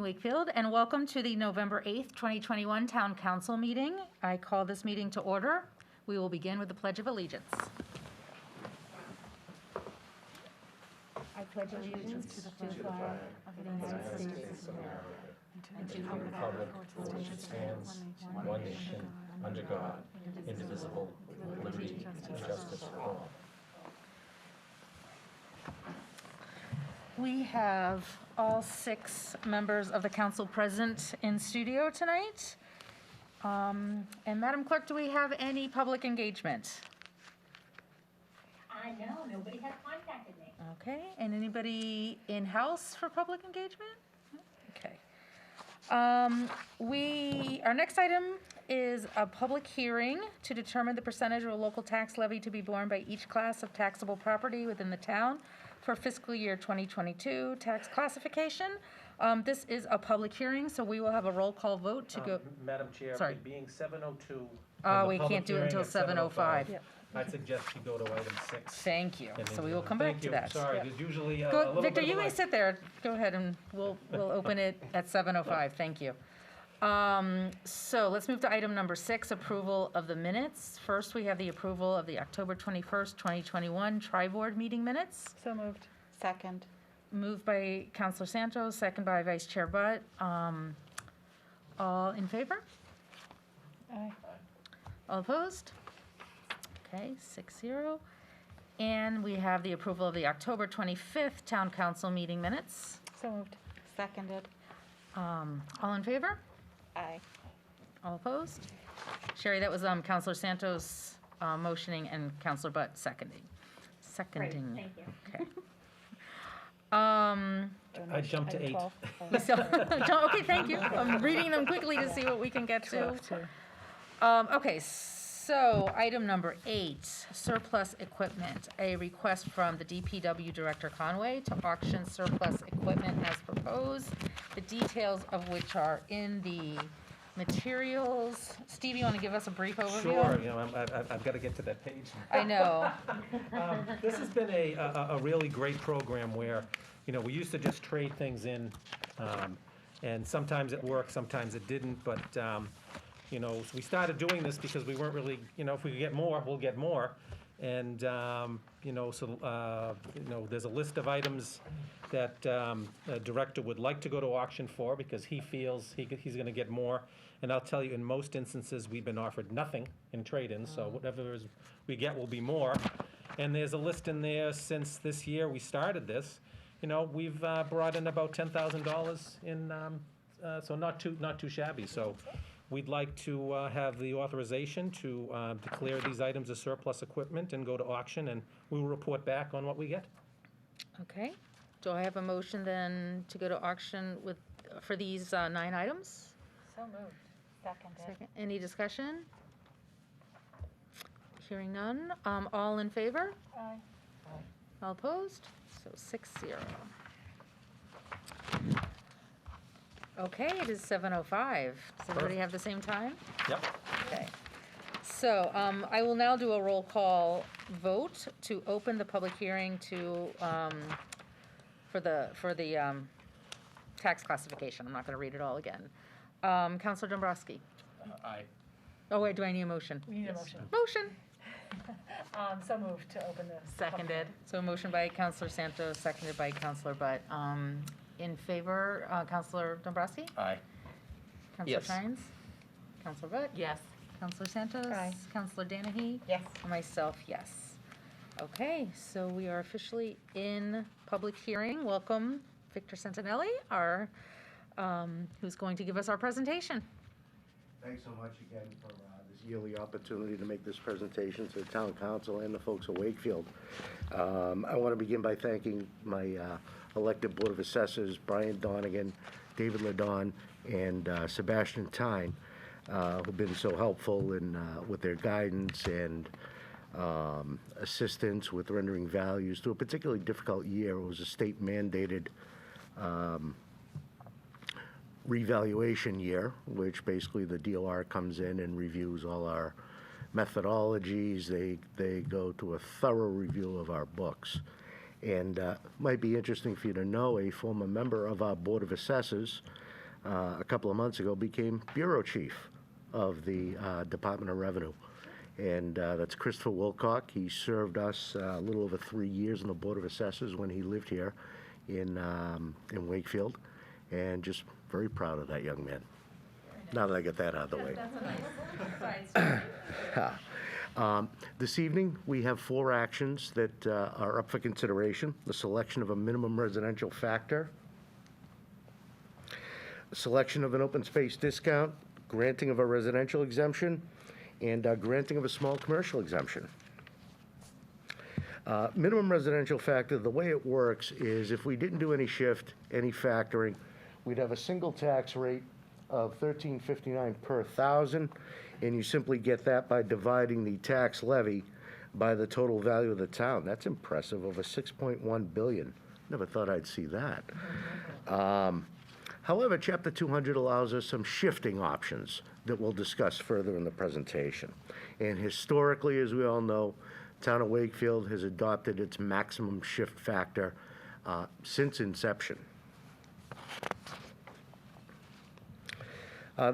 Wakefield, and welcome to the November 8th, 2021 Town Council meeting. I call this meeting to order. We will begin with the Pledge of Allegiance. I pledge allegiance to the flag of the United States of America and to the republic for which it stands, one nation, under God, indivisible, with liberty and justice for all. We have all 6 members of the council present in studio tonight. And Madam Clerk, do we have any public engagement? No, nobody has contacted me. Okay, and anybody in-house for public engagement? Okay. Our next item is a public hearing to determine the percentage of a local tax levy to be borne by each class of taxable property within the town for fiscal year 2022 tax classification. This is a public hearing, so we will have a roll call vote to go. Madam Chair, Sorry. being 7:02. We can't do it until 7:05. Yep. I'd suggest you go to item 6. Thank you. So we will come back to that. Sorry, there's usually a Go, little Victor, bit you of may sit there. Go ahead and we'll open it at 7:05. Thank you. So let's move to item number 6, approval of the minutes. First, we have the approval of the October 21st, 2021 Tri-Board meeting minutes. So moved. Second. Moved by Councilor Santos, second by Vice Chair Butt. All in favor? Aye. All opposed? Okay, 6-0. And we have the approval of the October 25th Town Council meeting minutes. So moved. Seconded. All in favor? Aye. All opposed? Sherry, that was Councilor Santos motioning and Councilor Butt seconding. Great, thank you. Okay. I jumped to 8. Okay, thank you. I'm reading them quickly to see what we can get to. Okay, so item number 8, surplus equipment. A request from the DPW Director Conway to auction surplus equipment as proposed, the details of which are in the materials. Steve, you want to give us a brief overview? Sure, I've got to get to that page. I know. This has been a really great program where, we used to just trade things in, and sometimes it worked, sometimes it didn't, but, so we started doing this because we weren't really, if we could get more, we'll get more. And, there's a list of items that the director would like to go to auction for because he feels he's going to get more. And I'll tell you, in most instances, we've been offered nothing in trade-ins, so whatever we get will be more. And there's a list in there since this year we started this. We've brought in about $10,000 in, so not too shabby. So we'd like to have the authorization to declare these items as surplus equipment and go to auction, and we will report back on what we get. Okay. Do I have a motion then to go to auction for these 9 items? So moved. Seconded. Second. Any discussion? Hearing none. All in favor? Aye. All opposed? So 6-0. Okay, it is 7:05. Does everybody have the same time? Yep. Okay. So I will now do a roll call vote to open the public hearing for the tax classification. I'm not going to read it all again. Councilor Dombrowski. Aye. Oh wait, do I need a motion? We need a motion. Motion. So moved to open the. Seconded. So a motion by Councilor Santos, seconded by Councilor Butt. In favor, Councilor Dombrowski? Aye. Councilor Yes. Shines? Councilor Butt? Yes. Councilor Santos? Aye. Councilor Danahy? Yes. And myself, yes. Okay, so we are officially in public hearing. Welcome, Victor Sentinelli, who's going to give us our presentation. Thanks so much again for this yearly opportunity to make this presentation to the Town Council and the folks of Wakefield. I want to begin by thanking my elected Board of Assessors, Brian Donegan, David Ledon, and Sebastian Tyne, who've been so helpful with their guidance and assistance with rendering values through a particularly difficult year. It was a state-mandated revaluation year, which basically the DOR comes in and reviews all our methodologies. They go to a thorough review of our books. And might be interesting for you to know, a former member of our Board of Assessors a couple of months ago, became Bureau Chief of the Department of Revenue. And that's Christopher Wilcock. He served us a little over 3 years on the Board of Assessors when he lived here in Wakefield. And just very proud of that young man. Now that I get that out of the way. That's a nice side story. This evening, we have 4 actions that are up for consideration. The selection of a minimum residential factor, selection of an open space discount, granting of a residential exemption, and granting of a small commercial exemption. Minimum residential factor, the way it works is if we didn't do any shift, any factoring, we'd have a single tax rate of $13.59 per thousand, and you simply get that by dividing the tax levy by the total value of the town. That's impressive, over $6.1 billion. Never thought I'd see that. However, Chapter 200 allows us some shifting options that we'll discuss further in the presentation. And historically, as we all know, Town of Wakefield has adopted its maximum shift factor since inception.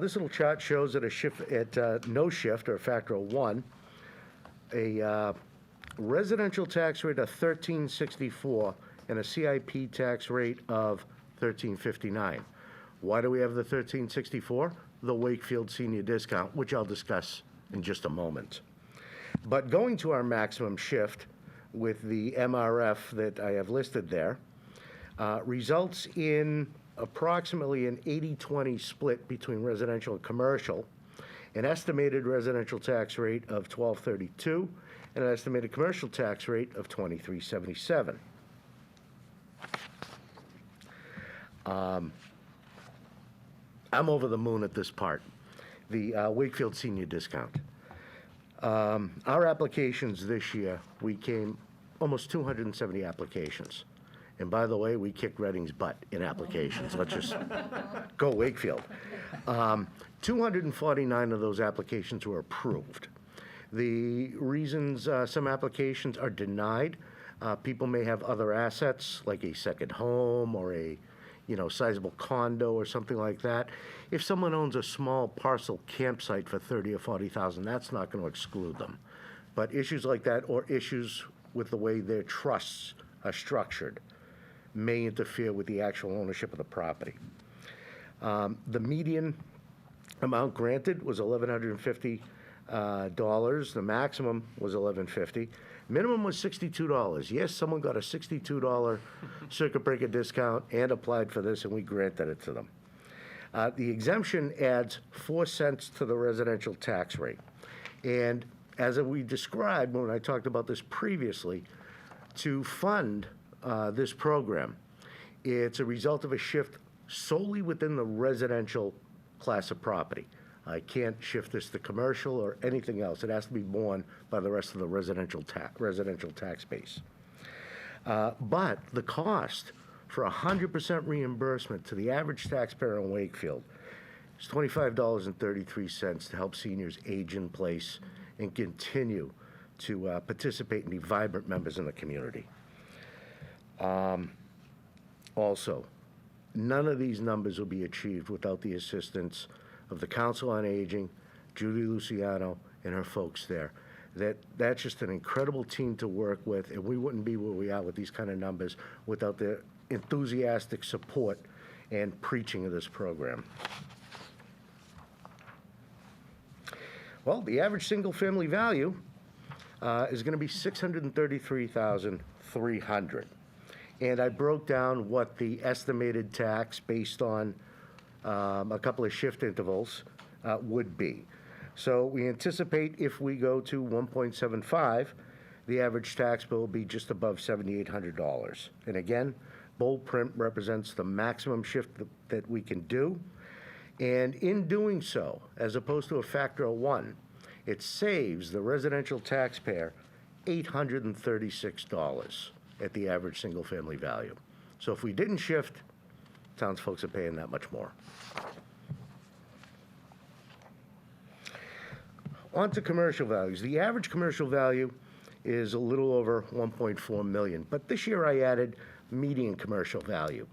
This little chart shows that a shift at no shift, or a factor of 1, a residential tax rate of $13.64 and a CIP tax rate of $13.59. Why do we have the $13.64? The Wakefield senior discount, which I'll discuss in just a moment. But going to our maximum shift with the MRF that I have listed there results in approximately an 80-20 split between residential and commercial, an estimated residential tax rate of $12.32, and an estimated commercial tax rate of $23.77. I'm over the moon at this part, the Wakefield senior discount. Our applications this year, we came almost 270 applications. And by the way, we kicked Reading's butt in applications. Let's just go Wakefield. 249 of those applications were approved. The reasons some applications are denied, people may have other assets, like a second home or a sizable condo or something like that. If someone owns a small parcel campsite for $30,000 or $40,000, that's not going to exclude them. But issues like that, or issues with the way their trusts are structured, may interfere with the actual ownership of the property. The median amount granted was $1,150. The maximum was $1,150. Minimum was $62. Yes, someone got a $62 circuit breaker discount and applied for this, and we granted it to them. The exemption adds 4 cents to the residential tax rate. And as we described when I talked about this previously, to fund this program, it's a result of a shift solely within the residential class of property. I can't shift this to commercial or anything else. It has to be borne by the rest of the residential tax base. But the cost for 100% reimbursement to the average taxpayer in Wakefield is $25.33 to help seniors age in place and continue to participate and be vibrant members in the community. Also, none of these numbers will be achieved without the assistance of the Council on Aging, Judy Luciano, and her folks there. That's just an incredible team to work with, and we wouldn't be where we are with these kind of numbers without their enthusiastic support and preaching of this program. Well, the average single-family value is going to be $633,300. And I broke down what the estimated tax based on a couple of shift intervals would be. So we anticipate if we go to 1.75, the average tax bill will be just above $7,800. And again, bold print represents the maximum shift that we can do. And in doing so, as opposed to a factor of 1, it saves the residential taxpayer $836 at the average single-family value. So if we didn't shift, townsfolk are paying that much more. On to commercial values. The average commercial value is a little over $1.4 million, but this year I added median commercial value.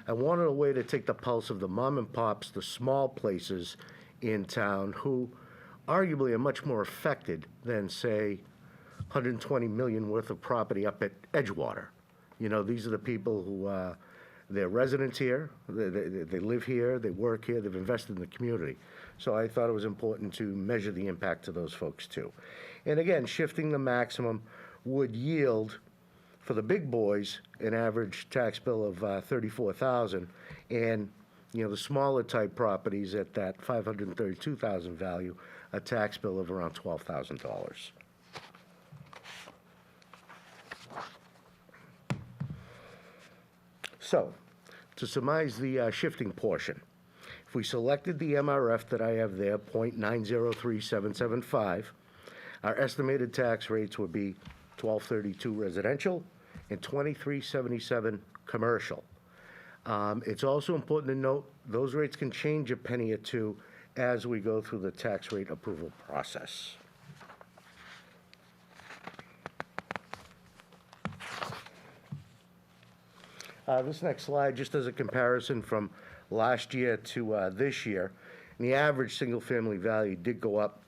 I wanted a way to take the pulse of the mom and pops, the small places in town who arguably are much more affected than, say, 120 million worth of property up at Edgewater. You know, these are the people who, they're residents here, they live here, they work here, they've invested in the community. So I thought it was important to measure the impact to those folks too. And again, shifting the maximum would yield, for the big boys, an average tax bill of $34,000, and, you know, the smaller type properties at that $532,000 value, a tax bill of around $12,000. So, to surmise the shifting portion, if we selected the MRF that I have there, 0.903775, our estimated tax rates would be $12.32 residential and $23.77 commercial. It's also important to note those rates can change a penny or two as we go through the tax rate approval process. This next slide just does a comparison from last year to this year. And the average single-family value did go up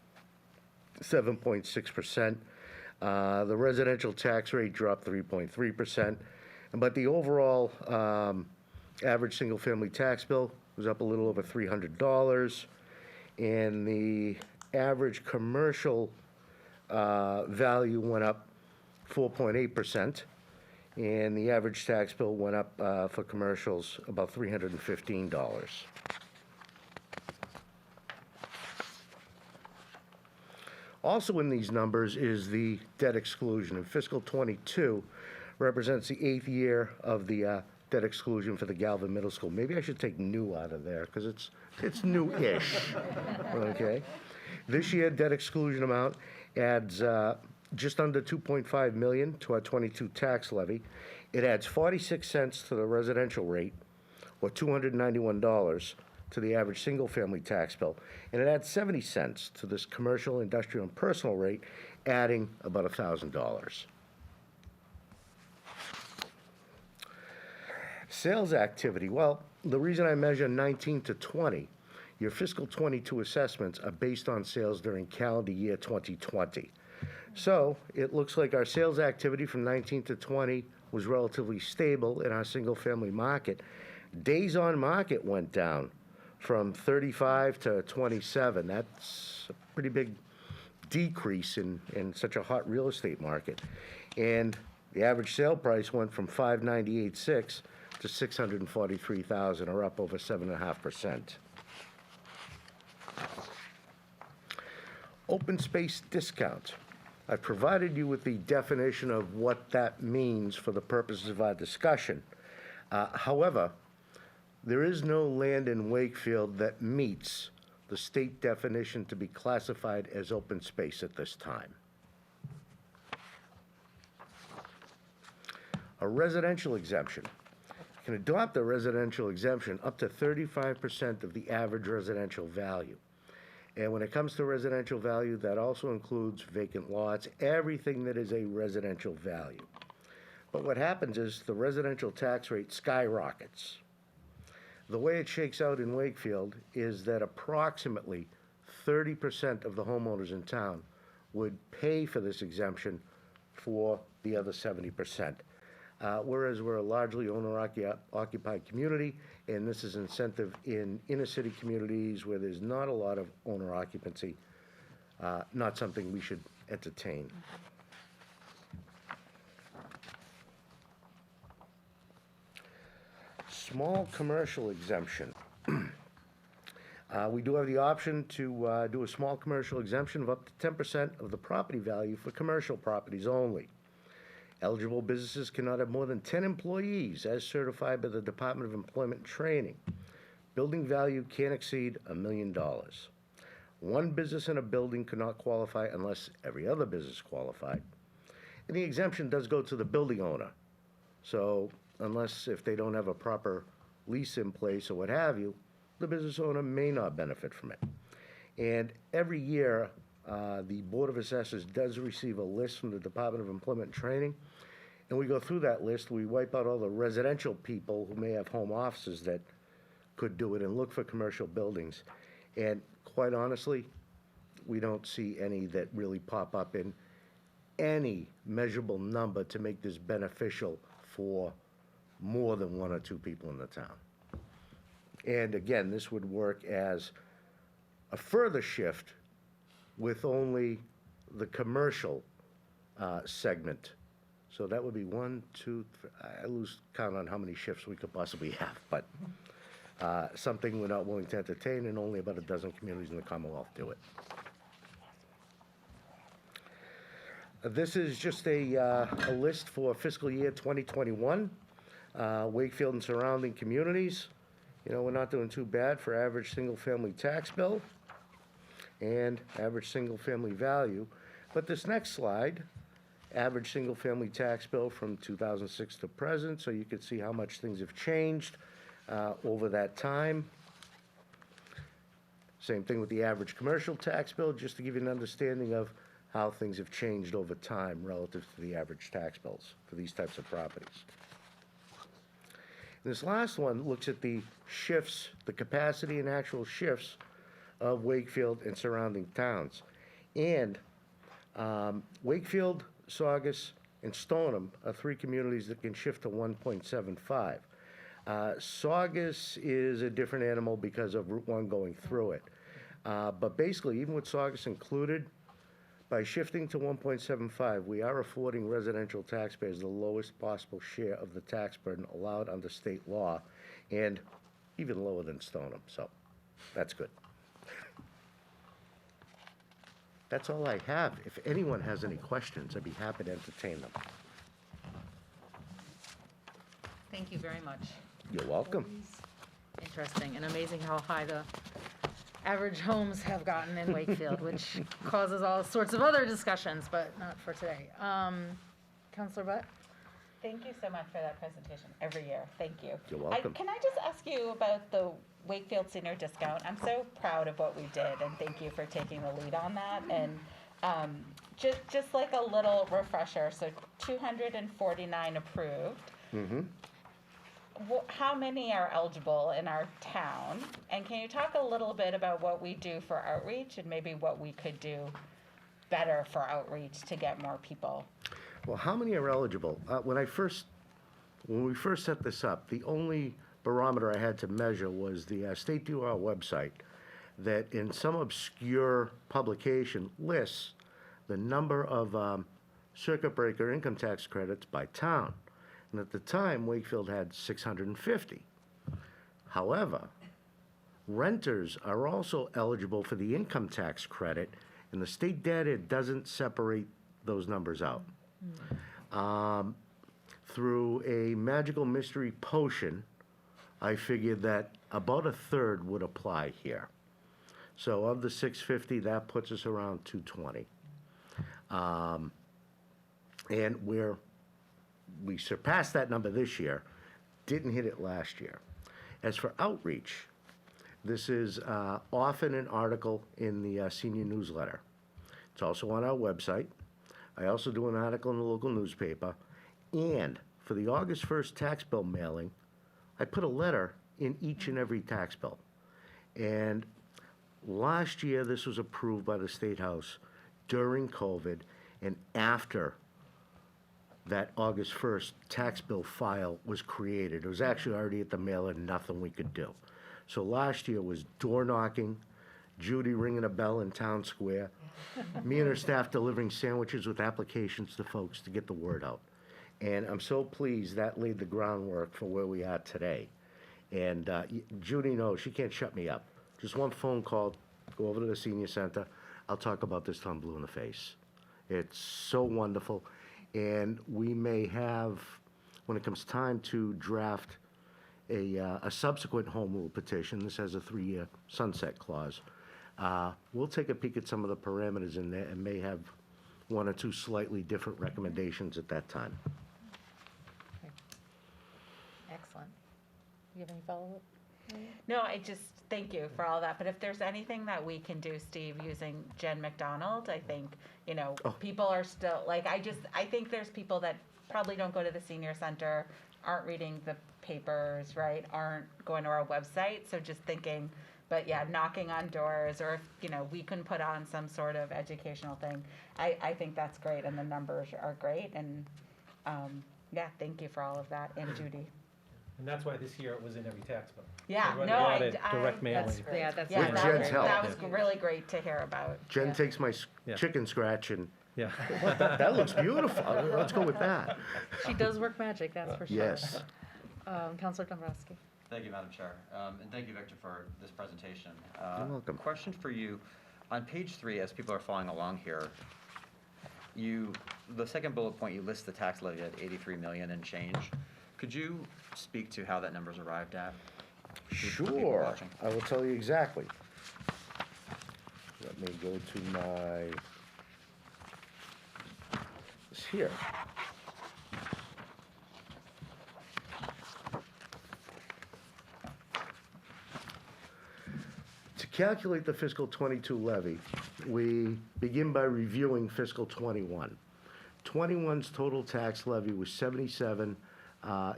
7.6%. The residential tax rate dropped 3.3%. But the overall average single-family tax bill was up a little over $300. And the average commercial value went up 4.8%. And the average tax bill went up for commercials about $315. Also in these numbers is the debt exclusion. And fiscal '22 represents the 8th year of the debt exclusion for the Galvin Middle School. Maybe I should take new out of there because it's new-ish. Okay. This year, debt exclusion amount adds just under $2.5 million to our '22 tax levy. It adds 46 cents to the residential rate, or $291 to the average single-family tax bill, and it adds 70 cents to this commercial, industrial, and personal rate, adding about $1,000. Sales activity. Well, the reason I measure 19 to 20, your fiscal '22 assessments are based on sales during calendar year 2020. So it looks like our sales activity from 19 to 20 was relatively stable in our single-family market. Days on market went down from 35 to 27. That's a pretty big decrease in such a hot real estate market. And the average sale price went from $598,600 to $643,000, or up over 7.5%. Open space discount. I've provided you with the definition of what that means for the purposes of our discussion. However, there is no land in Wakefield that meets the state definition to be classified as open space at this time. A residential exemption. You can adopt a residential exemption up to 35% of the average residential value. And when it comes to residential value, that also includes vacant lots, everything that is a residential value. But what happens is the residential tax rate skyrockets. The way it shakes out in Wakefield is that approximately 30% of the homeowners in town would pay for this exemption for the other 70%. Whereas we're a largely owner-occupied community, and this is incentive in inner-city communities where there's not a lot of owner occupancy, not something we should entertain. Small commercial exemption. We do have the option to do a small commercial exemption of up to 10% of the property value for commercial properties only. Eligible businesses cannot have more than 10 employees as certified by the Department of Employment and Training. Building value can't exceed $1 million. One business in a building cannot qualify unless every other business qualified. And the exemption does go to the building owner. So unless if they don't have a proper lease in place or what have you, the business owner may not benefit from it. And every year, the Board of Assessors does receive a list from the Department of Employment and Training. And we go through that list, we wipe out all the residential people who may have home offices that could do it and look for commercial buildings. And quite honestly, we don't see any that really pop up in any measurable number to make this beneficial for more than one or two people in the town. And again, this would work as a further shift with only the commercial segment. So that would be 1, 2, 3, I lose count on how many shifts we could possibly have, but something we're not willing to entertain, and only about a dozen communities in the Commonwealth do it. This is just a list for fiscal year 2021, Wakefield and surrounding communities. You know, we're not doing too bad for average single-family tax bill and average single-family value. But this next slide, average single-family tax bill from 2006 to present, so you can see how much things have changed over that time. Same thing with the average commercial tax bill, just to give you an understanding of how things have changed over time relative to the average tax bills for these types of properties. This last one looks at the shifts, the capacity and actual shifts of Wakefield and surrounding towns. And Wakefield, Saugus, and Stoneham are three communities that can shift to 1.75. Saugus is a different animal because of Route 1 going through it. But basically, even with Saugus included, by shifting to 1.75, we are affording residential taxpayers the lowest possible share of the tax burden allowed under state law, and even lower than Stoneham, so that's good. That's all I have. If anyone has any questions, I'd be happy to entertain them. Thank you very much. You're welcome. Interesting and amazing how high the average homes have gotten in Wakefield, which causes all sorts of other discussions, but not for today. Counselor Butt? Thank you so much for that presentation every year. Thank you. You're welcome. Can I just ask you about the Wakefield senior discount? I'm so proud of what we did, and thank you for taking the lead on that. And just like a little refresher, so 249 approved. Mm-hmm. How many are eligible in our town? And can you talk a little bit about what we do for outreach and maybe what we could do better for outreach to get more people? Well, how many are eligible? When we first set this up, the only barometer I had to measure was the State DOR website that in some obscure publication lists the number of circuit breaker income tax credits by town. And at the time, Wakefield had 650. However, renters are also eligible for the income tax credit, and the state data doesn't separate those numbers out. Through a magical mystery potion, I figured that about a third would apply here. So of the 650, that puts us around 220. And we surpassed that number this year, didn't hit it last year. As for outreach, this is often an article in the senior newsletter. It's also on our website. I also do an article in the local newspaper. And for the August 1st tax bill mailing, I put a letter in each and every tax bill. And last year, this was approved by the State House during COVID and after that August 1st tax bill file was created. It was actually already at the mailer, nothing we could do. So last year was door knocking, Judy ringing a bell in Town Square, me and her staff delivering sandwiches with applications to folks to get the word out. And I'm so pleased that laid the groundwork for where we are today. And Judy knows she can't shut me up. Just one phone call, go over to the senior center, I'll talk about this till I'm blue in the face. It's so wonderful. And we may have, when it comes time to draft a subsequent home rule petition, this has a 3-year sunset clause, we'll take a peek at some of the parameters in there and may have 1 or 2 slightly different recommendations at that time. Excellent. You have any follow-up? No, I just thank you for all that, but if there's anything that we can do, Steve, using Jen McDonald, I think, people are still, like, I think there's people that probably don't go to the senior center, aren't reading the papers, right, aren't going to our website, so just thinking, but yeah, knocking on doors, or if, we can put on some sort of educational thing, I think that's great, and the numbers are great, and, yeah, thank you for all of that, and Judy. And that's why this year it was in every tax bill. Yeah, So when no, they I, added direct mailing. That's, yeah, that's. yeah, With that Jen's was, help. that was really great to hear about. Jen Yeah. takes my Yeah. chicken scratch and, Yeah. that looks beautiful, let's go with that. She does work magic, that's for sure. Yes. Counselor Dombrowski. Thank you, Madam Chair, and thank you, Victor, for this presentation. You're welcome. Question for you, on page 3, as people are following along here, the second bullet point, you list the tax levy at 83 million and change. Could you speak to how that number's arrived at? For people Sure, watching? I will tell you exactly. Let me go to my, it's here. To calculate the fiscal 22 levy, we begin by reviewing fiscal 21. 21's total tax levy was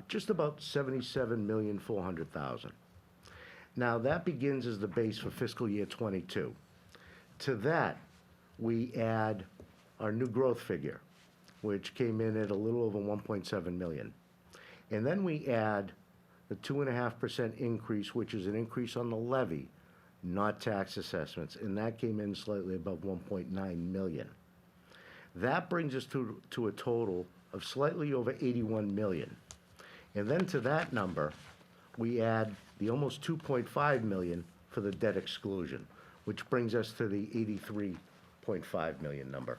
just about 77,400,000. Now, that begins as the base for fiscal year 22. To that, we add our new growth figure, which came in at a little over 1.7 million. And then we add the 2.5% increase, which is an increase on the levy, not tax assessments, and that came in slightly above 1.9 million. That brings us to a total of slightly over 81 million. And then to that number, we add the almost 2.5 million for the debt exclusion, which brings us to the 83.5 million number.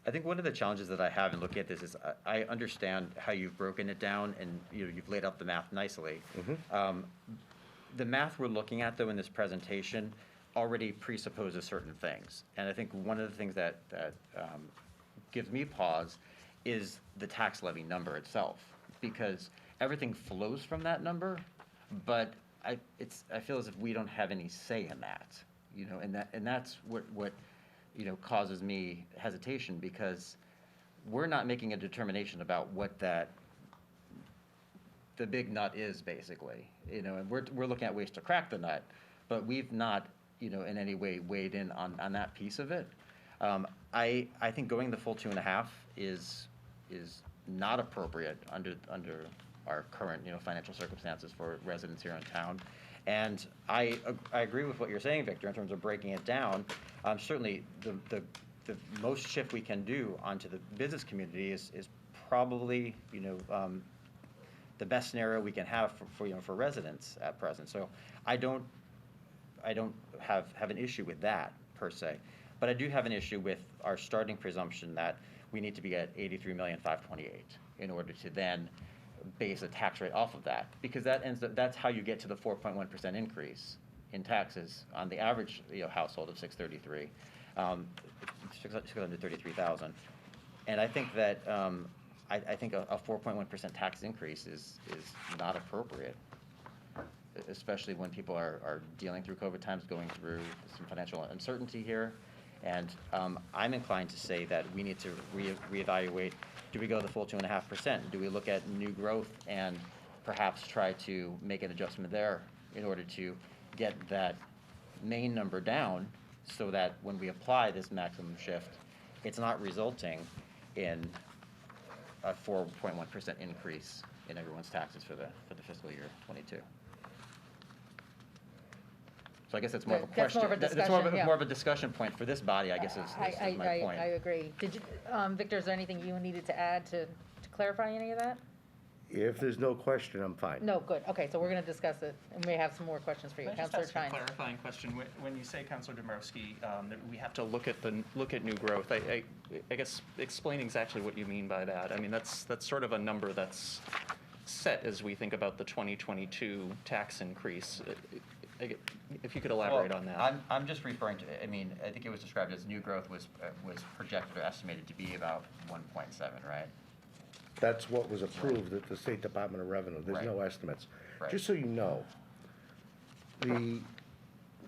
I think one of the challenges that I have in looking at this is I understand how you've broken it down and you've laid out the math nicely. The math we're looking at, though, in this presentation already presupposes certain things. And I think one of the things that gives me pause is the tax levy number itself, because everything flows from that number, but I feel as if we don't have any say in that, and that's what causes me hesitation, because we're not making a determination about what the big nut is, basically, and we're looking at ways to crack the nut, but we've not, in any way weighed in on that piece of it. I think going the full 2.5 is not appropriate under our current, financial circumstances for residents here in town. And I agree with what you're saying, Victor, in terms of breaking it down. Certainly, the most shift we can do onto the business community is probably, the best scenario we can have for residents at present. So I don't have an issue with that per se, but I do have an issue with our starting presumption that we need to be at 83,528,000 in order to then base a tax rate off of that, because that's how you get to the 4.1% increase in taxes on the average household of 633,000. And I think that I think a 4.1% tax increase is not appropriate, especially when people are dealing through COVID times, going through some financial uncertainty here. And I'm inclined to say that we need to reevaluate. Do we go the full 2.5%? Do we look at new growth and perhaps try to make an adjustment there in order to get that main number down, so that when we apply this maximum shift, it's not resulting in a 4.1% increase in everyone's taxes for the fiscal year 22. So I guess it's more of a That's question. more of a That's discussion, yeah. more of a discussion point for this body, I guess, is my point. I agree. Did you, Victor, is there anything you needed to add to clarify any of that? If there's no question, I'm fine. No, good. Okay, so we're going to discuss it, and we have some more questions for you. Can I just Counselor ask a Chine. clarifying question? When you say, Counselor Dombrowski, that we have to look at new growth, I guess explain exactly what you mean by that. I mean, that's sort of a number that's set as we think about the 2022 tax increase. If you could elaborate on that. I'm just referring to, I think it was described as new growth was projected or estimated to be about 1.7, right? That's what was approved at the State Department of Revenue. There's no estimates. Right. Just so you know, the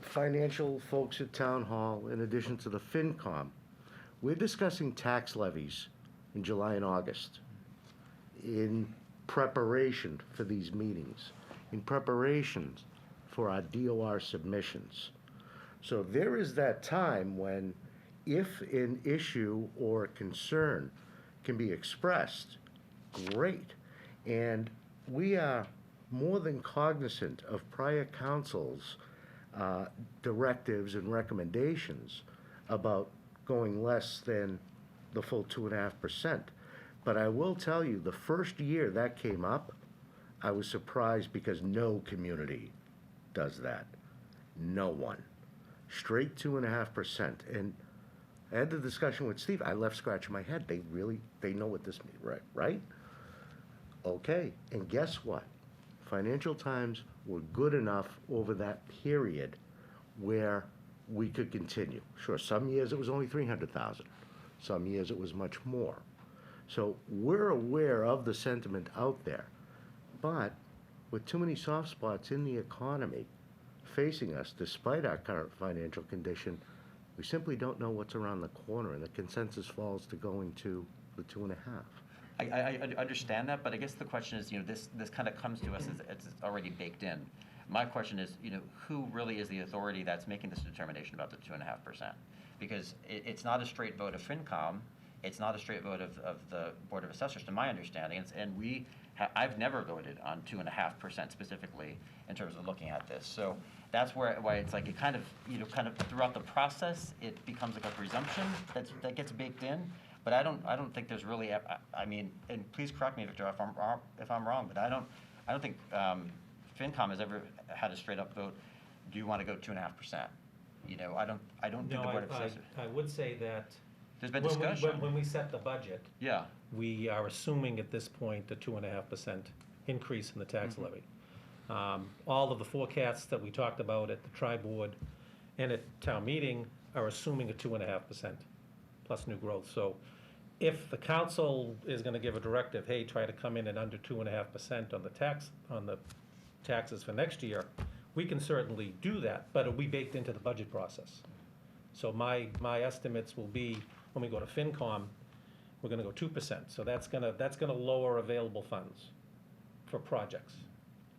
financial folks at Town Hall, in addition to the FinCom, we're discussing tax levies in July and August in preparation for these meetings, in preparation for our DOR submissions. So there is that time when, if an issue or a concern can be expressed, great. And we are more than cognizant of prior council's directives and recommendations about going less than the full 2.5%. But I will tell you, the first year that came up, I was surprised because no community does that. No one. Straight 2.5%. And I had the discussion with Steve. I left scratching my head. They know what this means, right? Okay. And guess what? Financial Times were good enough over that period where we could continue. Sure, some years it was only 300,000. Some years it was much more. So we're aware of the sentiment out there. But with too many soft spots in the economy facing us, despite our current financial condition, we simply don't know what's around the corner, and the consensus falls to going to the 2.5. I understand that, but I guess the question is, this kind of comes to us as it's already baked in. My question is, who really is the authority that's making this determination about the 2.5%? Because it's not a straight vote of FinCom, it's not a straight vote of the Board of Assessors, to my understanding, and I've never voted on 2.5% specifically in terms of looking at this. So that's why it's like it kind of throughout the process it becomes like a presumption that gets baked in. But I don't think there's really, I mean, and please correct me, Victor, if I'm wrong, but I don't think FinCom has ever had a straight up vote. Do you want to go 2.5%? I don't think the Board of Assessors. I would say that there's been discussion. When we set the budget, Yeah. we are assuming at this point a 2.5% increase in the tax levy. All of the forecasts that we talked about at the tri-board and at town meeting are assuming a 2.5% plus new growth. So if the council is going to give a directive, hey, try to come in at under 2.5% on the taxes for next year, we can certainly do that, but it'll be baked into the budget process. So my estimates will be, when we go to FinCom, we're going to go 2%. So that's going to lower available funds for projects.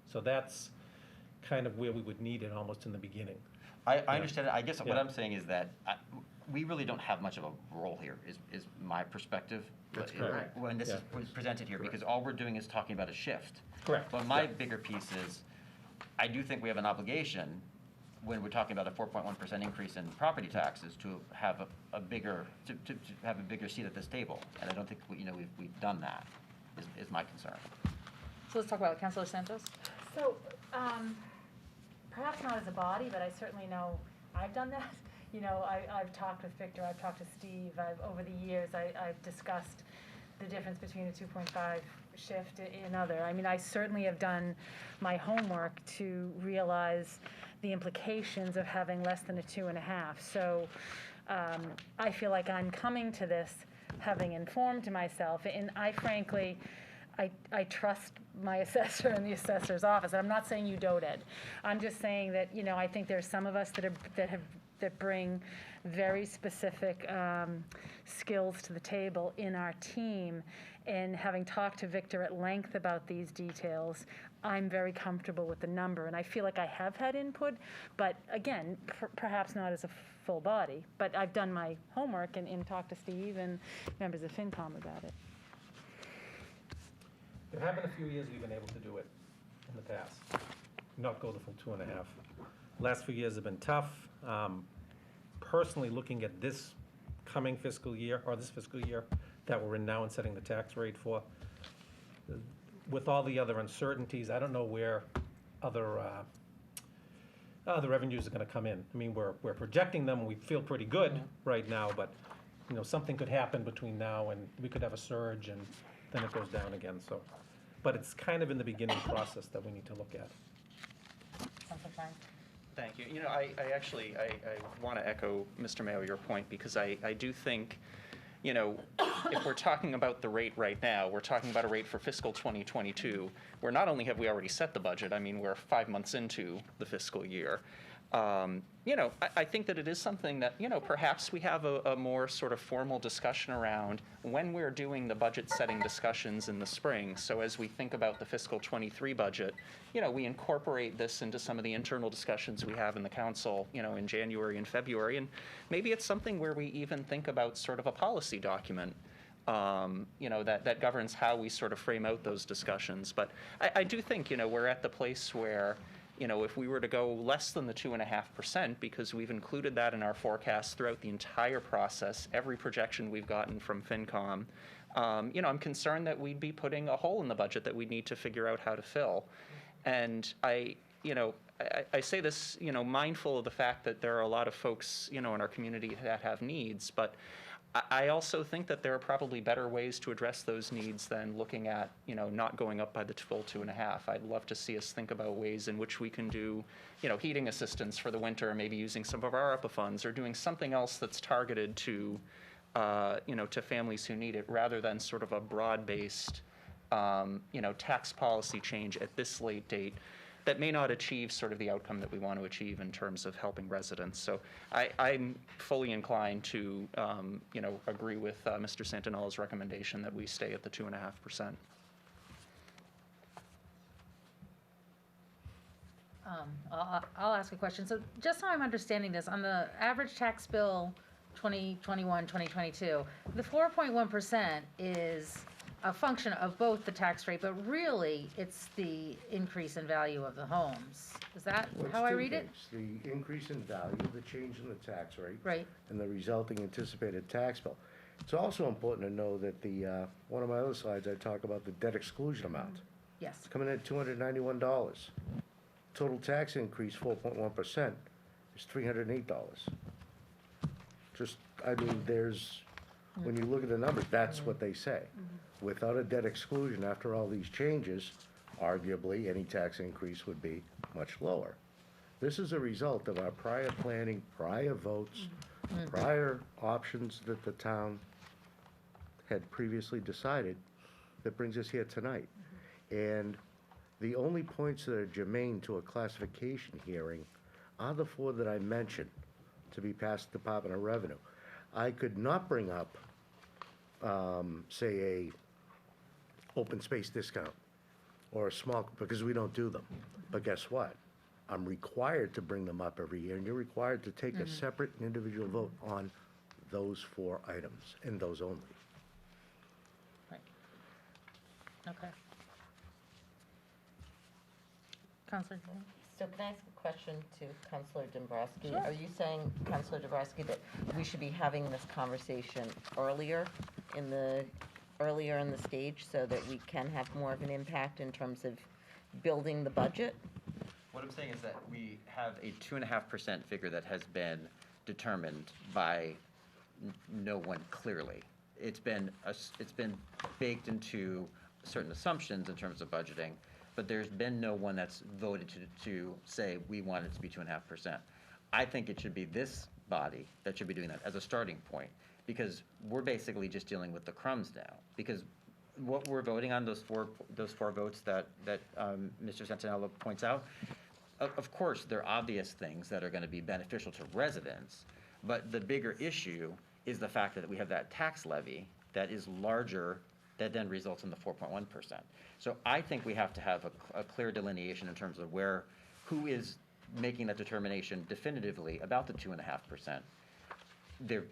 So that's kind of where we would need it almost in the beginning. I understand it. I guess what Yeah. I'm saying is that we really don't have much of a role here, is my perspective. That's But, correct. when this Yeah. is presented here, because all we're doing is talking about a shift. Correct. But my Yeah. bigger piece is, I do think we have an obligation, when we're talking about a 4.1% increase in property taxes, to have a bigger seat at this table. And I don't think we've done that, is my concern. So let's talk about it. Councilor Santos? So, perhaps not as a body, but I certainly know I've done that. I've talked with Victor, I've talked to Steve, over the years, I've discussed the difference between a 2.5 shift and other. I mean, I certainly have done my homework to realize the implications of having less than a 2.5. So I feel like I'm coming to this having informed myself, and I frankly, I trust my assessor and the assessor's office. I'm not saying you don't, Ed. I'm just saying that, I think there's some of us that bring very specific skills to the table in our team. And having talked to Victor at length about these details, I'm very comfortable with the number. And I feel like I have had input, but again, perhaps not as a full body. But I've done my homework and talked to Steve and members of FinCom about it. There have been a few years we've been able to do it in the past, not go the full 2.5. Last few years have been tough. Personally, looking at this coming fiscal year, or this fiscal year that we're in now and setting the tax rate for, with all the other uncertainties, I don't know where other revenues are going to come in. I mean, we're projecting them, and we feel pretty good right now, but something could happen between now and we could have a surge, and then it goes down again. So, but it's kind of in the beginning process that we need to look at. Councilor Klein? Thank you. I want to echo, Mr. Mayo, your point, because I do think, you know, if we're talking about the rate right now, we're talking about a rate for fiscal 2022, where not only have we already set the budget, I mean, we're 5 months into the fiscal year. You know, I think that it is something that, you know, perhaps we have a more sort of formal discussion around when we're doing the budget setting discussions in the spring. So as we think about the fiscal 23 budget, you know, we incorporate this into some of the internal discussions we have in the council, you know, in January and February. And maybe it's something where we even think about sort of a policy document, you know, that governs how we sort of frame out those discussions. But I do think, you know, we're at the place where, you know, if we were to go less than the 2.5%, because we've included that in our forecast throughout the entire process, every projection we've gotten from FinCom, you know, I'm concerned that we'd be putting a hole in the budget that we'd need to figure out how to fill. And you know, I say this, you know, mindful of the fact that there are a lot of folks, you know, in our community that have needs, but I also think that there are probably better ways to address those needs than looking at, you know, not going up by the full 2.5. I'd love to see us think about ways in which we can do, you know, heating assistance for the winter, maybe using some of our ARPA funds or doing something else that's targeted to, you know, to families who need it, rather than sort of a broad-based, you know, tax policy change at this late date that may not achieve sort of the outcome that we want to achieve in terms of helping residents. So I'm fully inclined to, you know, agree with Mr. Santinella's recommendation that we stay at the 2.5%. I'll ask a question. So just so I'm understanding this, on the average tax bill 2021, 2022, the 4.1% is a function of both the tax rate, but really it's the increase in value of the homes. Is that Well, it's how I two read it? things. The increase in value, the change in the tax rate. Right. And the resulting anticipated tax bill. It's also important to know that the, one of my other slides, I talk about the debt exclusion amount. Yes. It's coming in at $291. Total tax increase, 4.1%, is $308. Just, I mean, there's, when you look at the numbers, that's what they say. Without a debt exclusion, after all these changes, arguably, any tax increase would be much lower. This is a result of our prior planning, prior votes, prior options that the town had previously decided that brings us here tonight. And the only points that are germane to a classification hearing are the 4 that I mentioned to be passed Department of Revenue. I could not bring up, say, a open space discount or a small, because we don't do them. But guess what? I'm required to bring them up every year, and you're required to take a separate individual vote on those 4 items, and those only. Right. Okay. Counselor Jane? So can I ask a question to Councilor Dombrowski? Sure. Are you saying, Councilor Dombrowski, that we should be having this conversation earlier in the stage so that we can have more of an impact in terms of building the budget? What I'm saying is that we have a 2.5% figure that has been determined by no one clearly. It's been baked into certain assumptions in terms of budgeting, but there's been no one that's voted to say we want it to be 2.5%. I think it should be this body that should be doing that as a starting point, because we're basically just dealing with the crumbs now. Because what we're voting on, those four votes that Mr. Santinella points out, of course, they're obvious things that are going to be beneficial to residents, but the bigger issue is the fact that we have that tax levy that is larger, that then results in the 4.1%. So I think we have to have a clear delineation in terms of who is making that determination definitively about the 2.5%.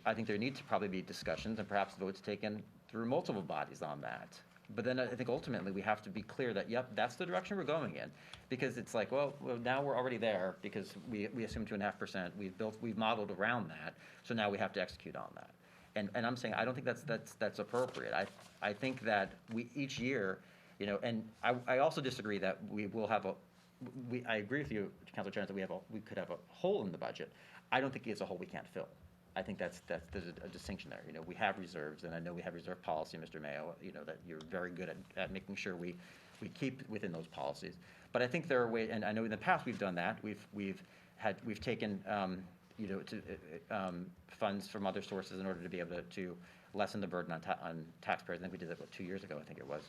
I think there need to probably be discussions and perhaps votes taken through multiple bodies on that. But then I think ultimately we have to be clear that, yep, that's the direction we're going in. Because it's like, well, now we're already there because we assume 2.5%. We've modeled around that. So now we have to execute on that. And I'm saying I don't think that's appropriate. I think that each year, you know, and I also disagree that we will have I agree with you, Councilor Chance, that we could have a hole in the budget. I don't think it's a hole we can't fill. I think there's a distinction there. You know, we have reserves, and I know we have reserve policy, Mr. Mayo, you know, that you're very good at making sure we keep within those policies. But I think there are ways, and I know in the past we've done that. We've taken, you know, funds from other sources in order to be able to lessen the burden on taxpayers. I think we did that, what, 2 years ago, I think it was.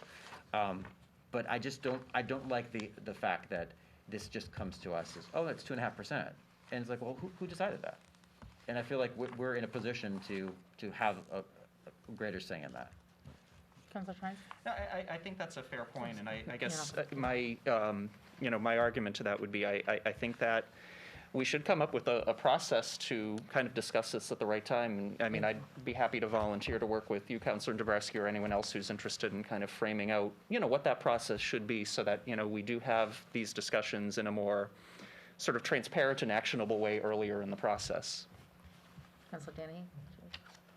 But I just don't like the fact that this just comes to us as, oh, that's 2.5%. And it's like, well, who decided that? And I feel like we're in a position to have a greater say in that. Councilor Shines? No, I think that's a fair point, and I guess my, my argument to that would be, I think that we should come up with a process to kind of discuss this at the right time. And I mean, I'd be happy to volunteer to work with you, Councilor Dabrowski, or anyone else who's interested in kind of framing out, what that process should be so that, we do have these discussions in a more sort of transparent and actionable way earlier in the process. Councilor Danny?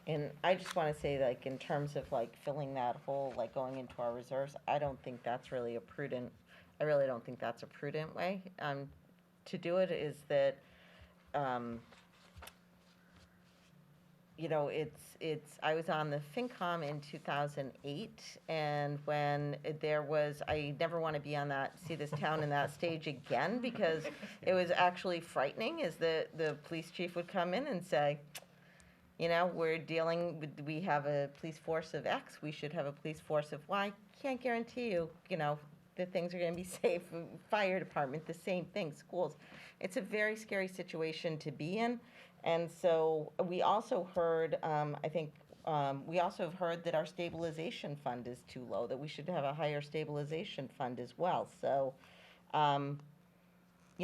And I just want to say, like, in terms of, like, filling that hole, like, going into our reserves, I don't think that's really I really don't think that's a prudent way to do it. Is that, I was on the FinCom in 2008, and when I never want to see this town in that stage again, because it was actually frightening, is that the police chief would come in and say, we have a police force of X, we should have a police force of Y. Can't guarantee you, that things are going to be safe. Fire department, the same thing, schools. It's a very scary situation to be in. And so we also heard, we also have heard that our stabilization fund is too low, that we should have a higher stabilization fund as well. So,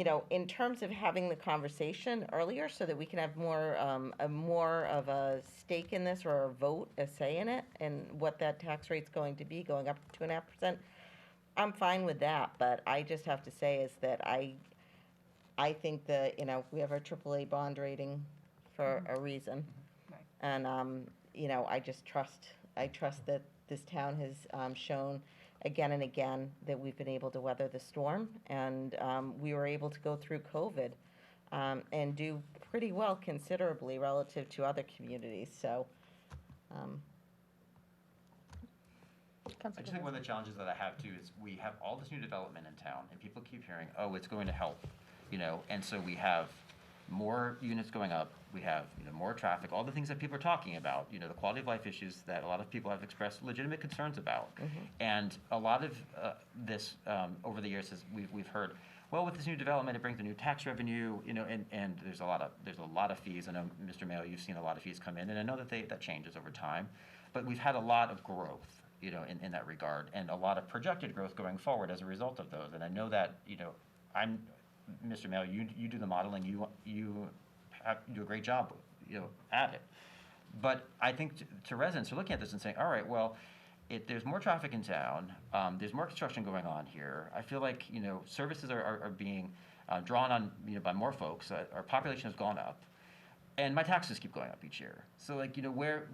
in terms of having the conversation earlier so that we can have more of a stake in this, or a say in it, and what that tax rate's going to be, going up to 2.5%, I'm fine with that. But I just have to say is that I think that, we have our AAA bond rating for a reason. Right. And, I trust that this town has shown again and again that we've been able to weather the storm. And we were able to go through COVID and do pretty well considerably relative to other communities. So, I just think one of the challenges that I have too is we have all this new development in town, and people keep hearing, oh, it's going to help, and so we have more units going up, we have more traffic, all the things that people are talking about, the quality of life issues that a lot of people have expressed legitimate concerns about. And a lot of this over the years is we've heard, well, with this new development, it brings a new tax revenue, and there's a lot of fees. I know, Mr. Mayo, you've seen a lot of fees come in, and I know that changes over time, but we've had a lot of growth, in that regard, and a lot of projected growth going forward as a result of those. And I know that, Mr. Mayo, you do the modeling, you do a great job, at it. But I think to residents who are looking at this and saying, all right, well, there's more traffic in town, there's more construction going on here. I feel like, services are being drawn on, by more folks. Our population has gone up, and my taxes keep going up each year. So, like,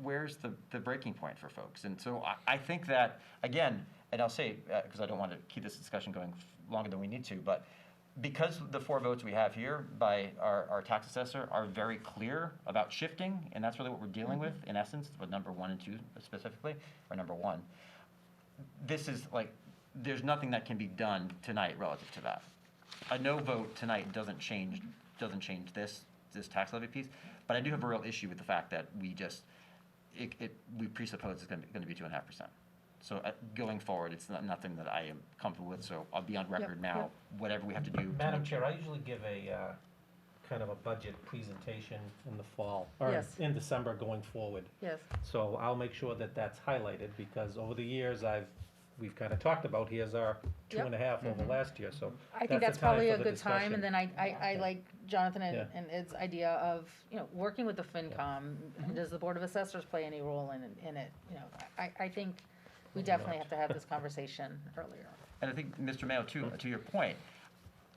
where's the breaking point for folks? And so I think that, again, and I'll say, because I don't want to keep this discussion going longer than we need to, but because the 4 votes we have here by our tax assessor are very clear about shifting, and that's really what we're dealing with, in essence, with number 1 and 2 specifically, or number 1. This is like, there's nothing that can be done tonight relative to that. A no vote tonight doesn't change this tax levy piece, but I do have a real issue with the fact that we presuppose it's going to be 2.5%. So going forward, it's nothing that I am comfortable with, so I'll be on record now, whatever we have to do. Madam Chair, I usually give a kind of a budget presentation in the fall, or Yes. in December going forward. Yes. So I'll make sure that that's highlighted, because over the years, we've kind of talked about, here's our 2.5 over last year, so. I think the that's time probably for a the good time, and discussion. then I like Jonathan Yeah. and Ed's idea of, working with the FinCom. Does the Board of Assessors play any role in it? I think we definitely have to have this conversation earlier. And I think, Mr. Mayo, to your point,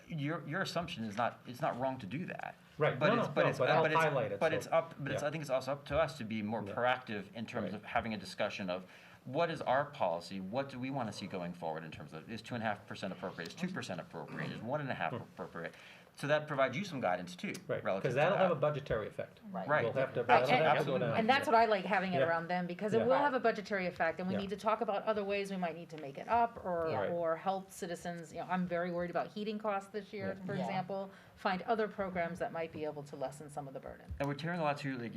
your assumption is not wrong to do that. Right, But no, it's, no, but no, it's, but but I'll it's, highlight it, but so- it's up, but it's, yeah. I think it's also up to us to be more Yeah. proactive in terms Right. of having a discussion of what is our policy, what do we want to see going forward in terms of, is 2.5% appropriate, is 2% appropriate, is 1.5% appropriate? So that provides you some guidance too, Right, relative because to that'll that. have a budgetary effect. Right. We'll have to, I- that'll have to go absolutely. down. And that's what I like having it Yeah. around them, because Yeah. it will have a budgetary effect, and we Yeah. need to talk about other ways we might need to make it up, or, Yeah. Right. or help citizens. I'm very worried about heating costs this year, Yeah. for Yeah. example. Find other programs that might be able to lessen some of the burden. And we're hearing a lot too, like,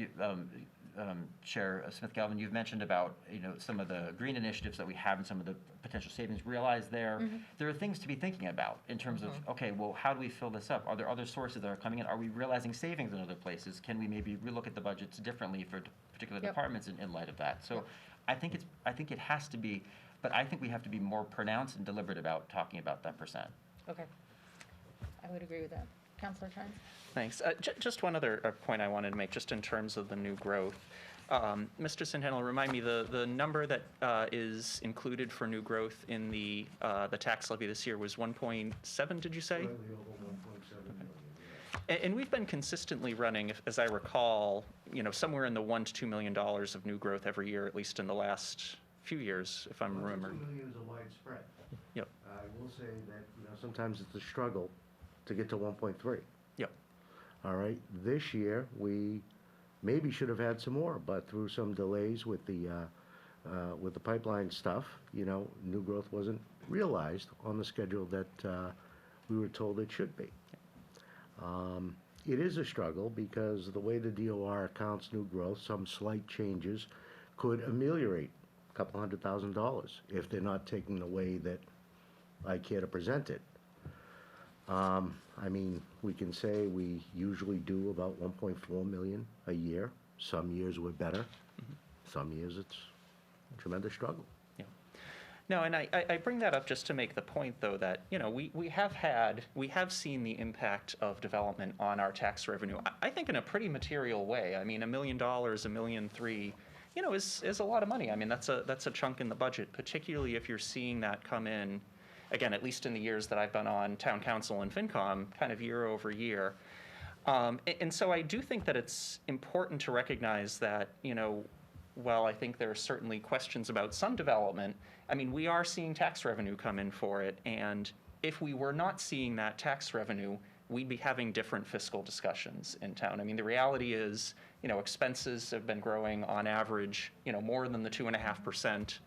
Chair Smith-Galvin, you've mentioned about, some of the green initiatives that we have and some of the potential savings realized there. There are things to be thinking about in terms of, okay, well, how do we fill this up? Are there other sources that are coming in? Are we realizing savings in other places? Can we maybe relook at the budgets differently for particular departments in light of that? So I think it has to be, but I think we have to be more pronounced and deliberate about talking about that percent. Okay. I would agree with that. Counselor Trines? Thanks. Just one other point I wanted to make, just in terms of the new growth. Mr. Centennial, remind me, the number that is included for new growth in the tax levy this year was 1.7, did you say? Slightly over 1.7 million, yeah. And we've been consistently running, as I recall, somewhere in the $1 to $2 million of new growth every year, at least in the last few years, if I'm remembering. 2 million is a widespread. Yep. I will say that, sometimes it's a struggle to get to 1.3. Yep. All right, this year, we maybe should have had some more, but through some delays with the pipeline stuff, new growth wasn't realized on the schedule that we were told it should be. It is a struggle because the way the DOR accounts new growth, some slight changes could ameliorate a couple $100,000 if they're not taking the way that I care to present it. We can say we usually do about 1.4 million a year. Some years we're better. Some years it's a tremendous struggle. Yeah. No, and I bring that up just to make the point, though, that, we have seen the impact of development on our tax revenue, I think in a pretty material way. $1 million, $1.3 million, is a lot of money. That's a chunk in the budget, particularly if you're seeing that come in, again, at least in the years that I've been on town council and FinCom, kind of year over year. And so I do think that it's important to recognize that, while I think there are certainly questions about some development, we are seeing tax revenue come in for it. And if we were not seeing that tax revenue, we'd be having different fiscal discussions in town. The reality is, expenses have been growing on average, more than the 2.5%.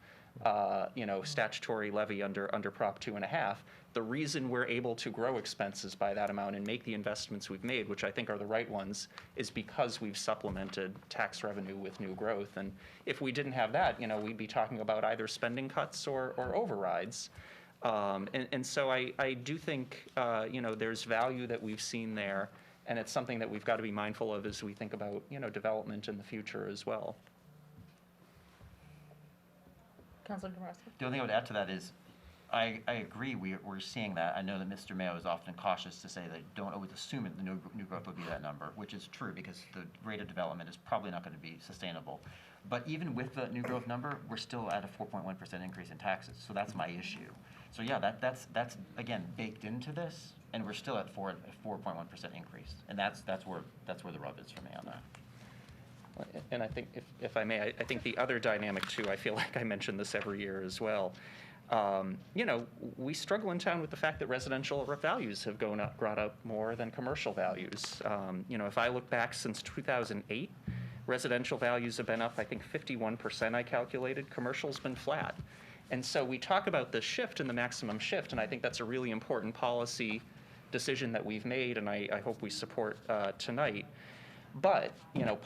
Statutory levy under Prop 2.5. The reason we're able to grow expenses by that amount and make the investments we've made, which I think are the right ones, is because we've supplemented tax revenue with new growth. And if we didn't have that, we'd be talking about either spending cuts or overrides. And so I do think, there's value that we've seen there, and it's something that we've got to be mindful of as we think about, development in the future as well. Counselor Dombrowski? The only thing I would add to that is, I agree, we're seeing that. I know that Mr. Mayo is often cautious to say that don't always assume that the new growth will be that number, which is true because the rate of development is probably not going to be sustainable. But even with the new growth number, we're still at a 4.1% increase in taxes, so that's my issue. So yeah, that's again baked into this, and we're still at 4.1% increase, and that's where the rub is for me on that. And I think, if I may, I think the other dynamic, too, I feel like I mention this every year as well. We struggle in town with the fact that residential values have gone up more than commercial values. If I look back since 2008, residential values have been up, I think, 51%, I calculated. Commercial's been flat. And so we talk about the shift and the maximum shift, and I think that's a really important policy decision that we've made, and I hope we support tonight. But,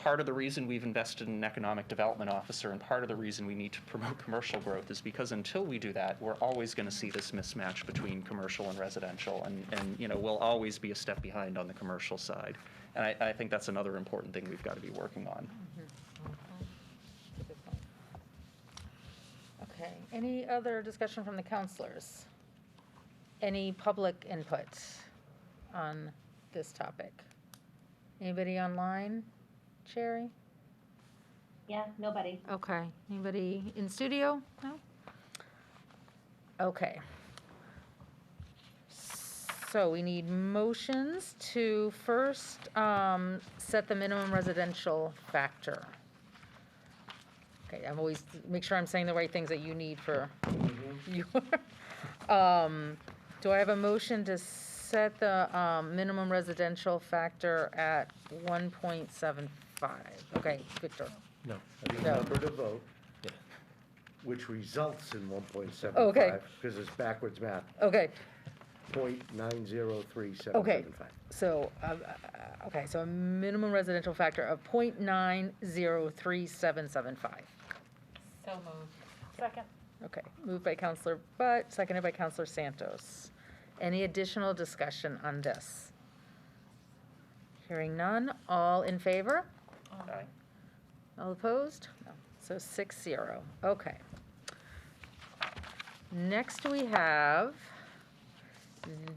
part of the reason we've invested in an economic development officer and part of the reason we need to promote commercial growth is because until we do that, we're always going to see this mismatch between commercial and residential. And we'll always be a step behind on the commercial side. And I think that's another important thing we've got to be working on. That's a good point. Okay, any other discussion from the counselors? Any public input on this topic? Anybody online? Sherry? Yeah, nobody. Okay. Anybody in studio? No? Okay. So we need motions to first set the minimum residential factor. Okay, I'm always, make sure I'm saying the right things that you need for your. Do I have a motion to set the minimum residential factor at 1.75? Okay, Victor. No. No. Number to vote, which results in 1.75. Okay. Because it's backwards math. Okay. .903775. So, okay, so a minimum residential factor of 0.903775. So moved. Second. Okay, moved by Counselor Butt, seconded by Counselor Santos. Any additional discussion on this? Hearing none, all in favor? Aye. All opposed? No. So 6-0. Okay. Next we have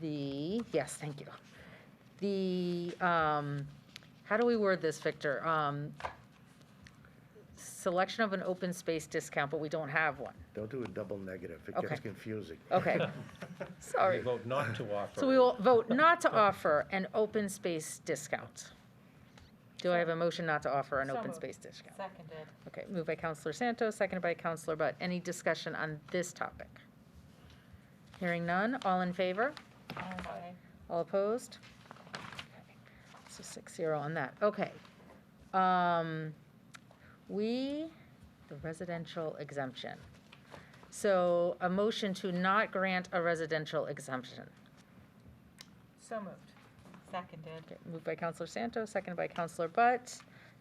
yes, thank you. How do we word this, Victor? Selection of an open space discount, but we don't have one. Don't do a double negative, it Okay. gets confusing. Okay. We Sorry. vote not to offer. So we will vote not to offer an open space discount. Do I have a motion not to offer an So open moved. space discount? Seconded. Okay, moved by Counselor Santos, seconded by Counselor Butt. Any discussion on this topic? Hearing none, all in favor? Aye. All opposed? Okay, so 6-0 on that. Okay. The residential exemption. So a motion to not grant a residential exemption. So moved. Seconded. Okay, moved by Counselor Santos, seconded by Counselor Butt.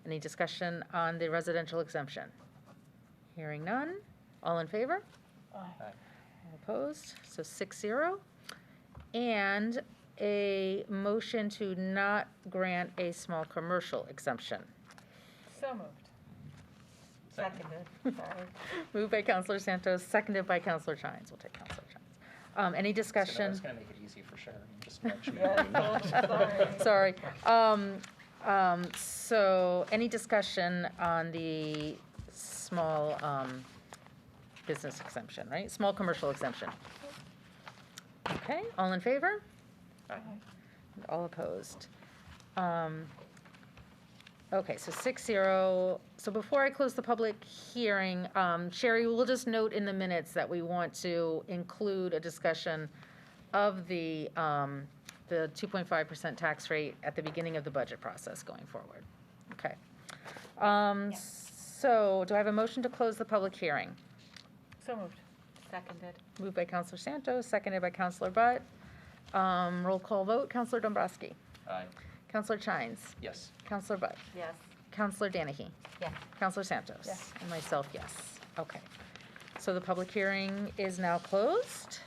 Any discussion on the residential exemption? Hearing none. All in favor? Aye. All opposed? So 6-0. And a motion to not grant a small commercial exemption. So moved. Seconded. Sorry. Moved by Counselor Santos, seconded by Counselor Chines. We'll take Counselor Chines. Any I discussion? was going to make it easy for Sharon, just mention Yeah, sorry. Sorry. So any discussion on the small business exemption, right? Small commercial exemption. Okay, all in favor? Aye. All opposed? Okay, so 6-0. So before I close the public hearing, Sherry, we'll just note in the minutes that we want to include a discussion of the 2.5% tax rate at the beginning of the budget process going forward. Okay. So do I have a motion to close the public hearing? So moved. Seconded. Moved by Counselor Santos, seconded by Counselor Butt. Roll call vote, Counselor Dombrowski. Aye. Counselor Chines. Yes. Counselor Butt. Yes. Counselor Danahy. Yes. Counselor Santos. Yes. And myself, yes. Okay. So the public hearing is now closed.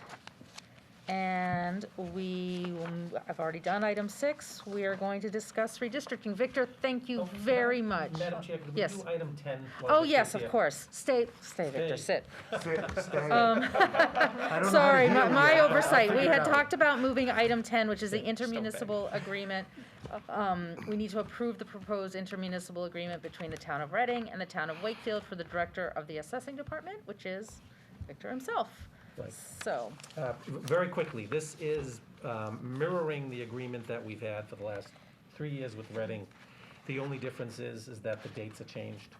And I've already done item 6. We are going to discuss redistricting. Victor, thank you very much. Madam Chair, could we Yes. do item 10? Oh, yes, of course. Stay, Victor, Stay. sit. I don't know how to Sorry, deal with my it. I'll oversight. We figure had it out. talked about moving item 10, which is the Okay, still bang. intermunicipal agreement. We need to approve the proposed intermunicipal agreement between the town of Reading and the town of Wakefield for the director of the assessing department, which is Victor himself. Right. So, Very quickly, this is mirroring the agreement that we've had for the last 3 years with Reading. The only difference is that the dates have changed,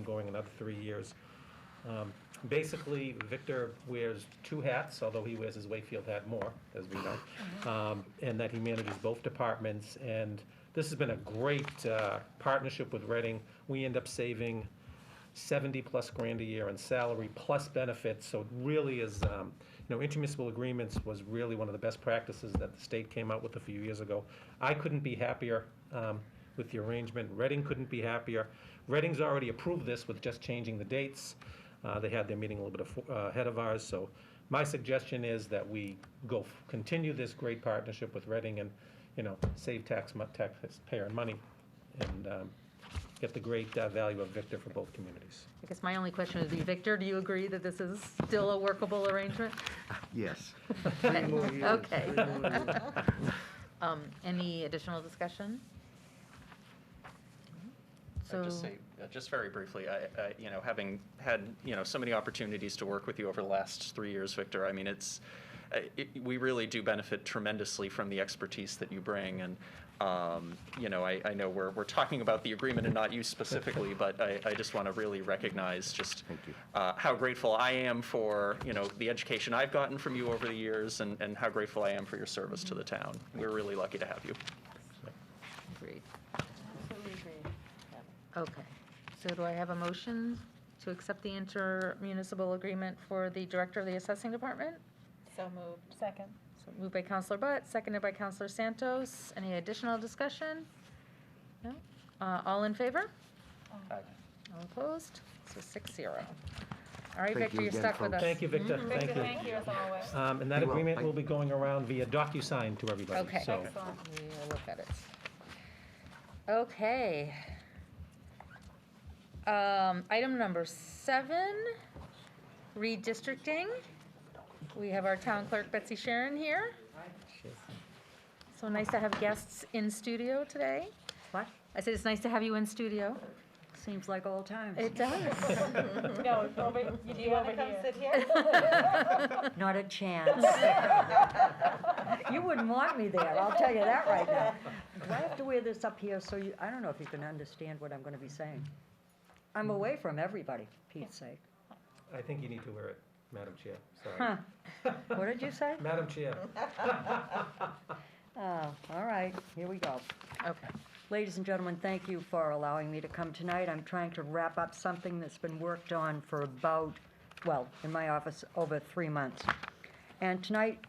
going another 3 years. Basically, Victor wears 2 hats, although he wears his Wakefield hat more, as we know, and that he manages both departments. And this has been a great partnership with Reading. We end up saving 70+ grand a year in salary plus benefits, so it really is, intermunicipal agreements was really one of the best practices that the state came out with a few years ago. I couldn't be happier with the arrangement. Reading couldn't be happier. Reading's already approved this with just changing the dates. They had their meeting a little bit ahead of ours, so my suggestion is that we continue this great partnership with Reading and, save taxpayer money and get the great value of Victor for both communities. I guess my only question would be, Victor, do you agree that this is still a workable arrangement? Yes. 3 more years, Okay. 3 more years. Any additional discussion? I'd just say, just very briefly, having had, so many opportunities to work with you over the last 3 years, Victor, I mean, we really do benefit tremendously from the expertise that you bring. And, I know we're talking about the agreement and not you specifically, but I just want to really recognize just how grateful I am for, the education I've gotten from you over the years and how grateful I am for your service to the town. We're really lucky to have you. Agreed. Absolutely agreed. Okay, so do I have a motion to accept the intermunicipal agreement for the director of the assessing department? So moved. Second. So moved by Counselor Butt, seconded by Counselor Santos. Any additional discussion? No? All in favor? Aye. All opposed? So 6-0. All right, Thank Victor, you you're again, stuck with us. folks. Thank you, Victor, Mhm. thank Victor, you. thank you as always. And that You will. agreement Thank- will be going around via DocuSign to everybody. Okay. So Excellent. We will look at it. Okay. Item number 7, redistricting. We have our town clerk, Betsy Sharon, here. So nice to have guests in studio today. What? I said it's nice to have you in studio. Seems like old times. It does. No, over, you Do do you want over to come here. sit here? Not a chance. You wouldn't want me there, I'll tell you that right now. Do I have to wear this up here so you, I don't know if you can understand what I'm gonna be saying. I'm away from everybody, Pete's sake. I think you need to wear it, Madam Chair, Huh, sorry. what did you say? Madam Chair, Oh, all right, here we go. Okay. Ladies and gentlemen, thank you for allowing me to come tonight. I'm trying to wrap up something that's been worked on for about, well, in my office, over 3 months. And tonight,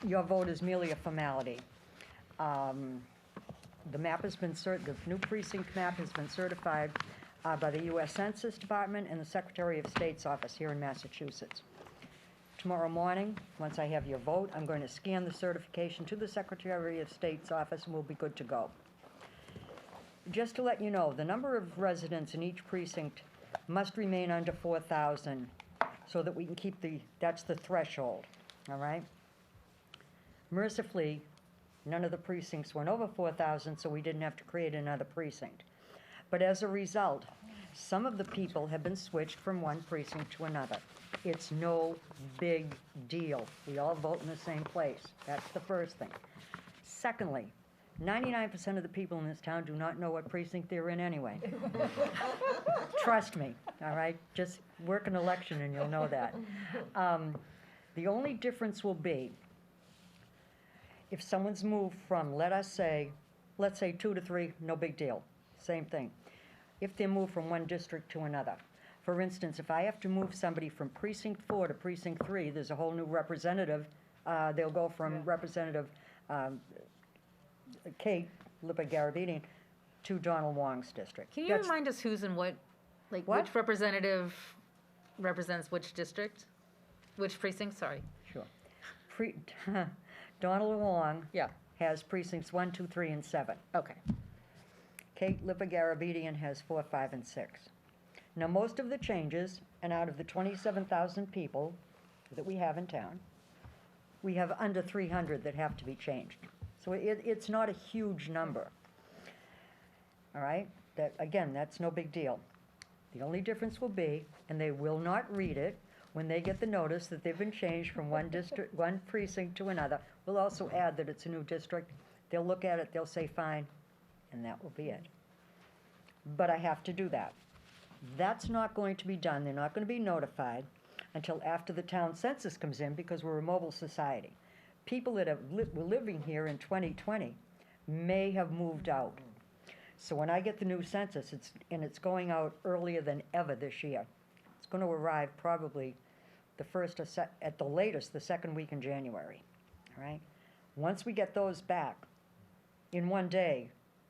your vote is merely a formality. The map has been the new precinct map has been certified by the U.S. Census Department and the Secretary of State's office here in Massachusetts. Tomorrow morning, once I have your vote, I'm going to scan the certification to the Secretary of State's office and we'll be good to go. Just to let you know, the number of residents in each precinct must remain under 4,000 so that we can keep that's the threshold, all right? Mercifully, none of the precincts went over 4,000, so we didn't have to create another precinct. But as a result, some of the people have been switched from one precinct to another. It's no big deal. We all vote in the same place. That's the first thing. Secondly, 99% of the people in this town do not know what precinct they're in anyway. Trust me, all right? Just work an election and you'll know that. The only difference will be if someone's moved from, let's say 2 to 3, no big deal, same thing. If they're moved from one district to another. For instance, if I have to move somebody from precinct 4 to precinct 3, there's a whole new representative. They'll go from Representative Kate Lippert-Garabedian to Donald Wong's district. Can you That's- remind us who's in what, like, What? which representative represents which district? Which precinct, sorry? Sure. Donald Wong Yeah, has precincts 1, 2, 3, and 7. okay. Kate Lippert-Garabedian has 4, 5, and 6. Now, most of the changes, and out of the 27,000 people that we have in town, we have under 300 that have to be changed. So it's not a huge number. All right? Again, that's no big deal. The only difference will be, and they will not read it, when they get the notice that they've been changed from one district, one precinct to another, we'll also add that it's a new district. They'll look at it, they'll say fine, and that will be it. But I have to do that. That's not going to be done. They're not going to be notified until after the town census comes in because we're a mobile society. People that were living here in 2020 may have moved out. So when I get the new census, it's going out earlier than ever this year. It's going to arrive probably at the latest, the second week in January, all right? Once we get those back, in one day,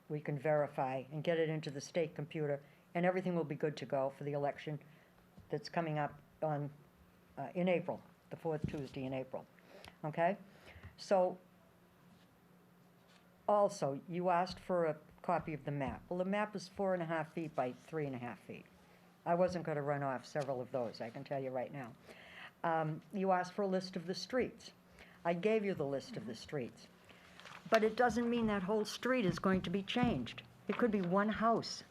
we can verify and get it into the state computer, and everything will be good to go for the election that's coming up in April, the 4th Tuesday in April, okay? So, also, you asked for a copy of the map. Well, the map is 4.5 feet by 3.5 feet. I wasn't going to run off several of those, I can tell you right now. You asked for a list of the streets. I gave you the list of the streets. But it doesn't mean that whole street is going to be changed. It could be one house.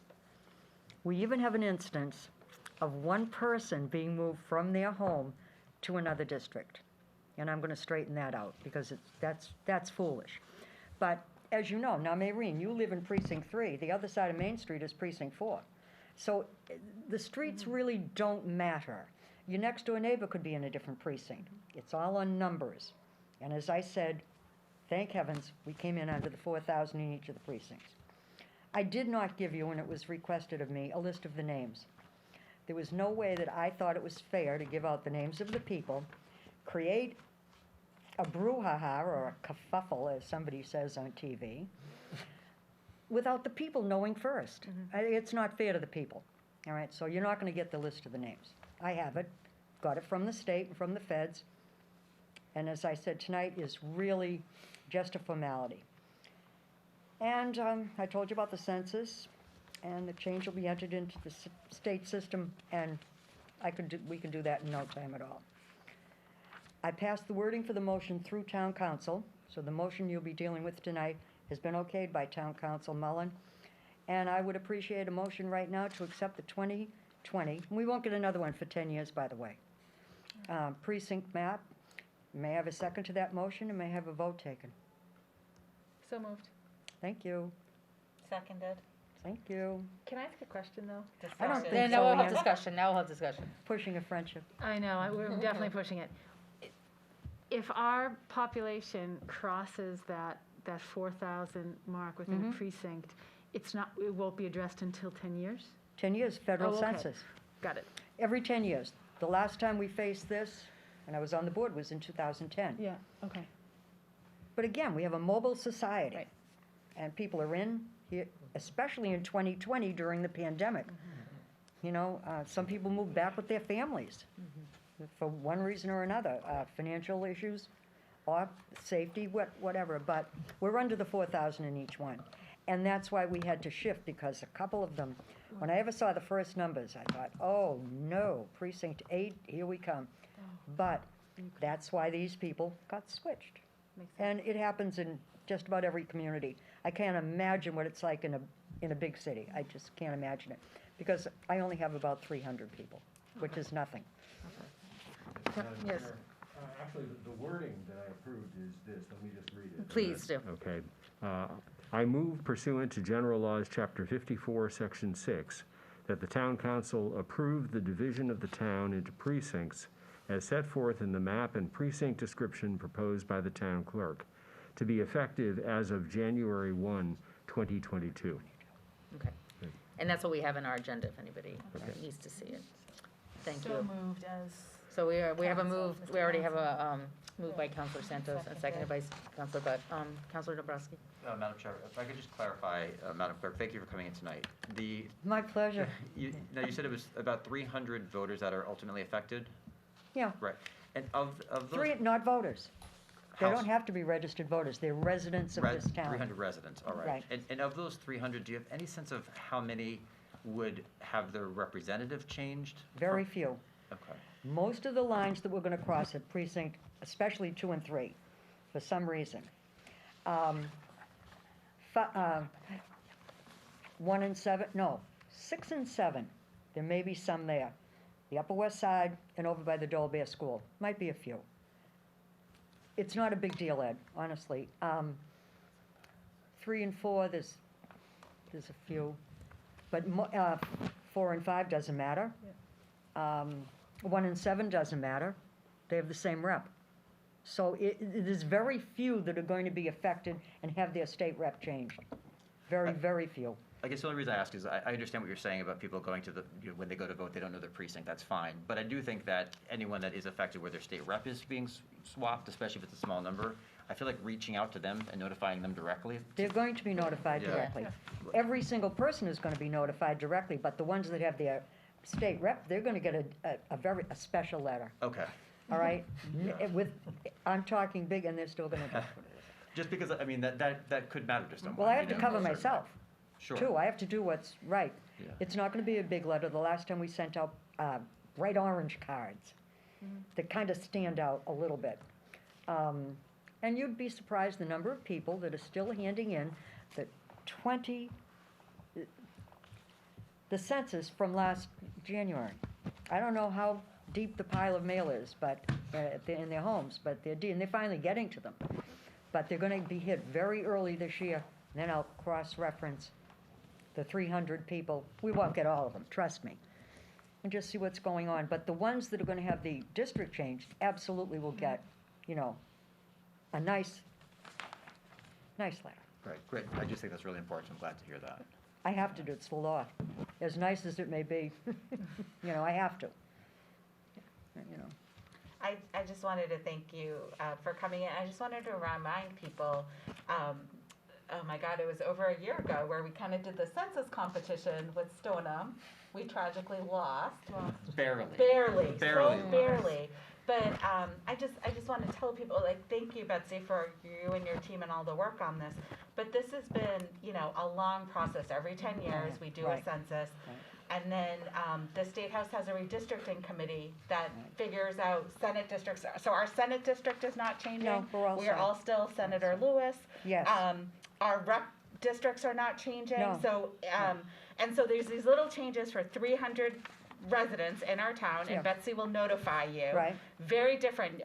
We even have an instance of one person being moved from their home to another district. And I'm going to straighten that out because that's foolish. But as you know, now Maureen, you live in precinct 3. The other side of Main Street is precinct 4. So the streets really don't matter. Your next door neighbor could be in a different precinct. It's all on numbers. And as I said, thank heavens, we came in under the 4,000 in each of the precincts. I did not give you, when it was requested of me, a list of the names. There was no way that I thought it was fair to give out the names of the people, create a brouhaha or a kerfuffle, as somebody says on TV, without the people knowing first. It's not fair to the people, all right? So you're not going to get the list of the names. I have it, got it from the state and from the feds, and as I said, tonight is really just a formality. And I told you about the census, and the change will be entered into the state system, and we can do that in no time at all. I passed the wording for the motion through town council, so the motion you'll be dealing with tonight has been okayed by town council Mullen, and I would appreciate a motion right now to accept the 2020, and we won't get another one for 10 years, by the way, precinct map. May I have a second to that motion, and may I have a vote taken? So moved. Thank you, Seconded. thank you. Can I ask a question, though? I don't Discussion. think Now we'll so, have Ann. discussion, now we'll have discussion. Pushing a friendship. I know, we're definitely pushing it. If our population crosses that 4,000 mark within a precinct, it won't be addressed until 10 years? 10 years, federal Oh, okay. census. Got it. Every 10 years. The last time we faced this, and I was on the board, was in 2010. Yeah, okay. But again, we have a mobile society. Right. And people are in here, especially in 2020 during the pandemic. You know, some people moved back with their families for one reason or another, financial issues or safety, whatever. But we're under the 4,000 in each one. And that's why we had to shift, because a couple of them, when I ever saw the first numbers, I thought, oh no, precinct 8, here we come. But that's why these people got switched. Makes sense. And it happens in just about every community. I can't imagine what it's like in a big city. I just can't imagine it. Because I only have about 300 people, which is nothing. Yes, Actually, the wording that I approved is this, let me just read it. please do. Okay. I move pursuant to General Laws, Chapter 54, Section 6, that the town council approve the division of the town into precincts as set forth in the map and precinct description proposed by the town clerk, to be effective as of January 1, 2022. Okay. And that's what we have in our agenda, if anybody needs to see it. Thank So you. moved as, So we have a move, Council, we already have Mr. a move by Counselor Santos and seconded by Counselor Butt. Counselor Dobrowski? Madam Chair, if I could just clarify, Madam Clerk, thank you for coming in tonight. My pleasure. You said it was about 300 voters that are ultimately affected? Yeah, Right. And of those. not voters. They House- don't have to be registered voters. They're residents of this town. 300 residents, all right. Right. And of those 300, do you have any sense of how many would have their representative changed? Very few. Okay. Most of the lines that we're going to cross at precinct, especially 2 and 3, for some reason. 1 and 7, no, 6 and 7, there may be some there. The Upper West Side and over by the Dole Bear School, might be a few. It's not a big deal, Ed, honestly. 3 and 4, there's a few, but 4 and 5 doesn't matter. 1 and 7 doesn't matter. They have the same rep. So it is very few that are going to be affected and have their state rep changed. Very, very few. I guess the only reason I ask is I understand what you're saying about people going to when they go to vote, they don't know their precinct, that's fine. But I do think that anyone that is affected where their state rep is being swapped, especially if it's a small number, I feel like reaching out to them and notifying them directly. They're going to be notified Yeah. directly. Every single person is going to be notified directly, but the ones that have their state rep, they're going to get a special letter, Okay. all right? I'm talking big, and they're still going to. Just because, I mean, that could matter to someone. Well, I have to you know, cover certainly. myself, Sure. too. I have to do what's right. Yeah. It's not going to be a big letter. The last time we sent out bright orange cards that kind of stand out a little bit. And you'd be surprised the number of people that are still handing in the census from last January. I don't know how deep the pile of mail is, but in their homes, but they're deep, and they're finally getting to them. But they're going to be hit very early this year. Then I'll cross-reference the 300 people. We won't get all of them, trust me, and just see what's going on. But the ones that are going to have the district changed absolutely will get, a nice letter. Right, great. I just think that's really important. I'm glad to hear that. I have to do it. It's the law. As nice as it may be, I have to. I just wanted to thank you for coming in. I just wanted to remind people, oh my God, it was over a year ago where we kind of did the census competition with Stoneham. We tragically lost. Barely. Barely. Barely. So barely. But I just want to tell people, like, thank you, Betsy, for you and your team and all the work on this. But this has been, a long process. Every 10 years, we do a Right. census. And then the State House has a redistricting committee that figures out Senate districts. So our Senate district is not changing. No, we're all We are set. all still Senator Lewis. Yes. Our rep districts are not changing. No. So, and so there's these little changes for 300 residents in our town, Yeah. and Betsy will notify you. Right. Very different.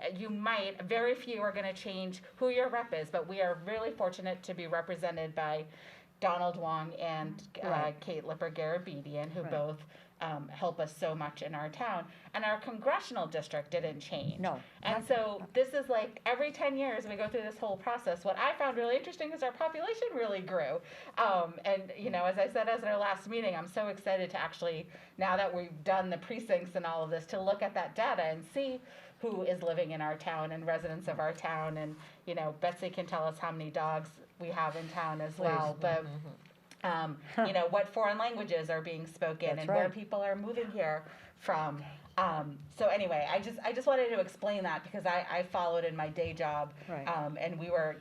Very few are gonna change who your rep is, but we are really fortunate to be represented by Donald Wong and Right. Kate Lipper-Garabedian, who Right. both help us so much in our town. And our congressional district didn't change. No. And so this is like every 10 years we go through this whole process. What I found really interesting is our population really grew. And, as I said as our last meeting, I'm so excited to actually, now that we've done the precincts and all of this, to look at that data and see who is living in our town and residents of our town. And, Betsy can tell us how many dogs we have in town as well. But what foreign languages are being spoken That's and where right. people are moving here from. So anyway, I just wanted to explain that because I followed in my day job. Right. And we were,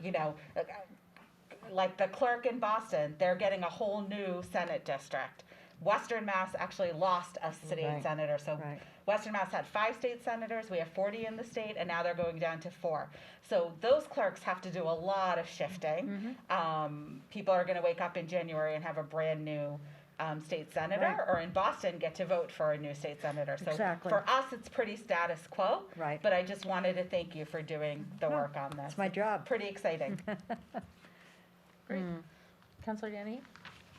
like the clerk in Boston, they're getting a whole new Senate district. Western Mass actually lost a state Right. senator. So Right. Western Mass had 5 state senators. We have 40 in the state, and now they're going down to 4. So those clerks have to do a lot of shifting. People are going to wake up in January and have a brand new state senator, Right. or in Boston get to vote for a new state senator. So Exactly. for us, it's pretty status quo. Right. But I just wanted to thank you for doing the work on this. It's my job. Pretty exciting. Great. Counselor Danny?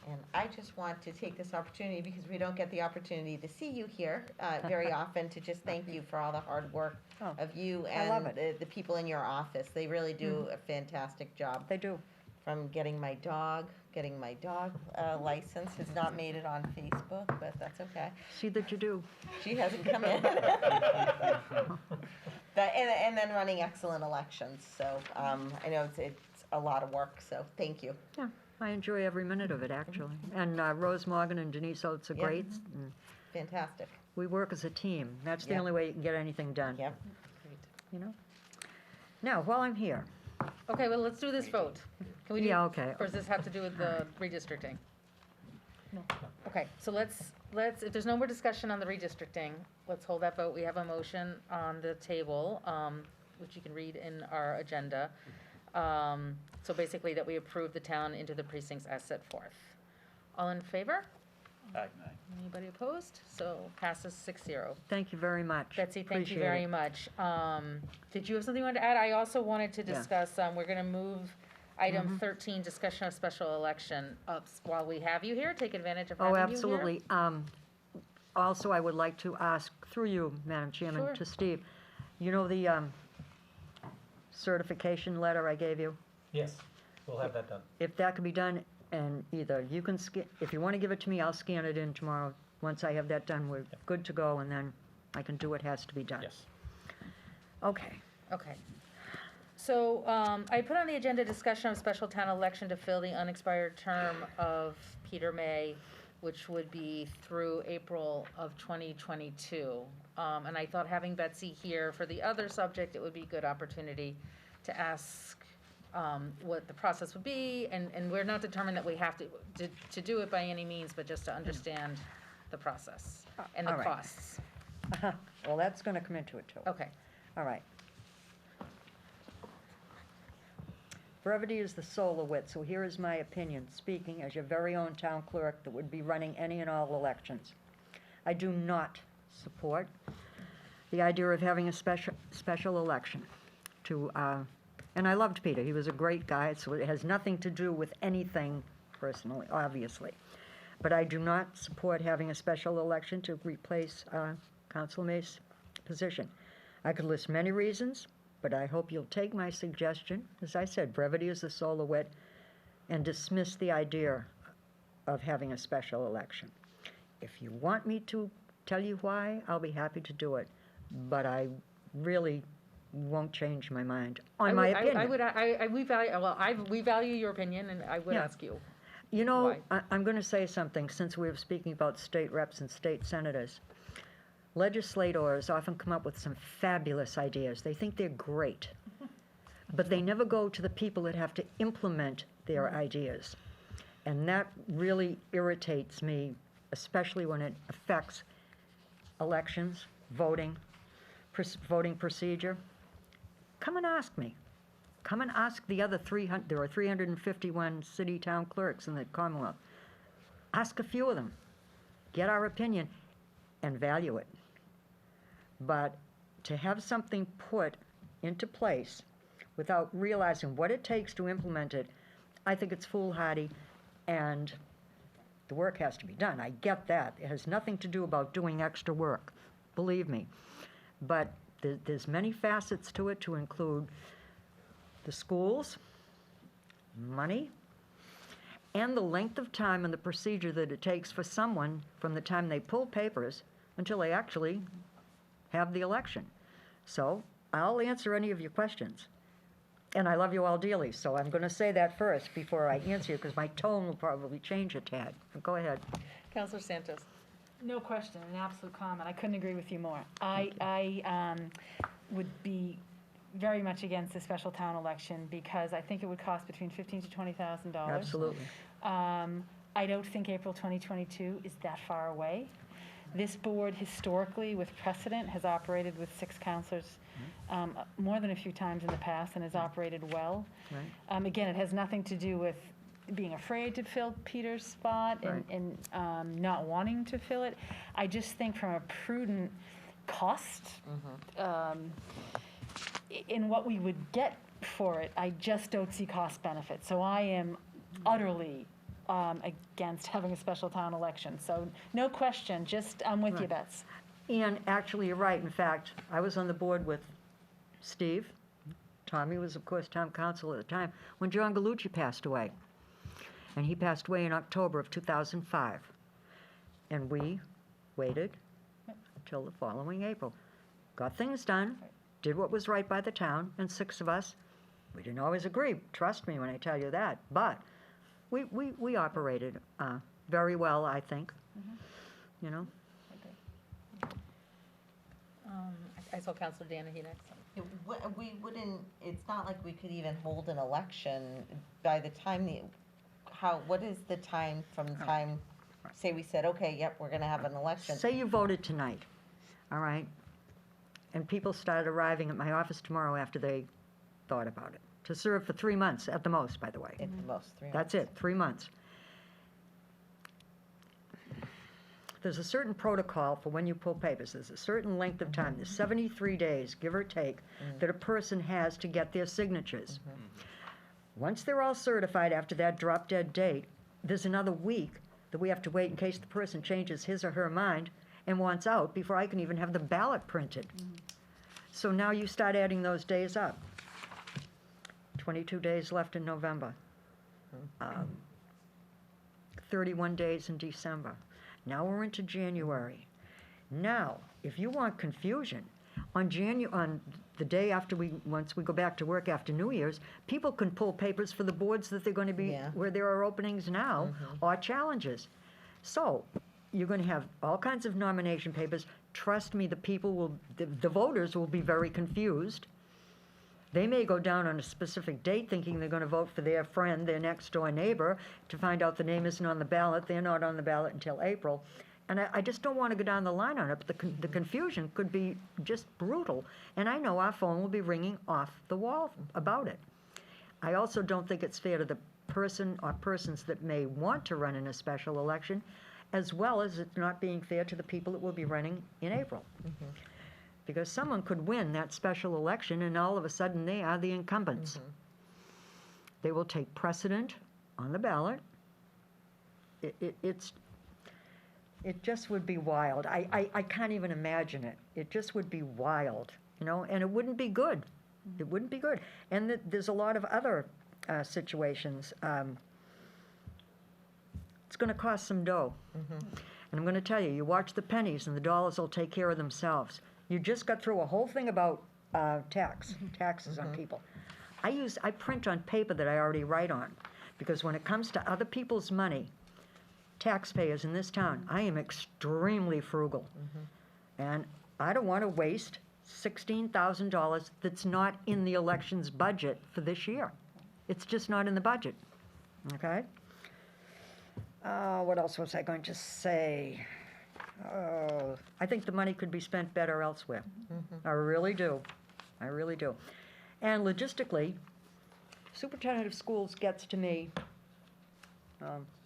And I just want to take this opportunity, because we don't get the opportunity to see you here very often, to just thank you for all the hard work Oh, of you I love and the people in your office. They really do a fantastic job. They do. From getting my dog license, has not made it on Facebook, but that's okay. See that you do. She hasn't come in. And then running excellent elections, so I know it's a lot of work, so thank you. Yeah, I enjoy every minute of it, actually. And Rose Morgan and Denise Oates are Yeah. great. And Fantastic. we work as a team. That's the Yeah. only way you can get anything done, Yep. Now, while I'm here, Okay, well, let's do this vote. Can we do? Yeah, okay. Or does this have to do with the redistricting? No. Okay, so let's, if there's no more discussion on the redistricting, let's hold that vote. We have a motion on the table, which you can read in our agenda. So basically that we approve the town into the precincts as set forth. All in favor? Aye. Anybody opposed? So passes 6-0. thank you very much. Betsy, thank you Appreciate very it. much. Did you have something you wanted to add? I also wanted to Yeah. discuss, we're gonna move item 13, discussion of special election, up while we have you here, take advantage of having Oh, you here. absolutely. Also, I would like to ask, through you, Madam Chairman, Sure. to Steve, the certification letter I gave you? Yes, we'll have that done. If that could be done, and either you can if you want to give it to me, I'll scan it in tomorrow. Once I have that done, we're good to go, and then I can do what has to be done. Yes. Okay. Okay. So, I put on the agenda discussion of special town election to fill the unexpired term of Peter May, which would be through April of 2022. And I thought having Betsy here for the other subject, it would be a good opportunity to ask what the process would be, and we're not determined that we have to do it by any means, but just to understand the process and the All right. costs. Well, that's going to come into it, too. Okay. All right. Brevity is the soul of wit, so here is my opinion, speaking as your very own town clerk that would be running any and all elections. I do not support the idea of having a special election to, and I loved Peter, he was a great guy, so it has nothing to do with anything personally, obviously. But I do not support having a special election to replace Council May's position. I could list many reasons, but I hope you'll take my suggestion. As I said, brevity is the soul of wit, and dismiss the idea of having a special election. If you want me to tell you why, I'll be happy to do it. But I really won't change my mind, I on my would- opinion. we value your opinion, and I would Yeah. ask you. You know, Why? I'm going to say something, since we were speaking about state reps and state senators. Legislators often come up with some fabulous ideas. They think they're great, but they never go to the people that have to implement their ideas. And that really irritates me, especially when it affects elections, voting, voting procedure. Come and ask me. Come and ask the other 300, there are 351 city town clerks in the Commonwealth. Ask a few of them. Get our opinion and value it. But to have something put into place without realizing what it takes to implement it, I think it's foolhardy, and the work has to be done. I get that. It has nothing to do about doing extra work, believe me. But there's many facets to it, to include the schools, money, and the length of time and the procedure that it takes for someone from the time they pull papers until they actually have the election. So I'll answer any of your questions. And I love you all dearly, so I'm going to say that first before I answer you, because my tone will probably change a tad. Go ahead. Counselor Santos. No question, an absolute comment. I couldn't agree with you more. I would be very much against the special town election because I think it would cost between $15,000 to $20,000. Absolutely. I don't think April 2022 is that far away. This board historically, with precedent, has operated with 6 counselors more than a few times in the past and has operated well. Right. Again, it has nothing to do with being afraid to fill Peter's spot and not wanting to fill it. I just think from a prudent cost, in what we would get for it, I just don't see cost benefit. So I am utterly against having a special town election. So no question, just I'm with you, Right. Bets. And actually, you're right. In fact, I was on the board with Steve. Tommy was, of course, town council at the time, when John Gallucci passed away. And he passed away in October of 2005. And we waited until the following April. Got things done, did what was right by the town, and 6 of us, we didn't always agree, trust me when I tell you that, but we operated very well, I think, you know. I saw Counselor Danahy next. We wouldn't, it's not like we could even hold an election by the time what is the time from the time, say we said, okay, yep, we're gonna have an election. Say you voted tonight, all right? And people started arriving at my office tomorrow after they thought about it, to serve for 3 months at the most, by the way. At the most, 3 months. That's it, 3 months. There's a certain protocol for when you pull papers. There's a certain length of time. There's 73 days, give or take, that a person has to get their signatures. Once they're all certified after that drop-dead date, there's another week that we have to wait in case the person changes his or her mind and wants out before I can even have the ballot printed. So now you start adding those days up. 22 days left in November. 31 days in December. Now we're into January. Now, if you want confusion, on the day after once we go back to work after New Year's, people can pull papers for the boards that they're going to be, where there are openings now, or challenges. So, you're going to have all kinds of nomination papers. Trust me, the voters will be very confused. They may go down on a specific date thinking they're going to vote for their friend, their next door neighbor, to find out the name isn't on the ballot. They're not on the ballot until April. And I just don't want to go down the line on it, but the confusion could be just brutal. And I know our phone will be ringing off the wall about it. I also don't think it's fair to the person or persons that may want to run in a special election, as well as it's not being fair to the people that will be running in April. Because someone could win that special election and all of a sudden they are the incumbents. They will take precedent on the ballot. It just would be wild. I can't even imagine it. It just would be wild, you know, and it wouldn't be good. It wouldn't be good. And there's a lot of other situations. It's going to cost some dough. And I'm going to tell you, you watch the pennies and the dollars will take care of themselves. You just got through a whole thing about taxes on people. I print on paper that I already write on, because when it comes to other people's money, taxpayers in this town, I am extremely frugal. And I don't want to waste $16,000 that's not in the elections budget for this year. It's just not in the budget, okay? What else was I going to say? Oh, I think the money could be spent better elsewhere. I really do. I really do. And logistically, Superintendent of Schools gets to me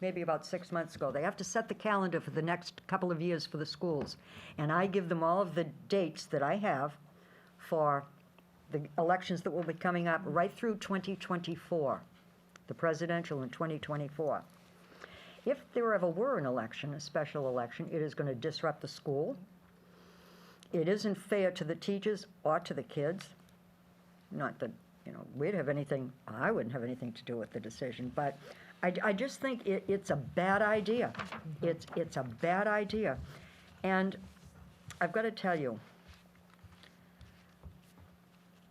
maybe about 6 months ago. They have to set the calendar for the next couple of years for the schools. And I give them all of the dates that I have for the elections that will be coming up right through 2024, the presidential in 2024. If there ever were an election, a special election, it is going to disrupt the school. It isn't fair to the teachers or to the kids. Not that, we'd have anything, I wouldn't have anything to do with the decision, but I just think it's a bad idea. It's a bad idea. And I've got to tell you,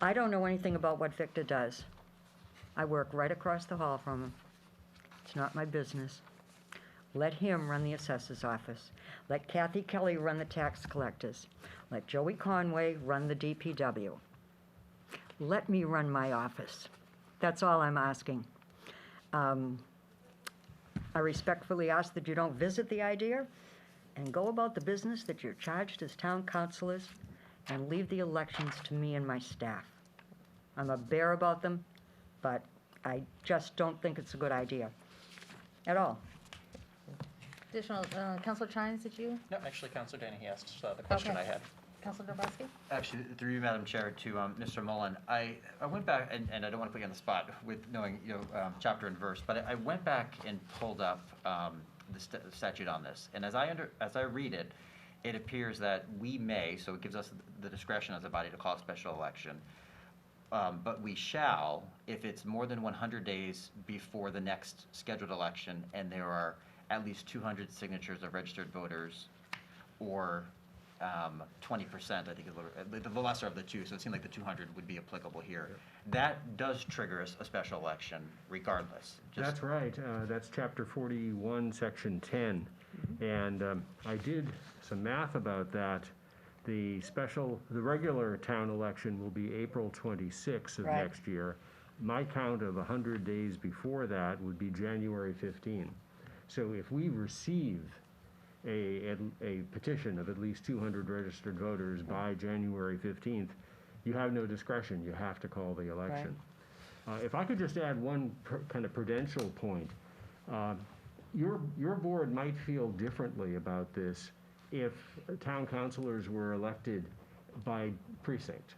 I don't know anything about what Victor does. I work right across the hall from him. It's not my business. Let him run the assessor's office. Let Kathy Kelly run the tax collectors. Let Joey Conway run the DPW. Let me run my office. That's all I'm asking. I respectfully ask that you don't visit the idea and go about the business that you're charged as town councilors and leave the elections to me and my staff. I'm a bear about them, but I just don't think it's a good idea at all. Additional, Counselor Chines, did you? No, actually, Counselor Danny, he asked the question I had. Counselor Dobrowski? Actually, through you, Madam Chair, to Mr. Mullen, I went back, and I don't want to put you on the spot with knowing, chapter and verse, but I went back and pulled up the statute on this. And as I read it, it appears that we may, so it gives us the discretion as a body to call a special election, but we shall, if it's more than 100 days before the next scheduled election, and there are at least 200 signatures of registered voters, or 20%, I think, is the lesser of the two, so it seemed like the 200 would be applicable here. That does trigger a special election regardless. That's right. That's Chapter 41, Section 10. And I did some math about that. The regular town election will be April 26th of Right. next year. My count of 100 days before that would be January 15. So if we receive a petition of at least 200 registered voters by January 15th, you have no discretion. You have to call the election. If I could just add one kind of prudential point, your board might feel differently about this if town councilors were elected by precinct,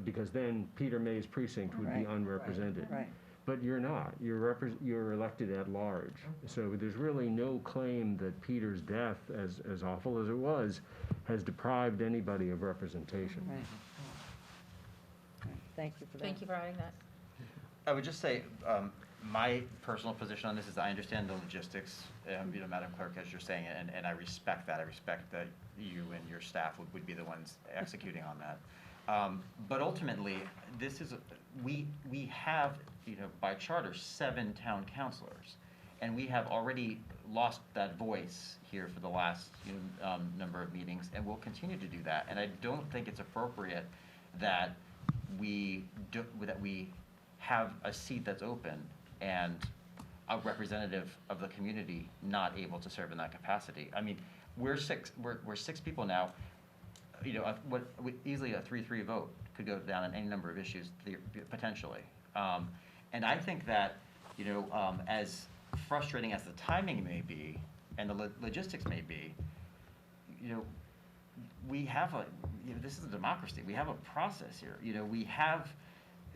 because then Peter May's precinct would be unrepresented. Right. But you're not. You're elected at large. So there's really no claim that Peter's death, as awful as it was, has deprived anybody of representation. Right. Thank you for that. Thank you for adding that. I would just say, my personal position on this is I understand the logistics, Madam Clerk, as you're saying, and I respect that. I respect that you and your staff would be the ones executing on that. But ultimately, this is, we have, by charter, 7 town councilors. And we have already lost that voice here for the last number of meetings, and we'll continue to do that. And I don't think it's appropriate that we have a seat that's open and a representative of the community not able to serve in that capacity. I mean, we're 6 people now. Easily a 3-3 vote could go down on any number of issues potentially. And I think that, as frustrating as the timing may be and the logistics may be, we have this is a democracy. We have a process here. We have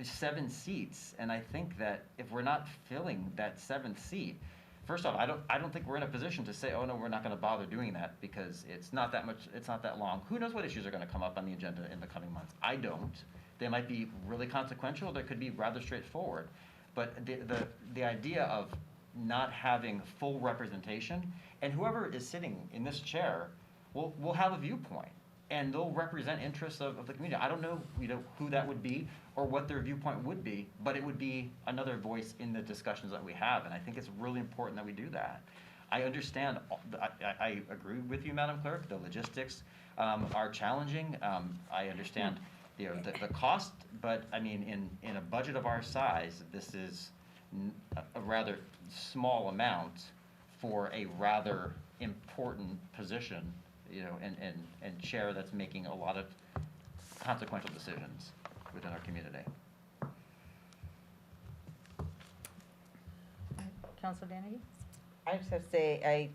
7 seats, and I think that if we're not filling that 7th seat, first off, I don't think we're in a position to say, oh no, we're not going to bother doing that because it's not that long. Who knows what issues are going to come up on the agenda in the coming months? I don't. They might be really consequential. They could be rather straightforward. But the idea of not having full representation, and whoever is sitting in this chair will have a viewpoint. and they'll represent interests of the community. I don't know, who that would be or what their viewpoint would be, but it would be another voice in the discussions that we have, and I think it's really important that we do that. I understand, I agree with you, Madam Clerk, the logistics are challenging. I understand, the cost, but I mean, in a budget of our size, this is a rather small amount for a rather important position, and chair that's making a lot of consequential decisions within our community. Councilor Danahy? I just have to say,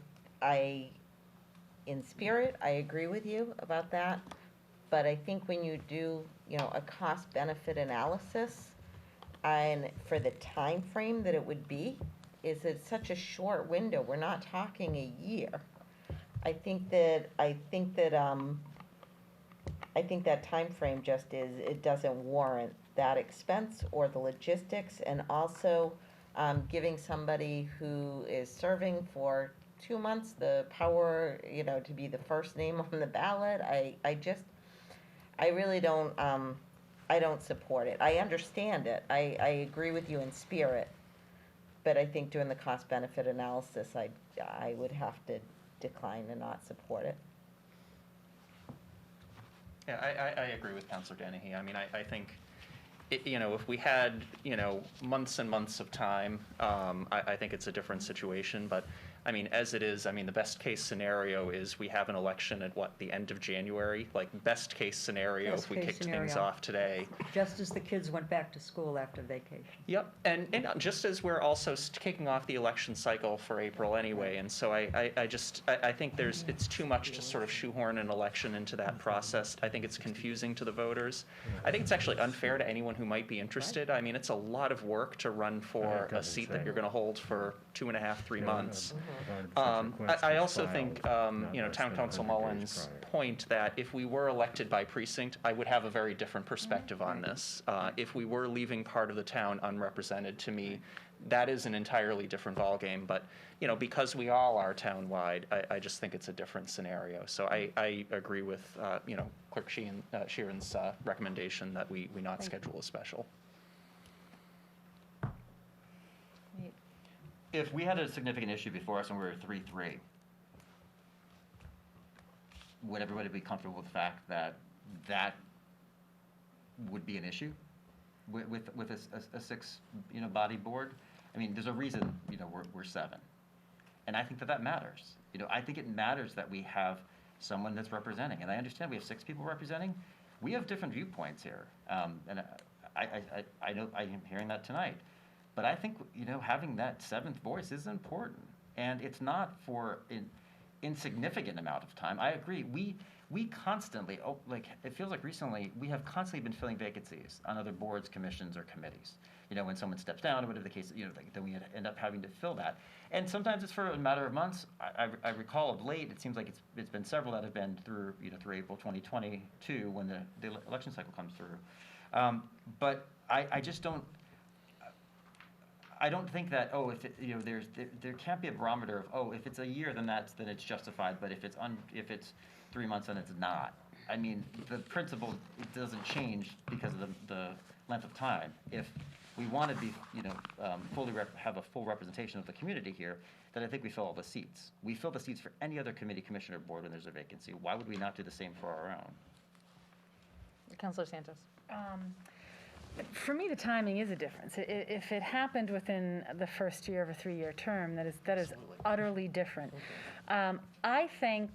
in spirit, I agree with you about that, but I think when you do, a cost-benefit analysis, and for the time frame that it would be, is it's such a short window, we're not talking a year. I think that time frame just it doesn't warrant that expense or the logistics, and also giving somebody who is serving for 2 months the power, to be the first name on the ballot. I really don't, I don't support it. I understand it. I agree with you in spirit, but I think doing the cost-benefit analysis, I would have to decline and not support it. Yeah, I agree with Councilor Danahy. I mean, I think, if we had, months and months of time, I think it's a different situation. But, I mean, as it is, I mean, the best case scenario is we have an election at the end of January? Like, best case scenario, Best if we case kicked things scenario. off today. Just as the kids went back to school after vacation. Yep, and just as we're also kicking off the election cycle for April anyway, and so I think it's too much to sort of shoehorn an election into that process. I think it's confusing to the voters. I think it's actually unfair to anyone who might be interested. I mean, it's a lot of work to run for a seat that you're gonna hold for 2.5, 3 months. I also think, Town Council Mullins' point that if we were elected by precinct, I would have a very different perspective on this. If we were leaving part of the town unrepresented, to me, that is an entirely different ballgame. But, because we all are townwide, I just think it's a different scenario. So I agree with, Clerk Sheeran's recommendation that we not schedule a special. If we had a significant issue before us and we were 3-3, would everybody be comfortable with the fact that that would be an issue with a six, body board? I mean, there's a reason, we're 7. And I think that matters. I think it matters that we have someone that's representing. And I understand we have 6 people representing. We have different viewpoints here. And I know I am hearing that tonight. But I think, having that 7th voice is important. And it's not for an insignificant amount of time. I agree. We constantly, it feels like recently, we have constantly been filling vacancies on other boards, commissions, or committees. When someone steps down, or whatever the case, then we end up having to fill that. And sometimes it's for a matter of months. I recall of late, it seems like it's been several that have been through, through April 2022, when the election cycle comes through. But I just don't, I don't think that, there can't be a barometer of, if it's a year, then it's justified, but if it's 3 months, then it's not. I mean, the principle, it doesn't change because of the length of time. If we want to be, have a full representation of the community here, then I think we fill all the seats. We fill the seats for any other committee, commissioner, board when there's a vacancy. Why would we not do the same for our own? Councilor Santos? For me, the timing is a difference. If it happened within the first year of a 3-year term, that is utterly different. I think,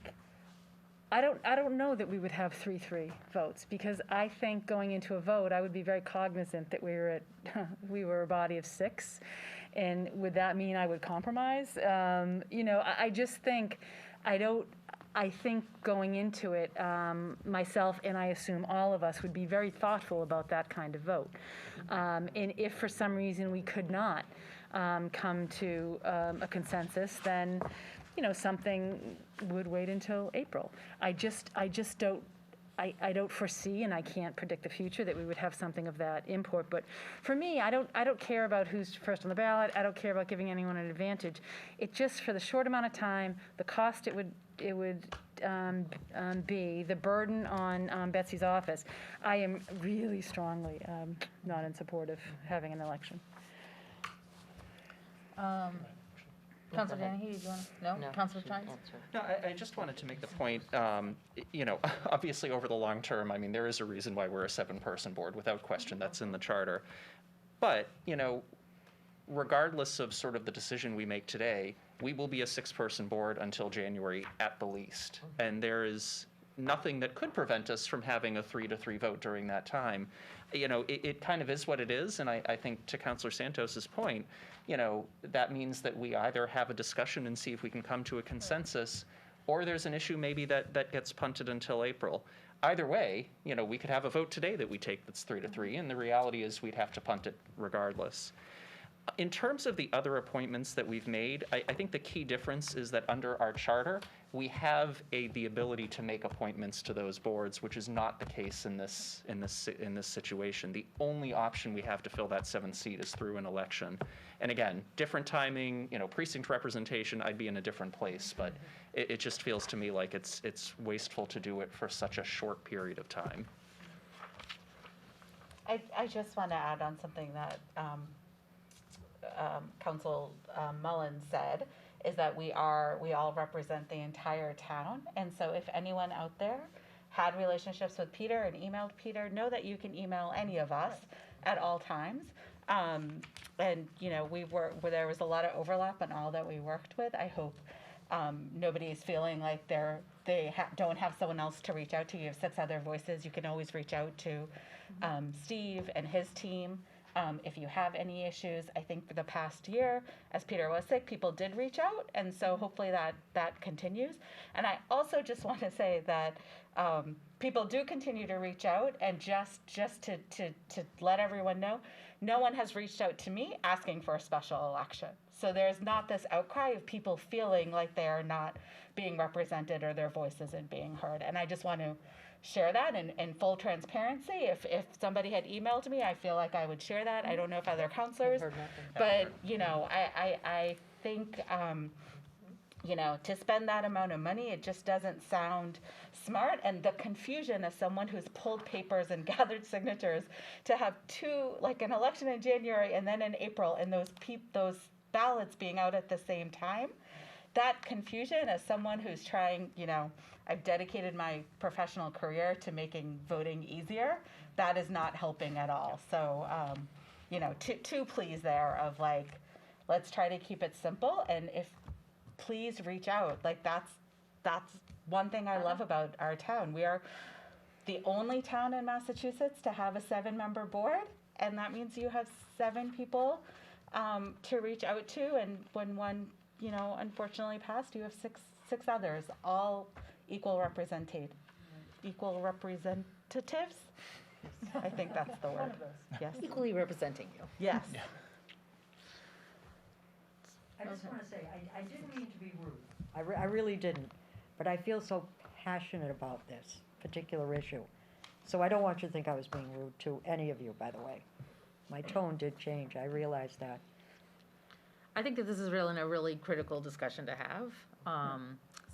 I don't know that we would have 3-3 votes, because I think going into a vote, I would be very cognizant that we were a body of 6, and would that mean I would compromise? I just think, I think going into it, myself and I assume all of us would be very thoughtful about that kind of vote. And if for some reason we could not come to a consensus, then, something would wait until April. I just don't, I don't foresee, and I can't predict the future, that we would have something of that import. But for me, I don't care about who's first on the ballot. I don't care about giving anyone an advantage. It just, for the short amount of time, the cost it would B, the burden on Betsy's office, I am really strongly not in support of having an election. Counselor Danahy, do you want to, no? No, Counselor she Chines? answered. No, I just wanted to make the point, obviously over the long term, I mean, there is a reason why we're a 7-person board, without question, that's in the charter. But, regardless of sort of the decision we make today, we will be a 6-person board until January at the least. And there is nothing that could prevent us from having a 3-3 vote during that time. It kind of is what it is, and I think to Councilor Santos's point, that means that we either have a discussion and see if we can come to a consensus, or there's an issue maybe that gets punted until April. Either way, we could have a vote today that we take that's 3-3, and the reality is we'd have to punt it regardless. In terms of the other appointments that we've made, I think the key difference is that under our charter, we have the ability to make appointments to those boards, which is not the case in this situation. The only option we have to fill that 7th seat is through an election. And again, different timing, precinct representation, I'd be in a different place, but it just feels to me like it's wasteful to do it for such a short period of time. I just want to add on something that Council Mullins said, is that we all represent the entire town. And so if anyone out there had relationships with Peter and emailed Peter, know that you can email any of us at all times. And, there was a lot of overlap in all that we worked with. I hope nobody's feeling like they don't have someone else to reach out to. You have 6 other voices. You can always reach out to Steve and his team. If you have any issues, I think for the past year, as Peter was sick, people did reach out, and so hopefully that continues. And I also just want to say that people do continue to reach out, and just to let everyone know, no one has reached out to me asking for a special election. So there's not this outcry of people feeling like they are not being represented or their voice isn't being heard. And I just want to share that in full transparency. If somebody had emailed me, I feel like I would share that. I don't know if other counselors, but I think to spend that amount of money, it just doesn't sound smart. And the confusion as someone who's pulled papers and gathered signatures to have an election in January and then in April, and those ballots being out at the same time, that confusion as someone who's trying, I've dedicated my professional career to making voting easier, that is not helping at all. So, two pleas there of let's try to keep it simple, and please reach out. That's one thing I love about our town. We are the only town in Massachusetts to have a 7-member board, and that means you have 7 people to reach out to, and when one unfortunately passed, you have six others, all equal representatives. I think that's the word. Yes. Equally representing you. Yes. I just want to say, I didn't mean to be rude. I really didn't. But I feel so passionate about this particular issue. So I don't want you to think I was being rude to any of you, by the way. My tone did change. I realize that. I think that this is really a really critical discussion to have.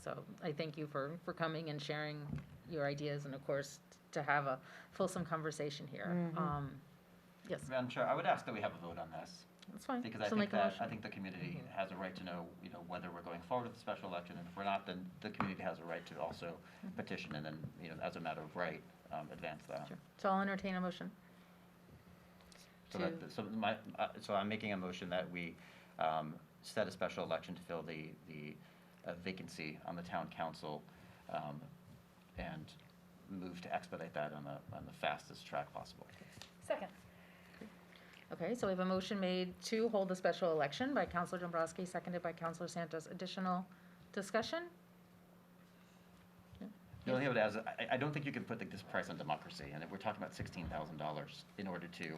So I thank you for coming and sharing your ideas, and of course, to have a fulsome conversation here. Yes, Madam Chair, I would ask that we have a vote on this. that's fine. Because I So think make a motion. I think the community has a right to know, whether we're going forward with the special election, and if we're not, then the community has a right to also petition, and then, as a matter of right, advance that. Sure. So I'll entertain a motion. So I'm making a motion that we set a special election to fill the vacancy on the town council, and move to expedite that on the fastest track possible. Second. Okay, so we have a motion made to hold the special election by Councilor Dombrowski, seconded by Councilor Santos. Additional discussion? The only thing I would add is, I don't think you can put this price on democracy, and if we're talking about $16,000 in order to,